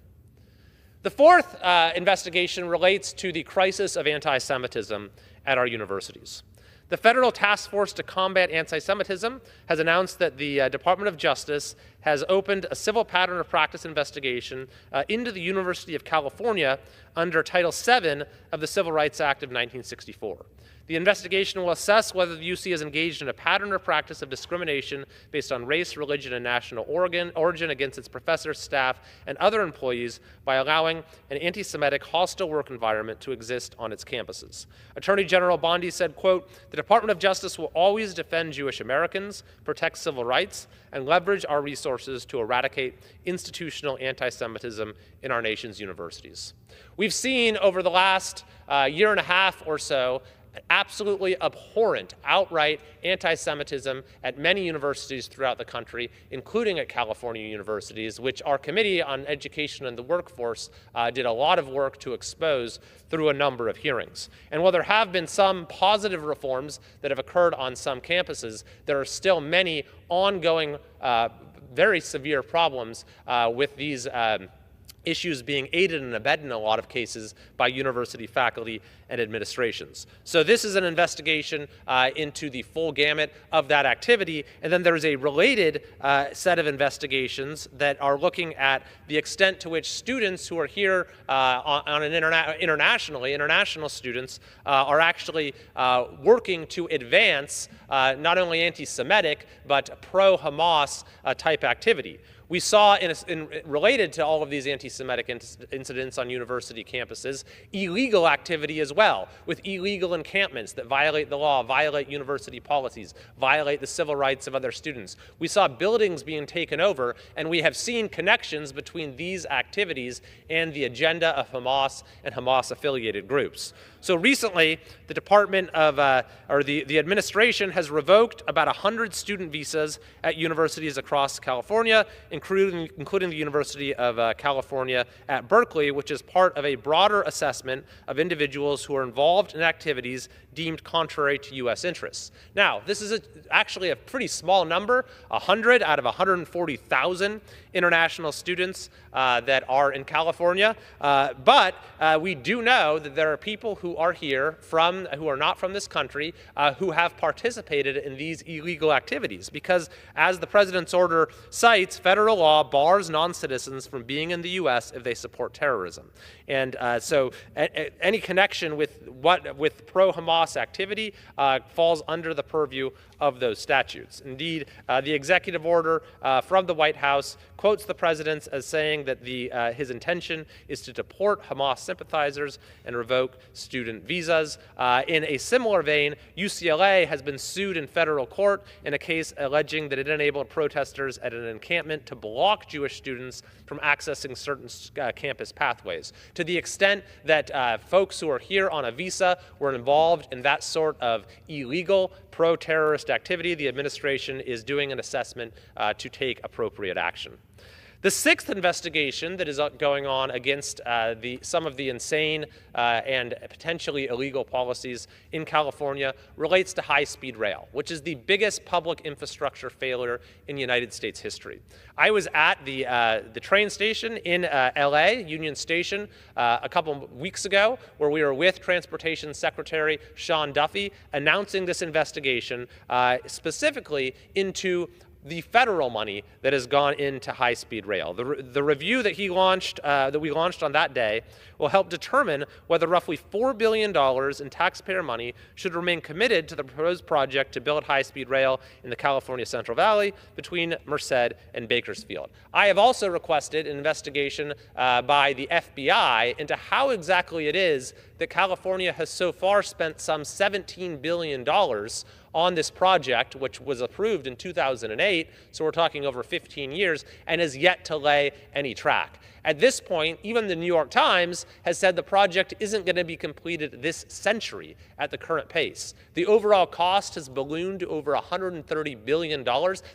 The fourth investigation relates to the crisis of anti-Semitism at our universities. The Federal Task Force to Combat Anti-Semitism has announced that the Department of Justice has opened a civil pattern of practice investigation into the University of California under Title VII of the Civil Rights Act of 1964. The investigation will assess whether the UC is engaged in a pattern or practice of discrimination based on race, religion, and national origin against its professors, staff, and other employees by allowing an anti-Semitic hostile work environment to exist on its campuses. Attorney General Bondi said, quote, "The Department of Justice will always defend Jewish Americans, protect civil rights, and leverage our resources to eradicate institutional anti-Semitism in our nation's universities." We've seen over the last year and a half or so absolutely abhorrent, outright anti-Semitism at many universities throughout the country, including at California universities, which our Committee on Education and the Workforce did a lot of work to expose through a number of hearings. And while there have been some positive reforms that have occurred on some campuses, there are still many ongoing, very severe problems with these issues being aided and abetted in a lot of cases by university faculty and administrations. So this is an investigation into the full gamut of that activity. And then there's a related set of investigations that are looking at the extent to which students who are here on an international students are actually working to advance not only anti-Semitic, but pro-Hamas type activity. We saw, related to all of these anti-Semitic incidents on university campuses, illegal activity as well, with illegal encampments that violate the law, violate university policies, violate the civil rights of other students. We saw buildings being taken over, and we have seen connections between these activities and the agenda of Hamas and Hamas-affiliated groups. So recently, the Department of, the administration has revoked about 100 student visas at universities across California, including the University of California at Berkeley, which is part of a broader assessment of individuals who are involved in activities deemed contrary to U.S. interests. Now, this is actually a pretty small number, 100 out of 140,000 international students that are in California, but we do know that there are people who are here who are not from this country who have participated in these illegal activities, because as the president's order cites, federal law bars non-citizens from being in the U.S. if they support terrorism. And so any connection with pro-Hamas activity falls under the purview of those statutes. Indeed, the executive order from the White House quotes the president as saying that his intention is to deport Hamas sympathizers and revoke student visas. In a similar vein, UCLA has been sued in federal court in a case alleging that it enabled protesters at an encampment to block Jewish students from accessing certain campus pathways. To the extent that folks who are here on a visa were involved in that sort of illegal pro-terrorist activity, the administration is doing an assessment to take appropriate action. The sixth investigation that is going on against some of the insane and potentially illegal policies in California relates to high-speed rail, which is the biggest public infrastructure failure in United States history. I was at the train station in LA, Union Station, a couple weeks ago, where we were with Transportation Secretary Sean Duffy announcing this investigation specifically into the federal money that has gone into high-speed rail. The review that we launched on that day will help determine whether roughly $4 billion in taxpayer money should remain committed to the proposed project to build high-speed rail in the California Central Valley between Merced and Bakersfield. I have also requested an investigation by the FBI into how exactly it is that California has so far spent some $17 billion on this project, which was approved in 2008, so we're talking over 15 years, and has yet to lay any track. At this point, even the New York Times has said the project isn't going to be completed this century at the current pace. The overall cost has ballooned to over $130 billion.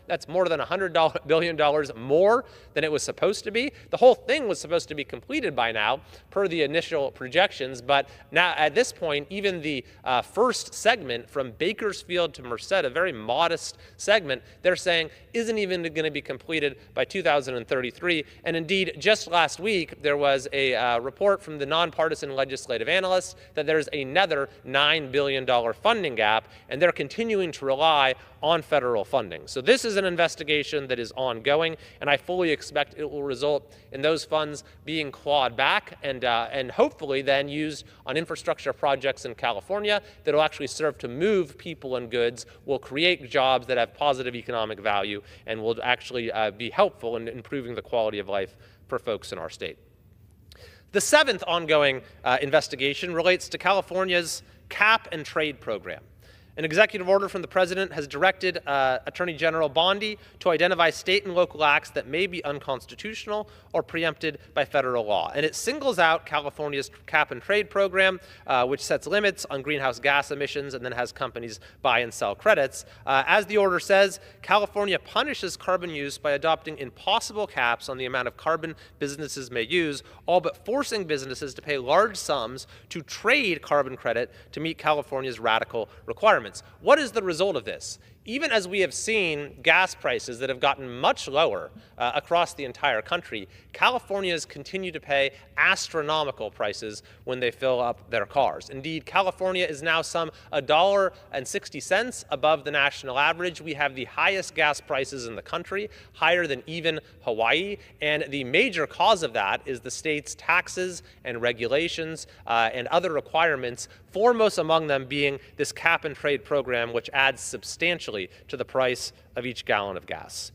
That's more than $100 billion more than it was supposed to be. The whole thing was supposed to be completed by now, per the initial projections, but now at this point, even the first segment from Bakersfield to Merced, a very modest segment, they're saying isn't even going to be completed by 2033. And indeed, just last week, there was a report from the nonpartisan legislative analysts that there's another $9 billion funding gap, and they're continuing to rely on federal funding. So this is an investigation that is ongoing, and I fully expect it will result in those funds being clawed back and hopefully then used on infrastructure projects in California that will actually serve to move people and goods, will create jobs that have positive economic value, and will actually be helpful in improving the quality of life for folks in our state. The seventh ongoing investigation relates to California's cap and trade program. An executive order from the president has directed Attorney General Bondi to identify state and local acts that may be unconstitutional or preempted by federal law. And it singles out California's cap and trade program, which sets limits on greenhouse gas emissions and then has companies buy and sell credits. As the order says, California punishes carbon use by adopting impossible caps on the amount of carbon businesses may use, all but forcing businesses to pay large sums to trade carbon credit to meet California's radical requirements. What is the result of this? Even as we have seen gas prices that have gotten much lower across the entire country, Californians continue to pay astronomical prices when they fill up their cars. Indeed, California is now some $1.60 above the national average. We have the highest gas prices in the country, higher than even Hawaii, and the major cause of that is the state's taxes and regulations and other requirements, foremost among them being this cap and trade program, which adds substantially to the price of each gallon of gas.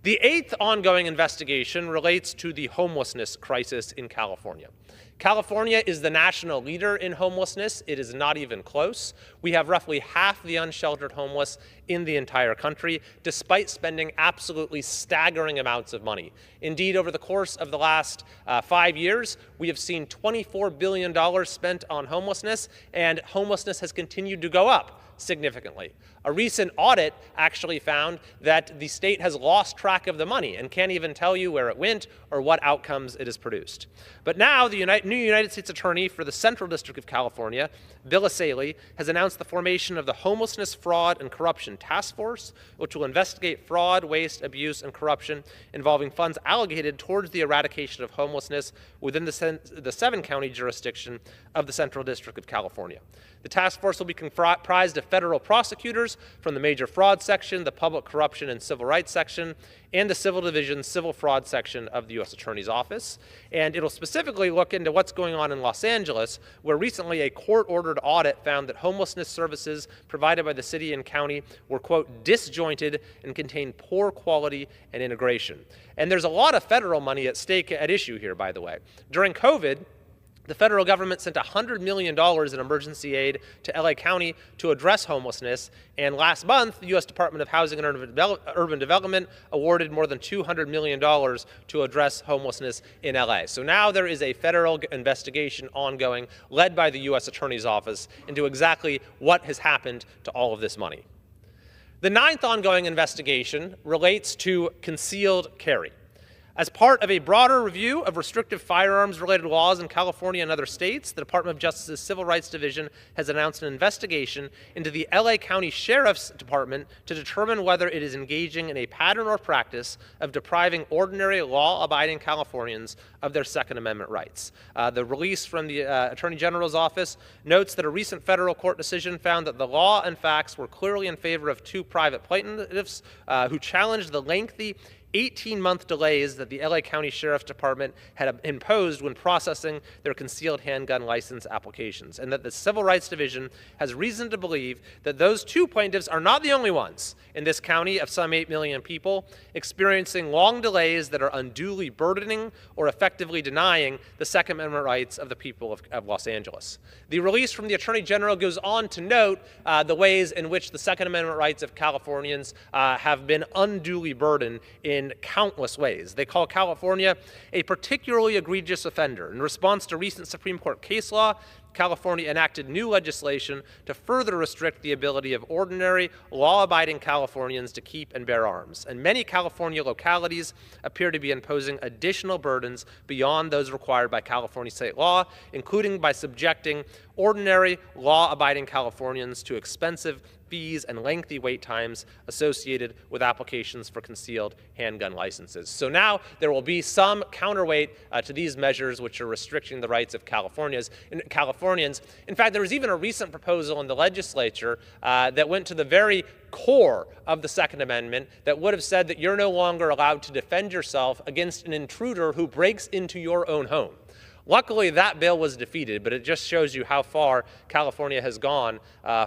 The eighth ongoing investigation relates to the homelessness crisis in California. California is the national leader in homelessness. It is not even close. We have roughly half the unsheltered homeless in the entire country, despite spending absolutely staggering amounts of money. Indeed, over the course of the last 5 years, we have seen $24 billion spent on homelessness, and homelessness has continued to go up significantly. A recent audit actually found that the state has lost track of the money and can't even tell you where it went or what outcomes it has produced. But now the new United States Attorney for the Central District of California, Bill Asaley, has announced the formation of the Homelessness, Fraud, and Corruption Task Force, which will investigate fraud, waste, abuse, and corruption involving funds allocated towards the eradication of homelessness within the 7-county jurisdiction of the Central District of California. The task force will be comprised of federal prosecutors from the Major Fraud Section, the Public Corruption and Civil Rights Section, and the Civil Division Civil Fraud Section of the U.S. Attorney's Office. And it'll specifically look into what's going on in Los Angeles, where recently a court-ordered audit found that homelessness services provided by the city and county were, quote, disjointed and contained poor quality and integration. And there's a lot of federal money at stake at issue here, by the way. During COVID, the federal government sent $100 million in emergency aid to LA County to address homelessness. And last month, the U.S. Department of Housing and Urban Development awarded more than $200 million to address homelessness in LA. So now there is a federal investigation ongoing, led by the U.S. Attorney's Office, into exactly what has happened to all of this money. The ninth ongoing investigation relates to concealed carry. As part of a broader review of restrictive firearms-related laws in California and other states, the Department of Justice's Civil Rights Division has announced an investigation into the LA County Sheriff's Department to determine whether it is engaging in a pattern or practice of depriving ordinary law-abiding Californians of their Second Amendment rights. The release from the Attorney General's office notes that a recent federal court decision found that the law and facts were clearly in favor of 2 private plaintiffs who challenged the lengthy 18-month delays that the LA County Sheriff's Department had imposed when processing their concealed handgun license applications, and that the Civil Rights Division has reason to believe that those 2 plaintiffs are not the only ones in this county of some 8 million people experiencing long delays that are unduly burdening or effectively denying the Second Amendment rights of the people of Los Angeles. The release from the Attorney General goes on to note the ways in which the Second Amendment rights of Californians have been unduly burdened in countless ways. They call California a particularly egregious offender. In response to recent Supreme Court case law, California enacted new legislation to further restrict the ability of ordinary, law-abiding Californians to keep and bear arms. And many California localities appear to be imposing additional burdens beyond those required by California state law, including by subjecting ordinary, law-abiding Californians to expensive fees and lengthy wait times associated with applications for concealed handgun licenses. So now there will be some counterweight to these measures which are restricting the rights of Californians. In fact, there was even a recent proposal in the legislature that went to the very core of the Second Amendment that would have said that you're no longer allowed to defend yourself against an intruder who breaks into your own home. Luckily, that bill was defeated, but it just shows you how far California has gone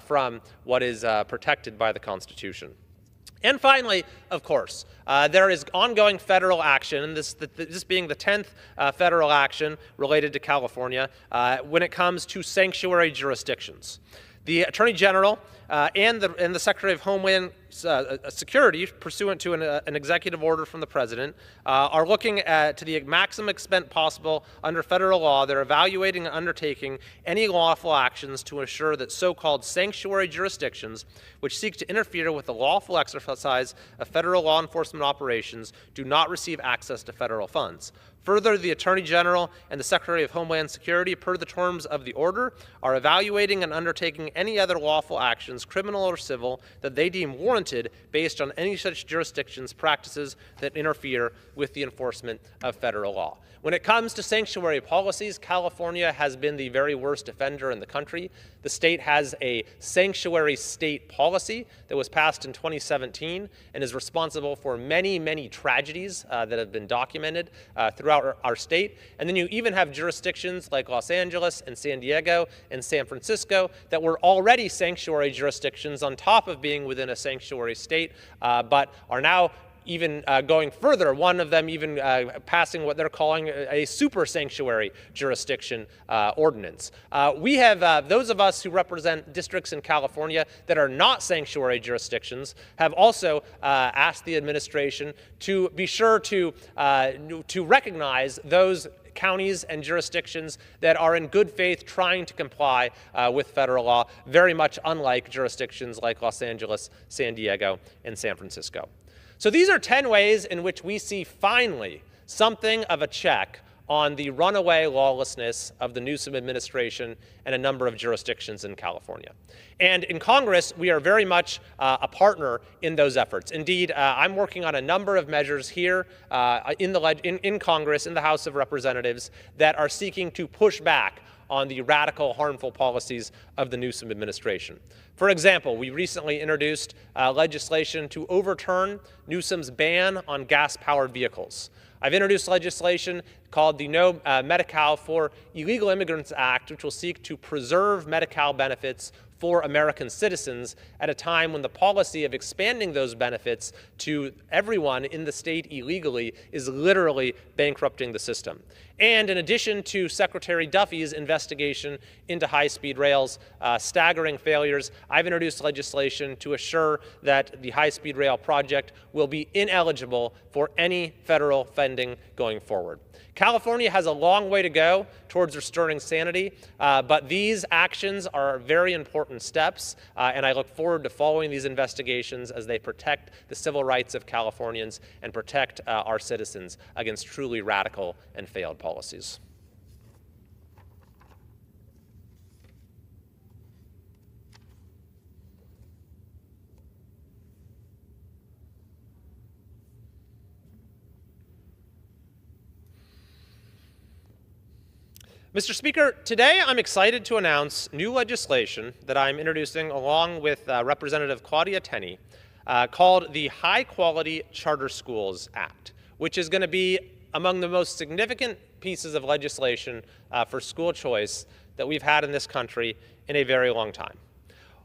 from what is protected by the Constitution. And finally, of course, there is ongoing federal action, and this being the 10th federal action related to California when it comes to sanctuary jurisdictions. The Attorney General and the Secretary of Homeland Security, pursuant to an executive order from the President, are looking to the maximum extent possible under federal law. They're evaluating and undertaking any lawful actions to ensure that so-called sanctuary jurisdictions, which seek to interfere with the lawful exercise of federal law enforcement operations, do not receive access to federal funds. Further, the Attorney General and the Secretary of Homeland Security, per the terms of the order, are evaluating and undertaking any other lawful actions, criminal or civil, that they deem warranted based on any such jurisdictions' practices that interfere with the enforcement of federal law. When it comes to sanctuary policies, California has been the very worst offender in the country. The state has a sanctuary state policy that was passed in 2017 and is responsible for many, many tragedies that have been documented throughout our state. And then you even have jurisdictions like Los Angeles and San Diego and San Francisco that were already sanctuary jurisdictions on top of being within a sanctuary state, but are now even going further, one of them even passing what they're calling a super sanctuary jurisdiction ordinance. We have, those of us who represent districts in California that are not sanctuary jurisdictions have also asked the administration to be sure to recognize those counties and jurisdictions that are in good faith trying to comply with federal law, very much unlike jurisdictions like Los Angeles, San Diego, and San Francisco. So these are 10 ways in which we see finally something of a check on the runaway lawlessness of the Newsom administration and a number of jurisdictions in California. And in Congress, we are very much a partner in those efforts. Indeed, I'm working on a number of measures here in Congress, in the House of Representatives, that are seeking to push back on the radical, harmful policies of the Newsom administration. For example, we recently introduced legislation to overturn Newsom's ban on gas-powered vehicles. I've introduced legislation called the No Medi-Cal for Illegal Immigrants Act, which will seek to preserve Medi-Cal benefits for American citizens at a time when the policy of expanding those benefits to everyone in the state illegally is literally bankrupting the system. And in addition to Secretary Duffy's investigation into high-speed rail's staggering failures, I've introduced legislation to assure that the high-speed rail project will be ineligible for any federal funding going forward. California has a long way to go towards restoring sanity, but these actions are very important steps, and I look forward to following these investigations as they protect the civil rights of Californians and protect our citizens against truly radical and failed policies. Mr. Speaker, today I'm excited to announce new legislation that I'm introducing along with Representative Claudia Tenney called the High Quality Charter Schools Act, which is going to be among the most significant pieces of legislation for school choice that we've had in this country in a very long time.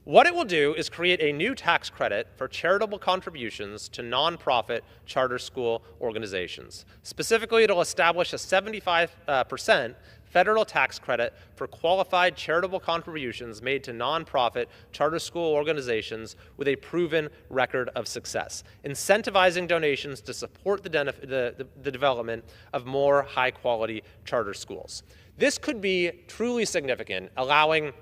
What it will do is create a new tax credit for charitable contributions to nonprofit charter school organizations. Specifically, it'll establish a 75% federal tax credit for qualified charitable contributions made to nonprofit charter school organizations with a proven record of success, incentivizing donations to support the development of more high-quality charter schools. This could be truly significant, allowing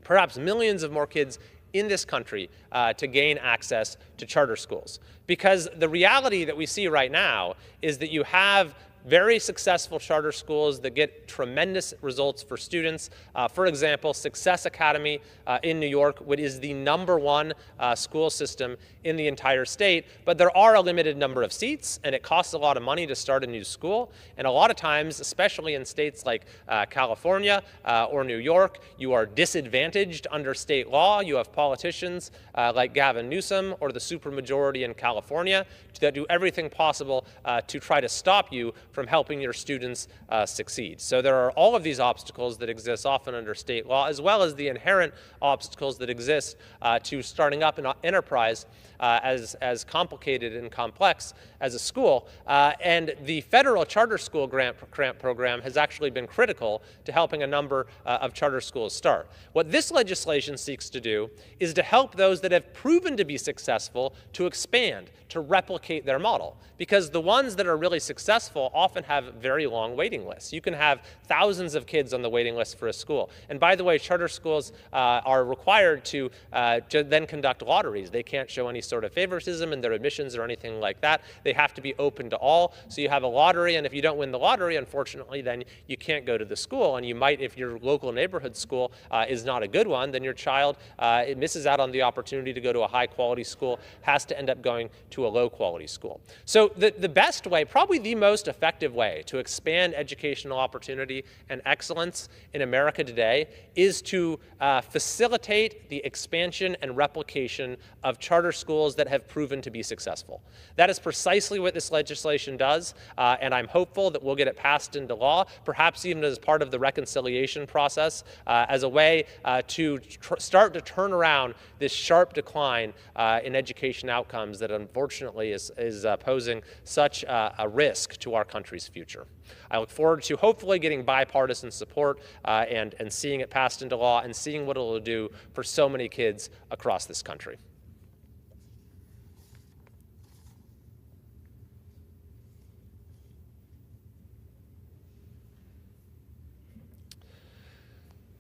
perhaps millions of more kids in this country to gain access to charter schools. Because the reality that we see right now is that you have very successful charter schools that get tremendous results for students. For example, Success Academy in New York, which is the #1 school system in the entire state, but there are a limited number of seats, and it costs a lot of money to start a new school. And a lot of times, especially in states like California or New York, you are disadvantaged under state law. You have politicians like Gavin Newsom or the supermajority in California that do everything possible to try to stop you from helping your students succeed. So there are all of these obstacles that exist often under state law, as well as the inherent obstacles that exist to starting up an enterprise as complicated and complex as a school. And the federal charter school grant program has actually been critical to helping a number of charter schools start. What this legislation seeks to do is to help those that have proven to be successful to expand, to replicate their model. Because the ones that are really successful often have very long waiting lists. You can have thousands of kids on the waiting list for a school. And by the way, charter schools are required to then conduct lotteries. They can't show any sort of favoritism in their admissions or anything like that. They have to be open to all. So you have a lottery, and if you don't win the lottery, unfortunately, then you can't go to the school. And you might, if your local neighborhood school is not a good one, then your child it misses out on the opportunity to go to a high-quality school, has to end up going to a low-quality school. So the best way, probably the most effective way to expand educational opportunity and excellence in America today is to facilitate the expansion and replication of charter schools that have proven to be successful. That is precisely what this legislation does, and I'm hopeful that we'll get it passed into law, perhaps even as part of the reconciliation process, as a way to start to turn around this sharp decline in education education outcomes that unfortunately is posing such a risk to our country's future. I look forward to hopefully getting bipartisan support and seeing it passed into law and seeing what it will do for so many kids across this country.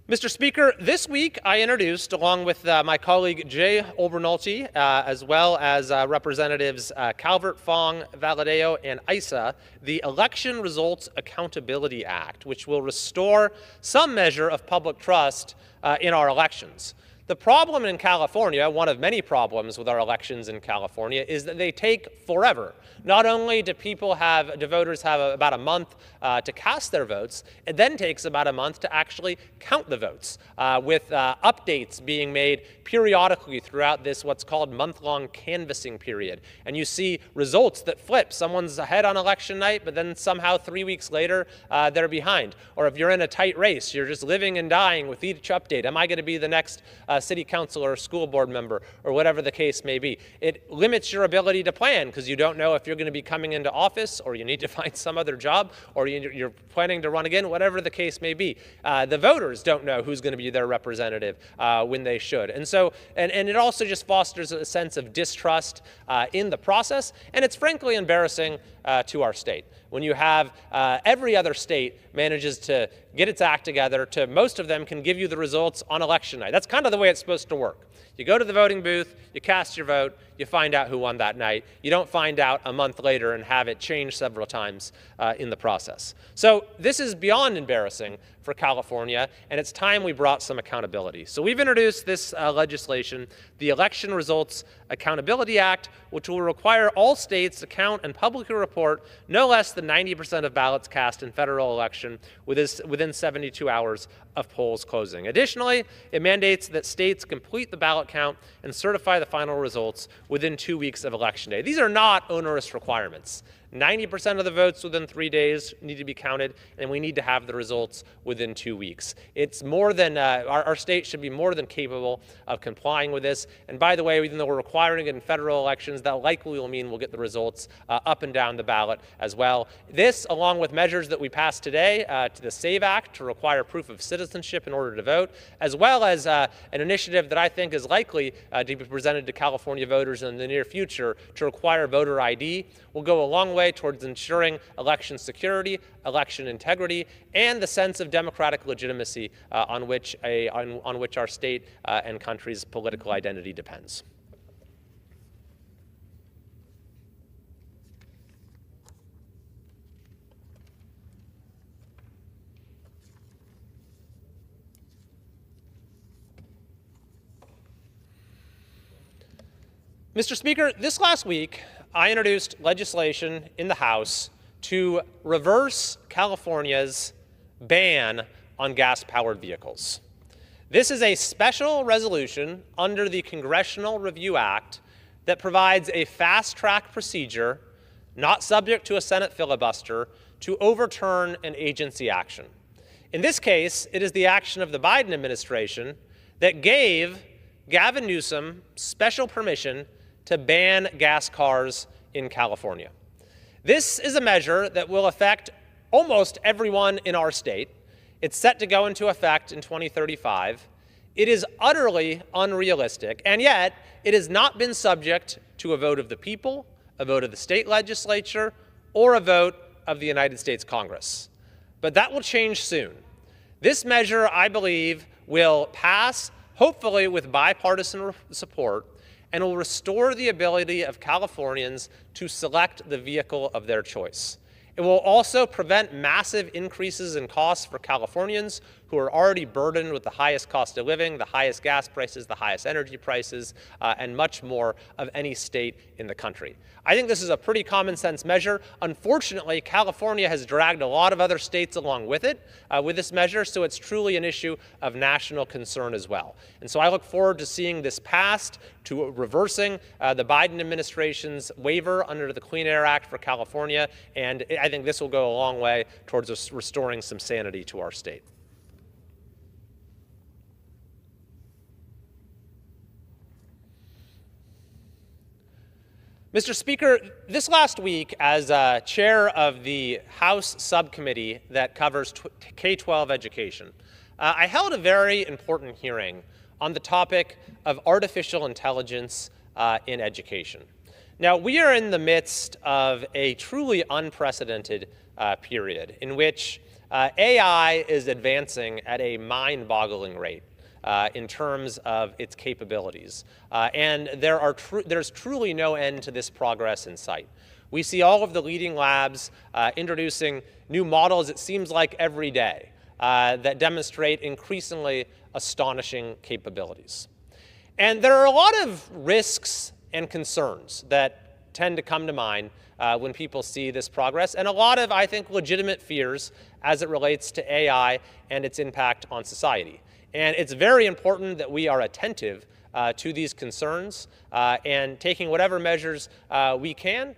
Mr. Speaker, this week I introduced, along with my colleague Jay Obernolte, as well as Representatives Calvert, Fong, Valadeo, and Issa, the Election Results Accountability Act, which will restore some measure of public trust in our elections. The problem in California, one of many problems with our elections in California, is that they take forever. Not only do voters have about a month to cast their votes, it then takes about a month to actually count the votes, with updates being made periodically throughout this what's called month-long canvassing period. And you see results that flip. Someone's ahead on election night, but then somehow 3 weeks later, they're behind. Or if you're in a tight race, you're just living and dying with each update. Am I going to be the next city council or school board member, or whatever the case may be? It limits your ability to plan because you don't know if you're going to be coming into office, or you need to find some other job, or you're planning to run again, whatever the case may be. The voters don't know who's going to be their representative when they should. And so, and it also just fosters a sense of distrust in the process, and it's frankly embarrassing to our state. When you have every other state manages to get its act together, to most of them can give you the results on election night. That's kind of the way it's supposed to work. You go to the voting booth, you cast your vote, you find out who won that night. You don't find out a month later and have it changed several times in the process. So this is beyond embarrassing for California, and it's time we brought some accountability. So we've introduced this legislation, the Election Results Accountability Act, which will require all states to count and publicly report no less than 90% of ballots cast in federal election within 72 hours of polls closing. Additionally, it mandates that states complete the ballot count and certify the final results within 2 weeks of Election Day. These are not onerous requirements. 90% of the votes within 3 days need to be counted, and we need to have the results within 2 weeks. It's more than, our state should be more than capable of complying with this. And by the way, even though we're requiring it in federal elections, that likely will mean we'll get the results up and down the ballot as well. This, along with measures that we passed today, to the SAVE Act to require proof of citizenship in order to vote, as well as an initiative that I think is likely to be presented to California voters in the near future to require voter ID, will go a long way towards ensuring election security, election integrity, and the sense of democratic legitimacy on which our state and country's political identity depends. Mr. Speaker, this last week, I introduced legislation in the House to reverse California's ban on gas-powered vehicles. This is a special resolution under the Congressional Review Act that provides a fast-track procedure, not subject to a Senate filibuster, to overturn an agency action. In this case, it is the action of the Biden administration that gave Gavin Newsom special permission to ban gas cars in California. This is a measure that will affect almost everyone in our state. It's set to go into effect in 2035. It is utterly unrealistic, and yet it has not been subject to a vote of the people, a vote of the state legislature, or a vote of the United States Congress. But that will change soon. This measure, I believe, will pass, hopefully with bipartisan support, and will restore the ability of Californians to select the vehicle of their choice. It will also prevent massive increases in costs for Californians who are already burdened with the highest cost of living, the highest gas prices, the highest energy prices, and much more of any state in the country. I think this is a pretty common sense measure. Unfortunately, California has dragged a lot of other states along with it, with this measure, so it's truly an issue of national concern as well. And so I look forward to seeing this passed, to reversing the Biden administration's waiver under the Clean Air Act for California, and I think this will go a long way towards us restoring some sanity to our state. Mr. Speaker, this last week, as chair of the House subcommittee that covers K-12 education, I held a very important hearing on the topic of artificial intelligence in education. Now, we are in the midst of a truly unprecedented period in which AI is advancing at a mind-boggling rate in terms of its capabilities. And there's truly no end to this progress in sight. We see all of the leading labs introducing new models, it seems like every day, that demonstrate increasingly astonishing capabilities. And there are a lot of risks and concerns that tend to come to mind when people see this progress, and a lot of, I think, legitimate fears as it relates to AI and its impact on society. And it's very important that we are attentive to these concerns and taking whatever measures we can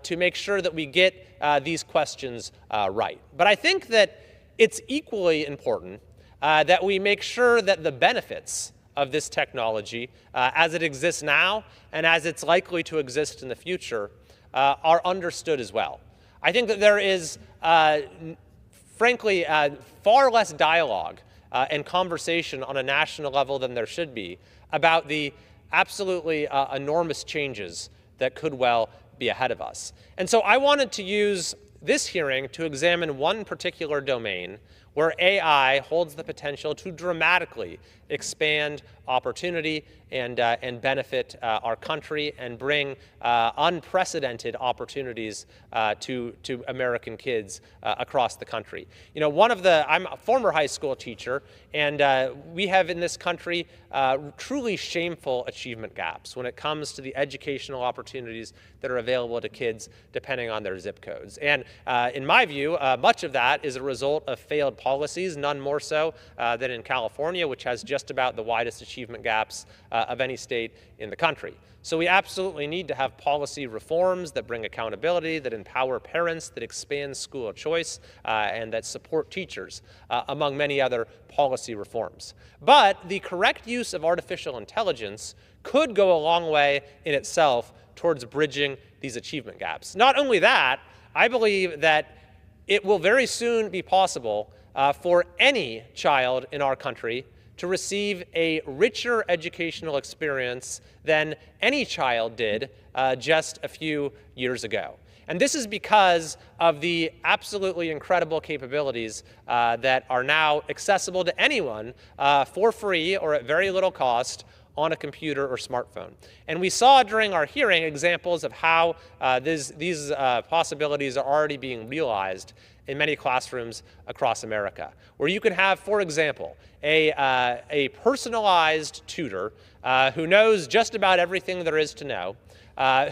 to make sure that we get these questions right. But I think that it's equally important that we make sure that the benefits of this technology, as it exists now and as it's likely to exist in the future, are understood as well. I think that there is, frankly, far less dialogue and conversation on a national level than there should be about the absolutely enormous changes that could well be ahead of us. And so I wanted to use this hearing to examine one particular domain where AI holds the potential to dramatically expand opportunity and benefit our country and bring unprecedented opportunities to American kids across the country. You know, I'm a former high school teacher, and we have in this country truly shameful achievement gaps when it comes to the educational opportunities that are available to kids depending on their zip codes. And in my view, much of that is a result of failed policies, none more so than in California, which has just about the widest achievement gaps of any state in the country. So we absolutely need to have policy reforms that bring accountability, that empower parents, that expand school choice, and that support teachers, among many other policy reforms. But the correct use of artificial intelligence could go a long way in itself towards bridging these achievement gaps. Not only that, I believe that it will very soon be possible for any child in our country to receive a richer educational experience than any child did just a few years ago. And this is because of the absolutely incredible capabilities that are now accessible to anyone for free or at very little cost on a computer or smartphone. And we saw during our hearing examples of how these possibilities are already being realized in many classrooms across America, where you could have, for example, a personalized tutor who knows just about everything there is to know,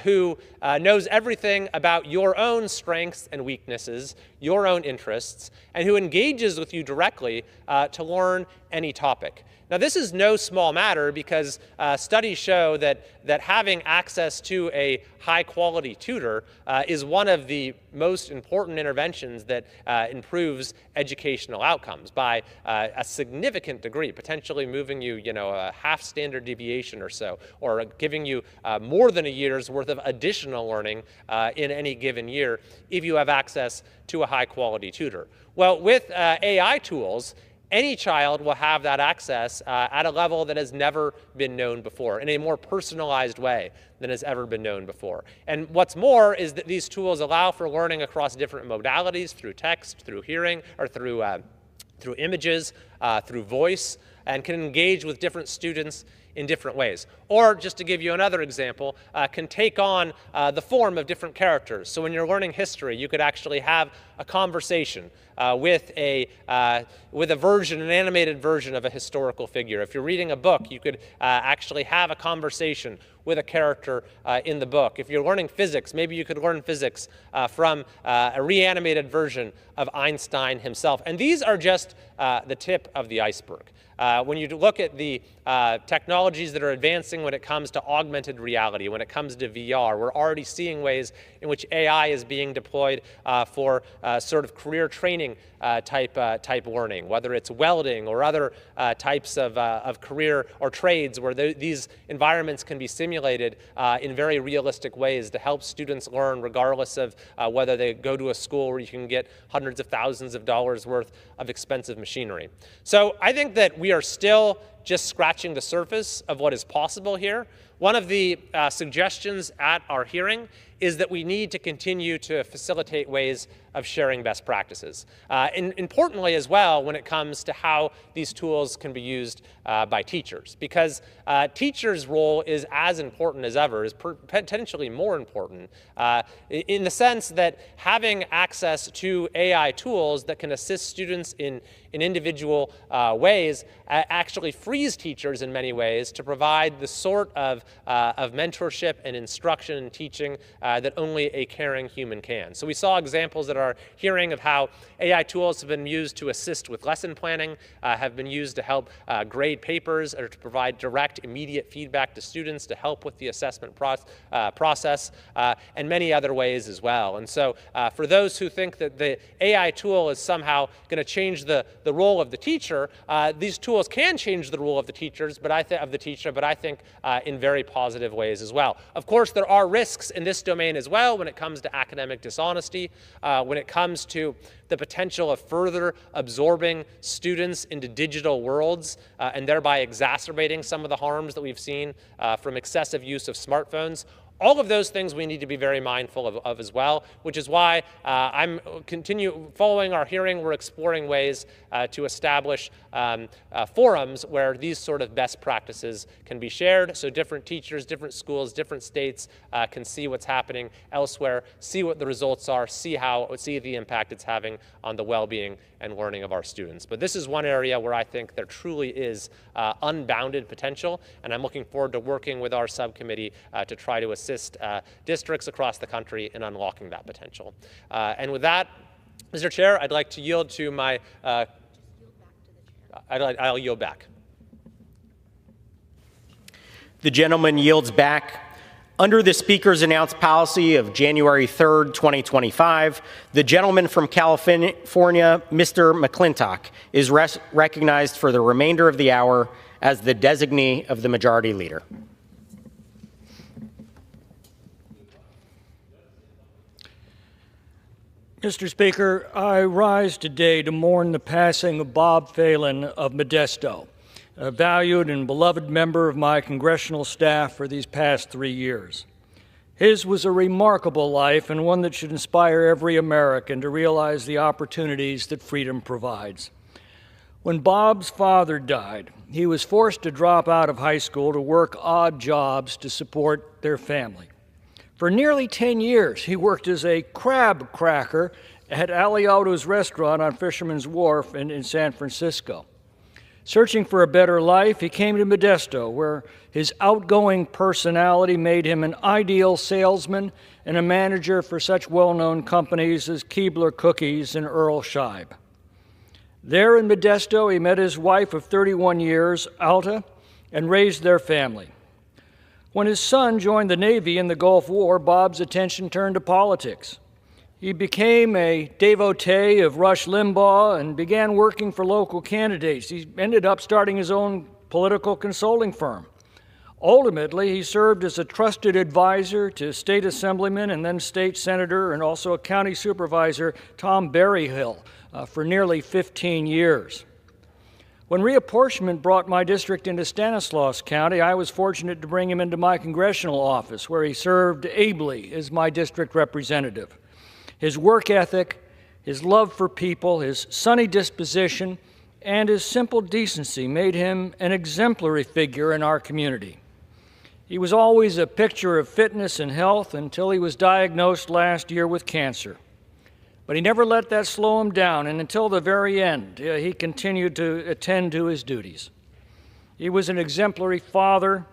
who knows everything about your own strengths and weaknesses, your own interests, and who engages with you directly to learn any topic. Now, this is no small matter because studies show that having access to a high-quality tutor is one of the most important interventions that improves educational outcomes by a significant degree, potentially moving you, a half standard deviation or so, or giving you more than a year's worth of additional learning in any given year if you have access to a high-quality tutor. Well, with AI tools, any child will have that access at a level that has never been known before, in a more personalized way than has ever been known before. And what's more is that these tools allow for learning across different modalities, through text, through hearing, or through images, through voice, and can engage with different students in different ways. Or, just to give you another example, can take on the form of different characters. So when you're learning history, you could actually have a conversation with an animated version of a historical figure. If you're reading a book, you could actually have a conversation with a character in the book. If you're learning physics, maybe you could learn physics from a reanimated version of Einstein himself. And these are just the tip of the iceberg. When you look at the technologies that are advancing when it comes to augmented reality, when it comes to VR, we're already seeing ways in which AI is being deployed for sort of career training type learning, whether it's welding or other types of career or trades where these environments can be simulated simulated in very realistic ways to help students learn regardless of whether they go to a school where you can get hundreds of thousands of dollars worth of expensive machinery. So I think that we are still just scratching the surface of what is possible here. One of the suggestions at our hearing is that we need to continue to facilitate ways of sharing best practices. And importantly as well, when it comes to how these tools can be used by teachers, because teachers' role is as important as ever, is potentially more important, in the sense that having access to AI tools that can assist students in individual ways actually frees teachers in many ways to provide the sort of mentorship and instruction and teaching that only a caring human can. So we saw examples at our hearing of how AI tools have been used to assist with lesson planning, have been used to help grade papers, or to provide direct, immediate feedback to students to help with the assessment process, and many other ways as well. And so for those who think that the AI tool is somehow going to change the role of the teacher, these tools can change the role of the teachers, but I think in very positive ways as well. Of course, there are risks in this domain as well when it comes to academic dishonesty, when it comes to the potential of further absorbing students into digital worlds and thereby exacerbating some of the harms that we've seen from excessive use of smartphones. All of those things we need to be very mindful of as well, which is why following our hearing, we're exploring ways to establish forums where these sort of best practices can be shared, so different teachers, different schools, different states can see what's happening elsewhere, see what the results are, see the impact it's having on the well-being and learning of our students. But this is one area where I think there truly is unbounded potential, and I'm looking forward to working with our subcommittee to try to assist districts across the country in unlocking that potential. And with that, Mr. Chair, I'd like to yield to my, I'll yield back. The gentleman yields back. Under the Speaker's announced policy of January 3rd, 2025, the gentleman from California, Mr. McClintock, is recognized for the remainder of the hour as the designee of the Majority Leader. Mr. Speaker, I rise today to mourn the passing of Bob Phelan of Modesto, a valued and beloved member of my congressional staff for these past 3 years. His was a remarkable life and one that should inspire every American to realize the opportunities that freedom provides. When Bob's father died, he was forced to drop out of high school to work odd jobs to support their family. For nearly 10 years, he worked as a crab cracker at Aliotto's restaurant on Fisherman's Wharf in San Francisco. Searching for a better life, he came to Modesto, where his outgoing personality made him an ideal salesman and a manager for such well-known companies as Keebler Cookies and Earl Scheib. There in Modesto, he met his wife of 31 years, Alta, and raised their family. When his son joined the Navy in the Gulf War, Bob's attention turned to politics. He became a devotee of Rush Limbaugh and began working for local candidates. He ended up starting his own political consulting firm. Ultimately, he served as a trusted advisor to state assemblyman and then state senator and also a county supervisor, Tom Berryhill, for nearly 15 years. When reapportionment brought my district into Stanislaus County, I was fortunate to bring him into my congressional office, where he served ably as my district representative. His work ethic, his love for people, his sunny disposition, and his simple decency made him an exemplary figure in our community. He was always a picture of fitness and health until he was diagnosed last year with cancer. But he never let that slow him down, and until the very end, he continued to attend to his duties. He was an exemplary father,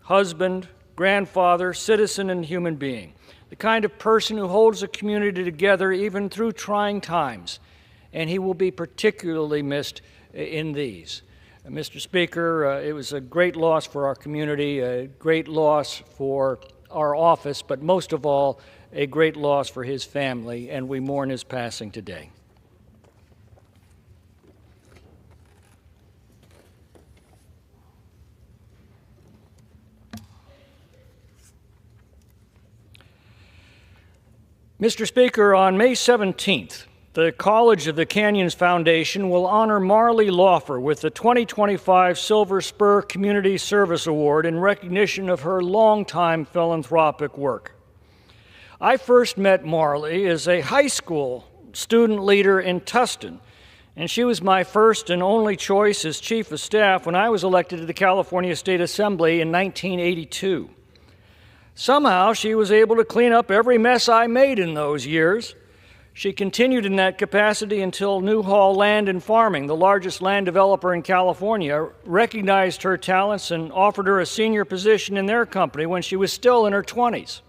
husband, grandfather, citizen, and human being, the kind of person who holds a community together even through trying times, and he will be particularly missed in these. Mr. Speaker, it was a great loss for our community, a great loss for our office, but most of all, a great loss for his family, and we mourn his passing today. Mr. Speaker, on May 17th, the College of the Canyons Foundation will honor Marley Laufer with the 2025 Silver Spur Community Service Award in recognition of her longtime philanthropic work. I first met Marley as a high school student leader in Tustin, and she was my first and only choice as Chief of Staff when I was elected to the California State Assembly in 1982. Somehow, she was able to clean up every mess I made in those years. She continued in that capacity until Newhall Land and Farming, the largest land developer in California, recognized her talents and offered her a senior position in their company when she was still in her 20s.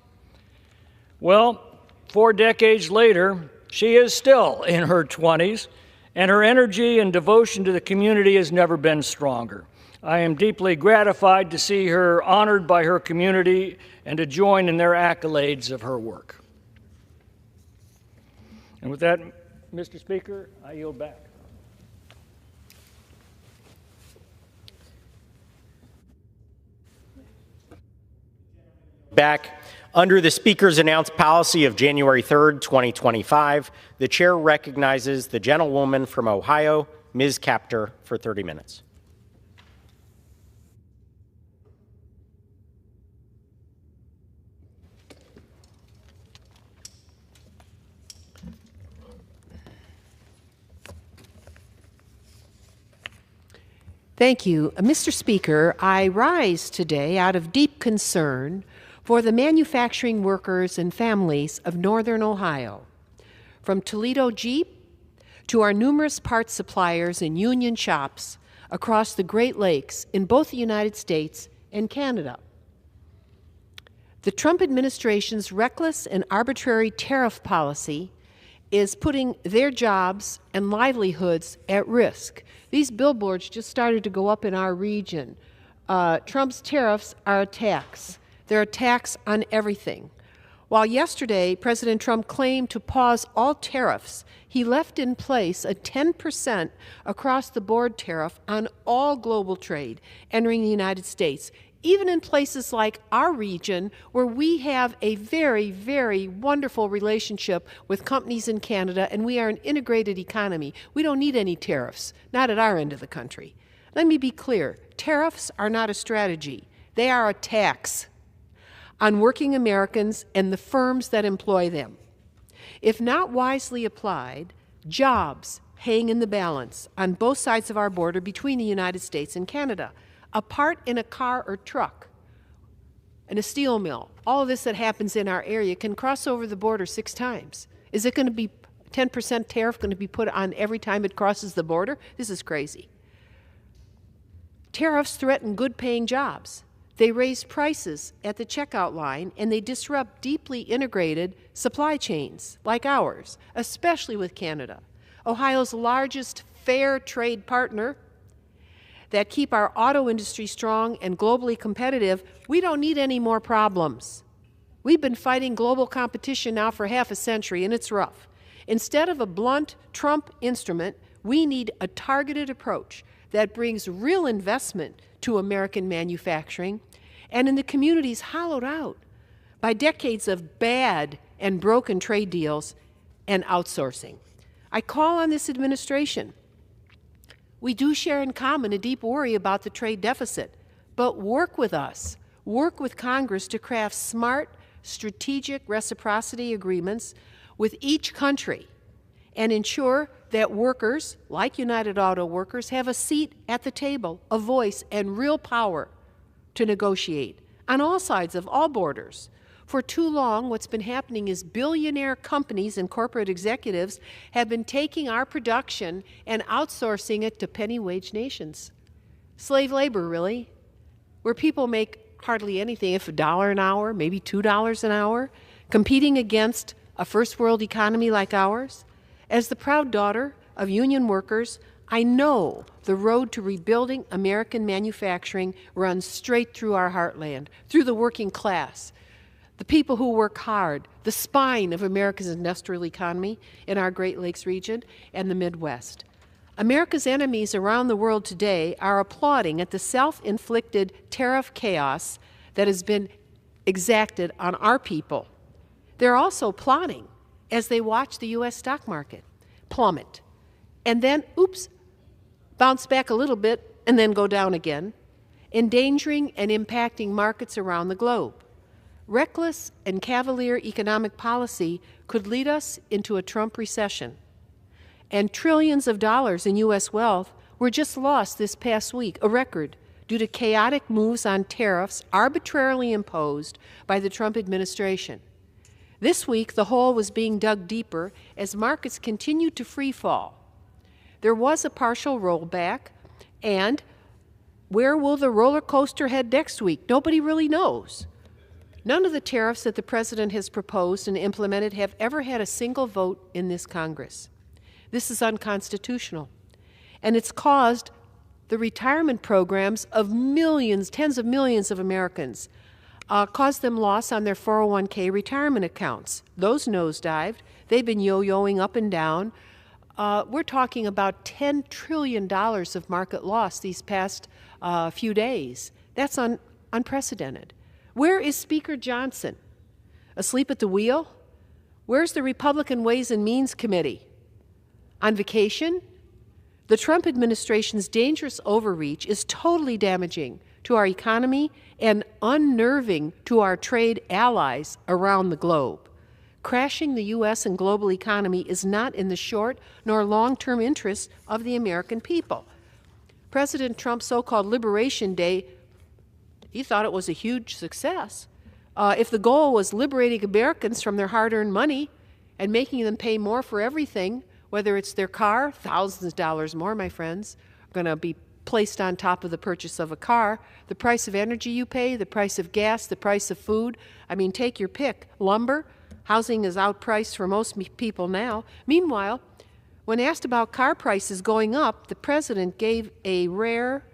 Well, 4 decades later, she is still in her 20s, and her energy and devotion to the community has never been stronger. I am deeply gratified to see her honored by her community and to join in their accolades of her work. And with that, Mr. Speaker, I yield back. Under the Speaker's announced policy of January 3rd, 2025, the Chair recognizes the gentlewoman from Ohio, Ms. Kaptur, for 30 minutes. Thank you. Mr. Speaker, I rise today out of deep concern for the manufacturing workers and families of Northern Ohio. From Toledo Jeep to our numerous parts suppliers and union shops across the Great Lakes in both the United States and Canada. The Trump administration's reckless and arbitrary tariff policy is putting their jobs and livelihoods at risk. These billboards just started to go up in our region. Trump's tariffs are a tax. They're a tax on everything. While yesterday President Trump claimed to pause all tariffs, he left in place a 10% across-the-board tariff on all global trade entering the United States, even in places like our region where we have a very, very wonderful relationship with companies in Canada, and we are an integrated economy. We don't need any tariffs, not at our end of the country. Let me be clear. Tariffs are not a strategy. They are a tax on working Americans and the firms that employ them. If not wisely applied, jobs hang in the balance on both sides of our border between the United States and Canada. A part in a car or truck, in a steel mill, all of this that happens in our area can cross over the border 6 times. Is it going to be 10% tariff going to be put on every time it crosses the border? This is crazy. Tariffs threaten good-paying jobs. They raise prices at the checkout line, and they disrupt deeply integrated supply chains like ours, especially with Canada, Ohio's largest fair trade partner, that keep our auto industry strong and globally competitive. We don't need any more problems. We've been fighting global competition now for half a century, and it's rough. Instead of a blunt Trump instrument, we need a targeted approach that brings real investment to American manufacturing and in the communities hollowed out by decades of bad and broken trade deals and outsourcing. I call on this administration. We do share in common a deep worry about the trade deficit, but work with us, work with Congress to craft smart, strategic reciprocity agreements with each country and ensure that workers, like United Auto Workers, have a seat at the table, a voice, and real power to negotiate on all sides of all borders. For too long, what's been happening is billionaire companies and corporate executives have been taking our production and outsourcing it to penny-wage nations. Slave labor, really, where people make hardly anything, if $1 an hour, maybe $2 an hour, competing against a first-world economy like ours. As the proud daughter of union workers, I know the road to rebuilding American manufacturing runs straight through our heartland, through the working class, the people who work hard, the spine of America's industrial economy in our Great Lakes region and the Midwest. America's enemies around the world today are applauding at the self-inflicted tariff chaos that has been exacted on our people. They're also plotting as they watch the U.S. stock market plummet and then, oops, bounce back a little bit and then go down again, endangering and impacting markets around the globe. Reckless and cavalier economic policy could lead us into a Trump recession. And trillions of dollars in U.S. wealth were just lost this past week, a record, due to chaotic moves on tariffs arbitrarily imposed by the Trump administration. This week, the hole was being dug deeper as markets continued to free fall. There was a partial rollback, and where will the roller coaster head next week? Nobody really knows. None of the tariffs that the President has proposed and implemented have ever had a single vote in this Congress. This is unconstitutional, and it's caused the retirement programs of millions, tens of millions of Americans, caused them loss on their 401k retirement accounts. Those nosedived. They've been yo-yoing up and down. We're talking about $10 trillion of market loss these past few days. That's unprecedented. Where is Speaker Johnson? Asleep at the wheel? Where's the Republican Ways and Means Committee? On vacation? The Trump administration's dangerous overreach is totally damaging to our economy and unnerving to our trade allies around the globe. Crashing the U.S. and global economy is not in the short nor long-term interests of the American people. President Trump's so-called Liberation Day, he thought it was a huge success. If the goal was liberating Americans from their hard-earned money and making them pay more for everything, whether it's their car, thousands of dollars more, my friends, are going to be placed on top of the purchase of a car, the price of energy you pay, the price of gas, the price of food. I mean, take your pick. Lumber, housing is outpriced for most people now. Meanwhile, when asked about car prices going up, the President gave a rare,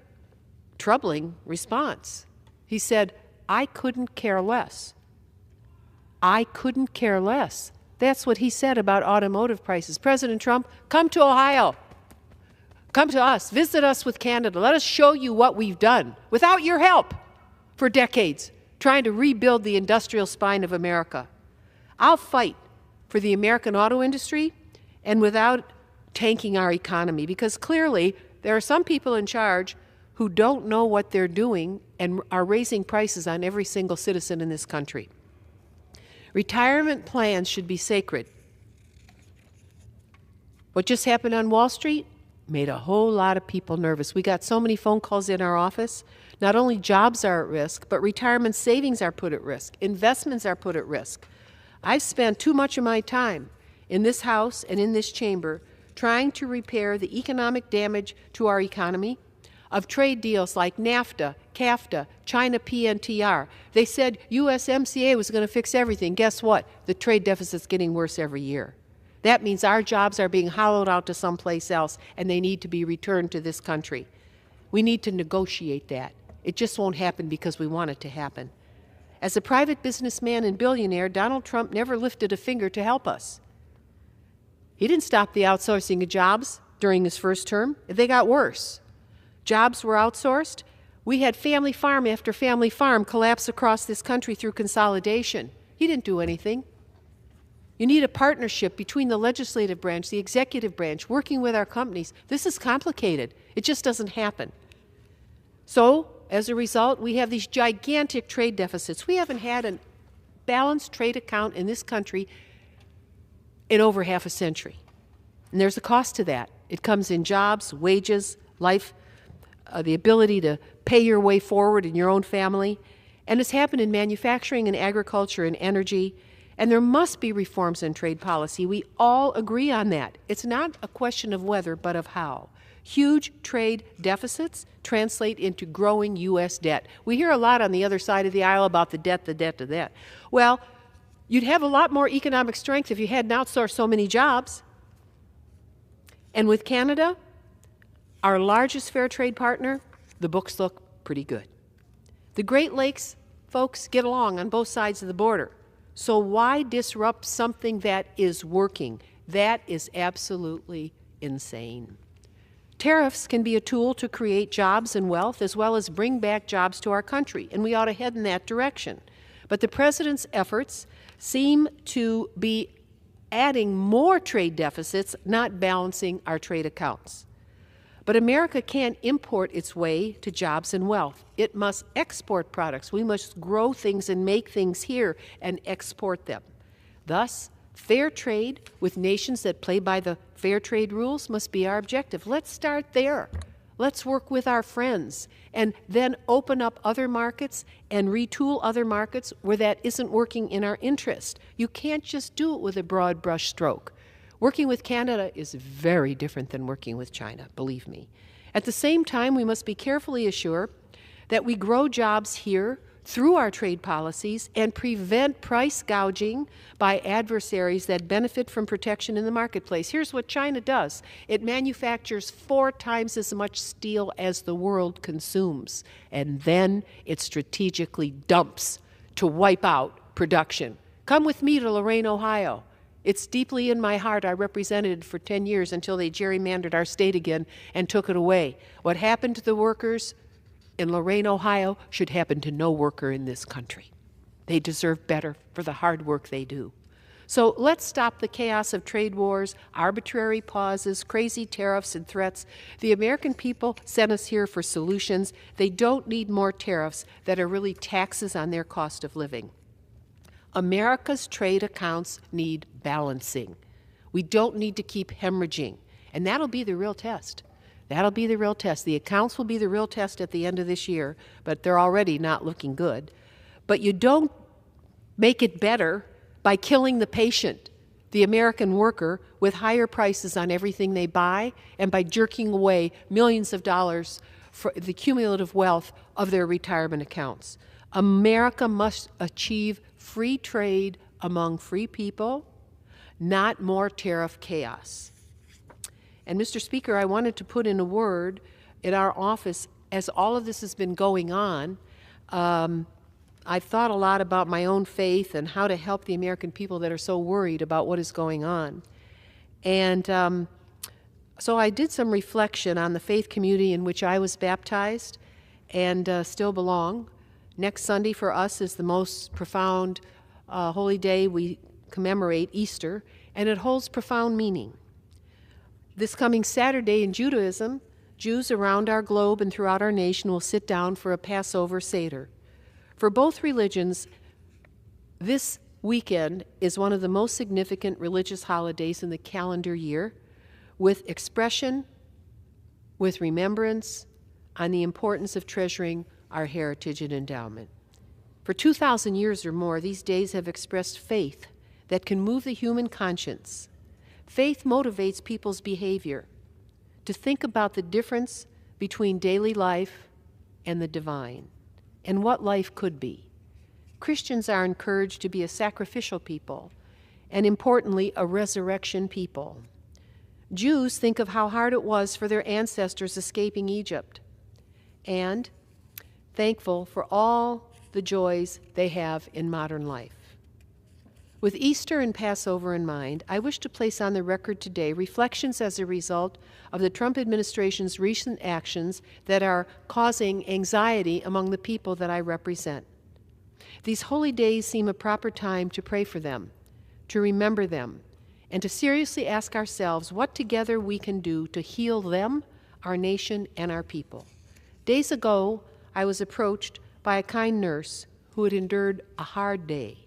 troubling response. He said, "I couldn't care less." I couldn't care less. That's what he said about automotive prices. President Trump, come to Ohio. Come to us. Visit us with Canada. Let us show you what we've done without your help for decades, trying to rebuild the industrial spine of America. I'll fight for the American auto industry and without tanking our economy, because clearly there are some people in charge who don't know what they're doing and are raising prices on every single citizen in this country. Retirement plans should be sacred. What just happened on Wall Street made a whole lot of people nervous. We got so many phone calls in our office. Not only jobs are at risk, but retirement savings are put at risk. Investments are put at risk. I've spent too much of my time in this House and in this chamber trying to repair the economic damage to our economy of trade deals like NAFTA, CAFTA, China PNTR. They said USMCA was going to fix everything. Guess what? The trade deficit's getting worse every year. That means our jobs are being hollowed out to someplace else, and they need to be returned to this country. We need to negotiate that. It just won't happen because we want it to happen. As a private businessman and billionaire, Donald Trump never lifted a finger to help us. He didn't stop the outsourcing of jobs during his first term. They got worse. Jobs were outsourced. We had family farm after family farm collapse across this country through consolidation. He didn't do anything. You need a partnership between the legislative branch, the executive branch, working with our companies. This is complicated. It just doesn't happen. So, as a result, we have these gigantic trade deficits. We haven't had a balanced trade account in this country in over half a century. And there's a cost to that. It comes in jobs, wages, life, the ability to pay your way forward in your own family. And it's happened in manufacturing and agriculture and energy. And there must be reforms in trade policy. We all agree on that. It's not a question of whether, but of how. Huge trade deficits translate into growing U.S. debt. We hear a lot on the other side of the aisle about the debt, the debt, the debt. Well, you'd have a lot more economic strength if you hadn't outsourced so many jobs. And with Canada, our largest fair trade partner, the books look pretty good. The Great Lakes folks get along on both sides of the border. So why disrupt something that is working? That is absolutely insane. Tariffs can be a tool to create jobs and wealth as well as bring back jobs to our country, and we ought to head in that direction. But the President's efforts seem to be adding more trade deficits, not balancing our trade accounts. But America can't import its way to jobs and wealth. It must export products. We must grow things and make things here and export them. Thus, fair trade with nations that play by the fair trade rules must be our objective. Let's start there. Let's work with our friends and then open up other markets and retool other markets where that isn't working in our interest. You can't just do it with a broad brush stroke. Working with Canada is very different than working with China, believe me. At the same time, we must be carefully assured that we grow jobs here through our trade policies and prevent price gouging by adversaries that benefit from protection in the marketplace. Here's what China does. It manufactures 4 times as much steel as the world consumes, and then it strategically dumps to wipe out production. Come with me to Lorain, Ohio. It's deeply in my heart. I represented it for 10 years until they gerrymandered our state again and took it away. What happened to the workers in Lorain, Ohio, should happen to no worker in this country. They deserve better for the hard work they do. So let's stop the chaos of trade wars, arbitrary pauses, crazy tariffs and threats. The American people sent us here for solutions. They don't need more tariffs that are really taxes on their cost of living. America's trade accounts need balancing. We don't need to keep hemorrhaging, and that'll be the real test. That'll be the real test. The accounts will be the real test at the end of this year, but they're already not looking good. But you don't make it better by killing the patient, the American worker, with higher prices on everything they buy and by jerking away millions of dollars for the cumulative wealth of their retirement accounts. America must achieve free trade among free people, not more tariff chaos. And Mr. Speaker, I wanted to put in a word in our office as all of this has been going on. I've thought a lot about my own faith and how to help the American people that are so worried about what is going on. And so I did some reflection on the faith community in which I was baptized and still belong. Next Sunday for us is the most profound holy day. We commemorate Easter, and it holds profound meaning. This coming Saturday in Judaism, Jews around our globe and throughout our nation will sit down for a Passover Seder. For both religions, this weekend is one of the most significant religious holidays in the calendar year, with expression, with remembrance on the importance of treasuring our heritage and endowment. For 2,000 years or more, these days have expressed faith that can move the human conscience. Faith motivates people's behavior to think about the difference between daily life and the divine, and what life could be. Christians are encouraged to be a sacrificial people, and importantly, a resurrection people. Jews think of how hard it was for their ancestors escaping Egypt, and thankful for all the joys they have in modern life. With Easter and Passover in mind, I wish to place on the record today reflections as a result of the Trump administration's recent actions that are causing anxiety among the people that I represent. These holy days seem a proper time to pray for them, to remember them, and to seriously ask ourselves what together we can do to heal them, our nation, and our people. Days ago, I was approached by a kind nurse who had endured a hard day.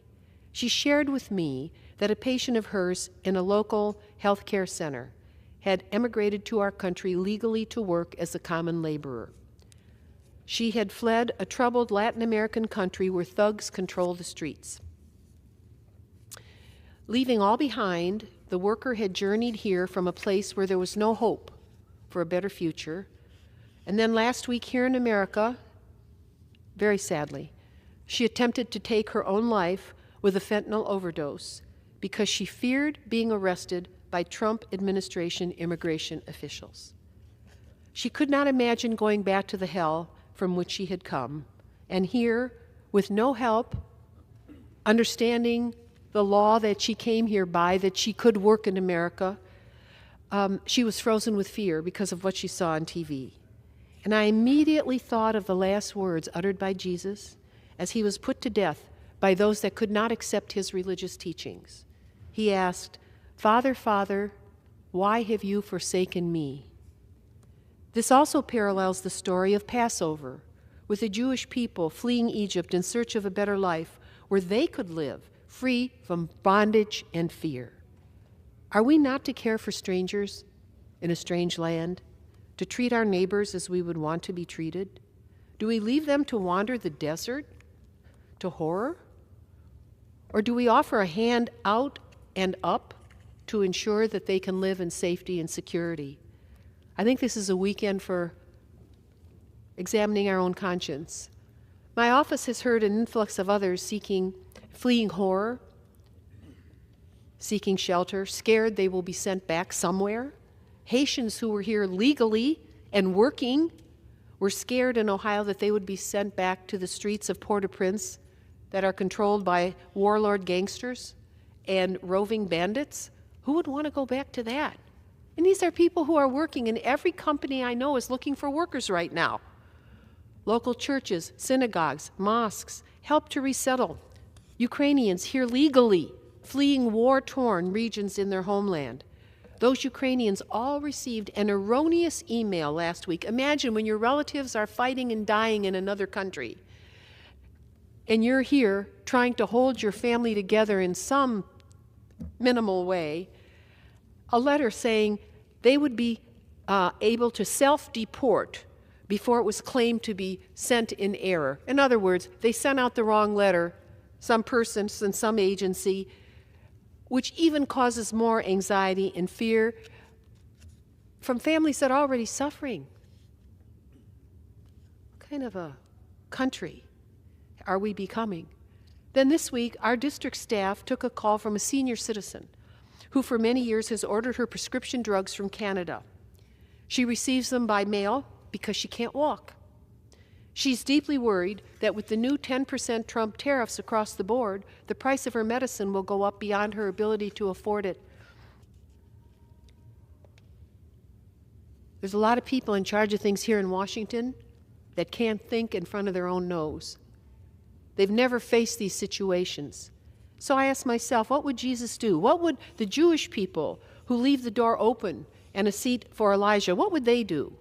She shared with me that a patient of hers in a local health care center had emigrated to our country legally to work as a common laborer. She had fled a troubled Latin American country where thugs control the streets. Leaving all behind, the worker had journeyed here from a place where there was no hope for a better future. And then last week here in America, very sadly, she attempted to take her own life with a fentanyl overdose because she feared being arrested by Trump administration immigration officials. She could not imagine going back to the hell from which she had come, and here, with no help, understanding the law that she came here by, that she could work in America, she was frozen with fear because of what she saw on TV. And I immediately thought of the last words uttered by Jesus as he was put to death by those that could not accept his religious teachings. He asked, Father, Father, why have you forsaken me? This also parallels the story of Passover, with the Jewish people fleeing Egypt in search of a better life where they could live free from bondage and fear. Are we not to care for strangers in a strange land, to treat our neighbors as we would want to be treated? Do we leave them to wander the desert, to horror? Or do we offer a hand out and up to ensure that they can live in safety and security? I think this is a weekend for examining our own conscience. My office has heard an influx of others fleeing horror, seeking shelter, scared they will be sent back somewhere. Haitians who were here legally and working were scared in Ohio that they would be sent back to the streets of Port-au-Prince that are controlled by warlord gangsters and roving bandits. Who would want to go back to that? And these are people who are working, and every company I know is looking for workers right now. Local churches, synagogues, mosques help to resettle Ukrainians here legally, fleeing war-torn regions in their homeland. Those Ukrainians all received an erroneous email last week. Imagine when your relatives are fighting and dying in another country, and you're here trying to hold your family together in some minimal way, a letter saying they would be able to self-deport before it was claimed to be sent in error. In other words, they sent out the wrong letter, some person in some agency, which even causes more anxiety and fear from families that are already suffering. What kind of a country are we becoming? Then this week, our district staff took a call from a senior citizen who for many years has ordered her prescription drugs from Canada. She receives them by mail because she can't walk. She's deeply worried that with the new 10% Trump tariffs across the board, the price of her medicine will go up beyond her ability to afford it. There's a lot of people in charge of things here in Washington that can't think in front of their own nose. They've never faced these situations. So I ask myself, what would Jesus do? What would the Jewish people who leave the door open and a seat for Elijah, what would they do?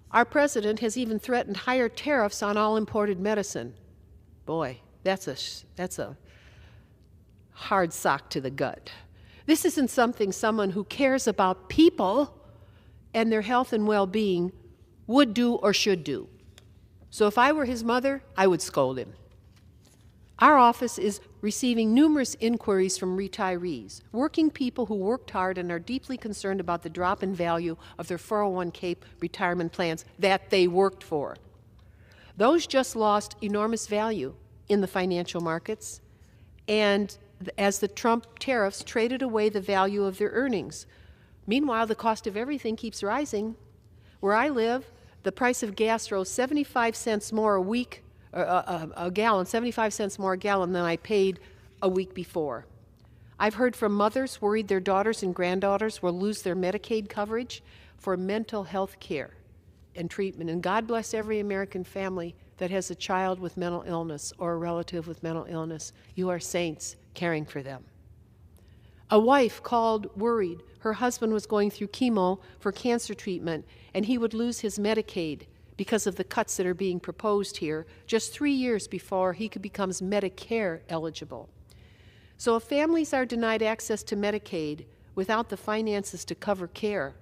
Our president has even threatened higher tariffs on all imported medicine. Boy, that's a hard sock to the gut. This isn't something someone who cares about people and their health and well-being would do or should do. So if I were his mother, I would scold him. Our office is receiving numerous inquiries from retirees, working people who worked hard and are deeply concerned about the drop in value of their 401k retirement plans that they worked for. Those just lost enormous value in the financial markets, and as the Trump tariffs traded away the value of their earnings. Meanwhile, the cost of everything keeps rising. Where I live, the price of gas rose 75 cents more a gallon, 75 cents more a gallon than I paid a week before. I've heard from mothers worried their daughters and granddaughters will lose their Medicaid coverage for mental health care and treatment. And God bless every American family that has a child with mental illness or a relative with mental illness. You are saints caring for them. A wife called worried her husband was going through chemo for cancer treatment and he would lose his Medicaid because of the cuts that are being proposed here just 3 years before he becomes Medicare eligible. So if families are denied access to Medicaid without the finances to cover care,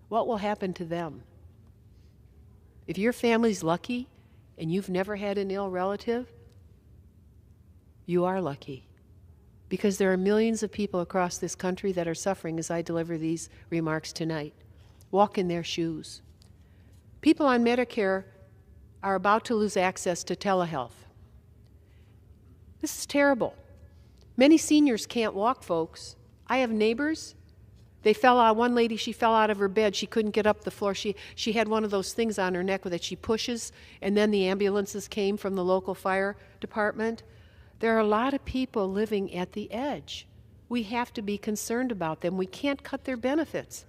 what will happen to them? If your family's lucky and you've never had an ill relative, you are lucky, because there are millions of people across this country that are suffering as I deliver these remarks tonight. Walk in their shoes. People on Medicare are about to lose access to telehealth. This is terrible. Many seniors can't walk, folks. I have neighbors. They fell out. One lady, she fell out of her bed. She couldn't get up the floor. She had one of those things on her neck that she pushes, and then the ambulances came from the local fire department. There are a lot of people living at the edge. We have to be concerned about them. We can't cut their benefits.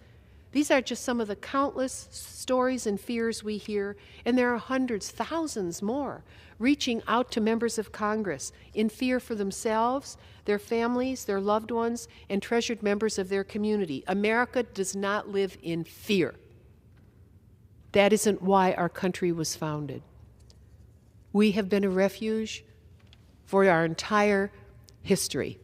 These are just some of the countless stories and fears we hear, and there are hundreds, thousands more reaching out to members of Congress in fear for themselves, their families, their loved ones, and treasured members of their community. America does not live in fear. That isn't why our country was founded. We have been a refuge for our entire history,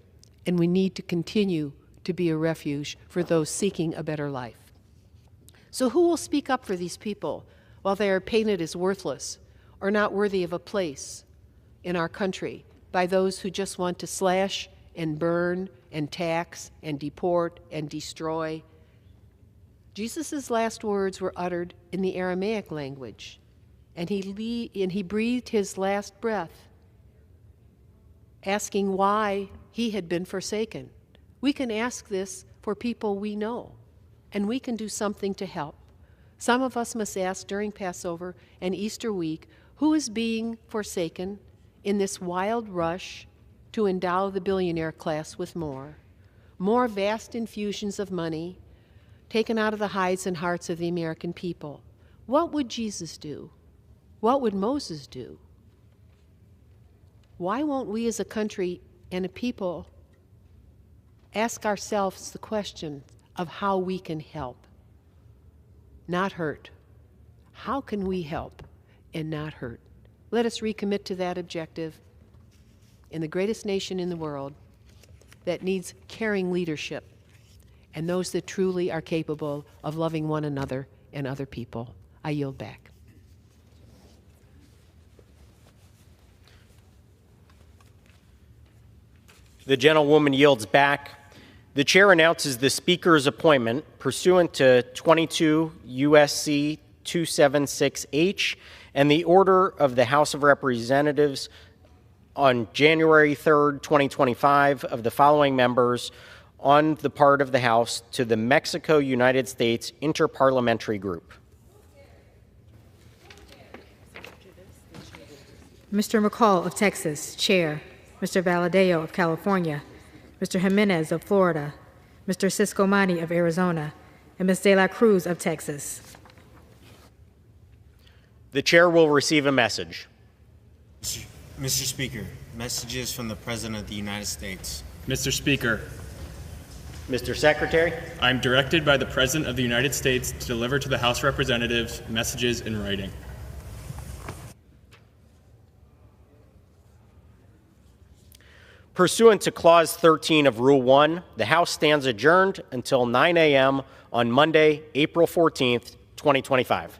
and we need to continue to be a refuge for those seeking a better life. So who will speak up for these people while they are painted as worthless or not worthy of a place in our country by those who just want to slash and burn and tax and deport and destroy? Jesus' last words were uttered in the Aramaic language, and he breathed his last breath, asking why he had been forsaken. We can ask this for people we know, and we can do something to help. Some of us must ask during Passover and Easter week, who is being forsaken in this wild rush to endow the billionaire class with more vast infusions of money taken out of the hides and hearts of the American people? What would Jesus do? What would Moses do? Why won't we as a country and a people ask ourselves the question of how we can help, not hurt? How can we help and not hurt? Let us recommit to that objective in the greatest nation in the world that needs caring leadership and those that truly are capable of loving one another and other people. I yield back. The gentlewoman yields back. The chair announces the Speaker's appointment pursuant to 22 U.S.C. 276H and the order of the House of Representatives on January 3rd, 2025, of the following members on the part of the House to the Mexico-United States Interparliamentary Group. Mr. McCall of Texas, Chair. Mr. Valadeo of California. Mr. Jimenez of Florida. Mr. Ciscomani of Arizona. And Ms. De La Cruz of Texas. The chair will receive a message. Mr. Speaker, messages from the President of the United States. Mr. Speaker. Mr. Secretary. I'm directed by the President of the United States to deliver to the House of Representatives messages in writing. Pursuant to Clause 13 of Rule 1, the House stands adjourned until 9 a.m. on Monday, April 14th, 2025.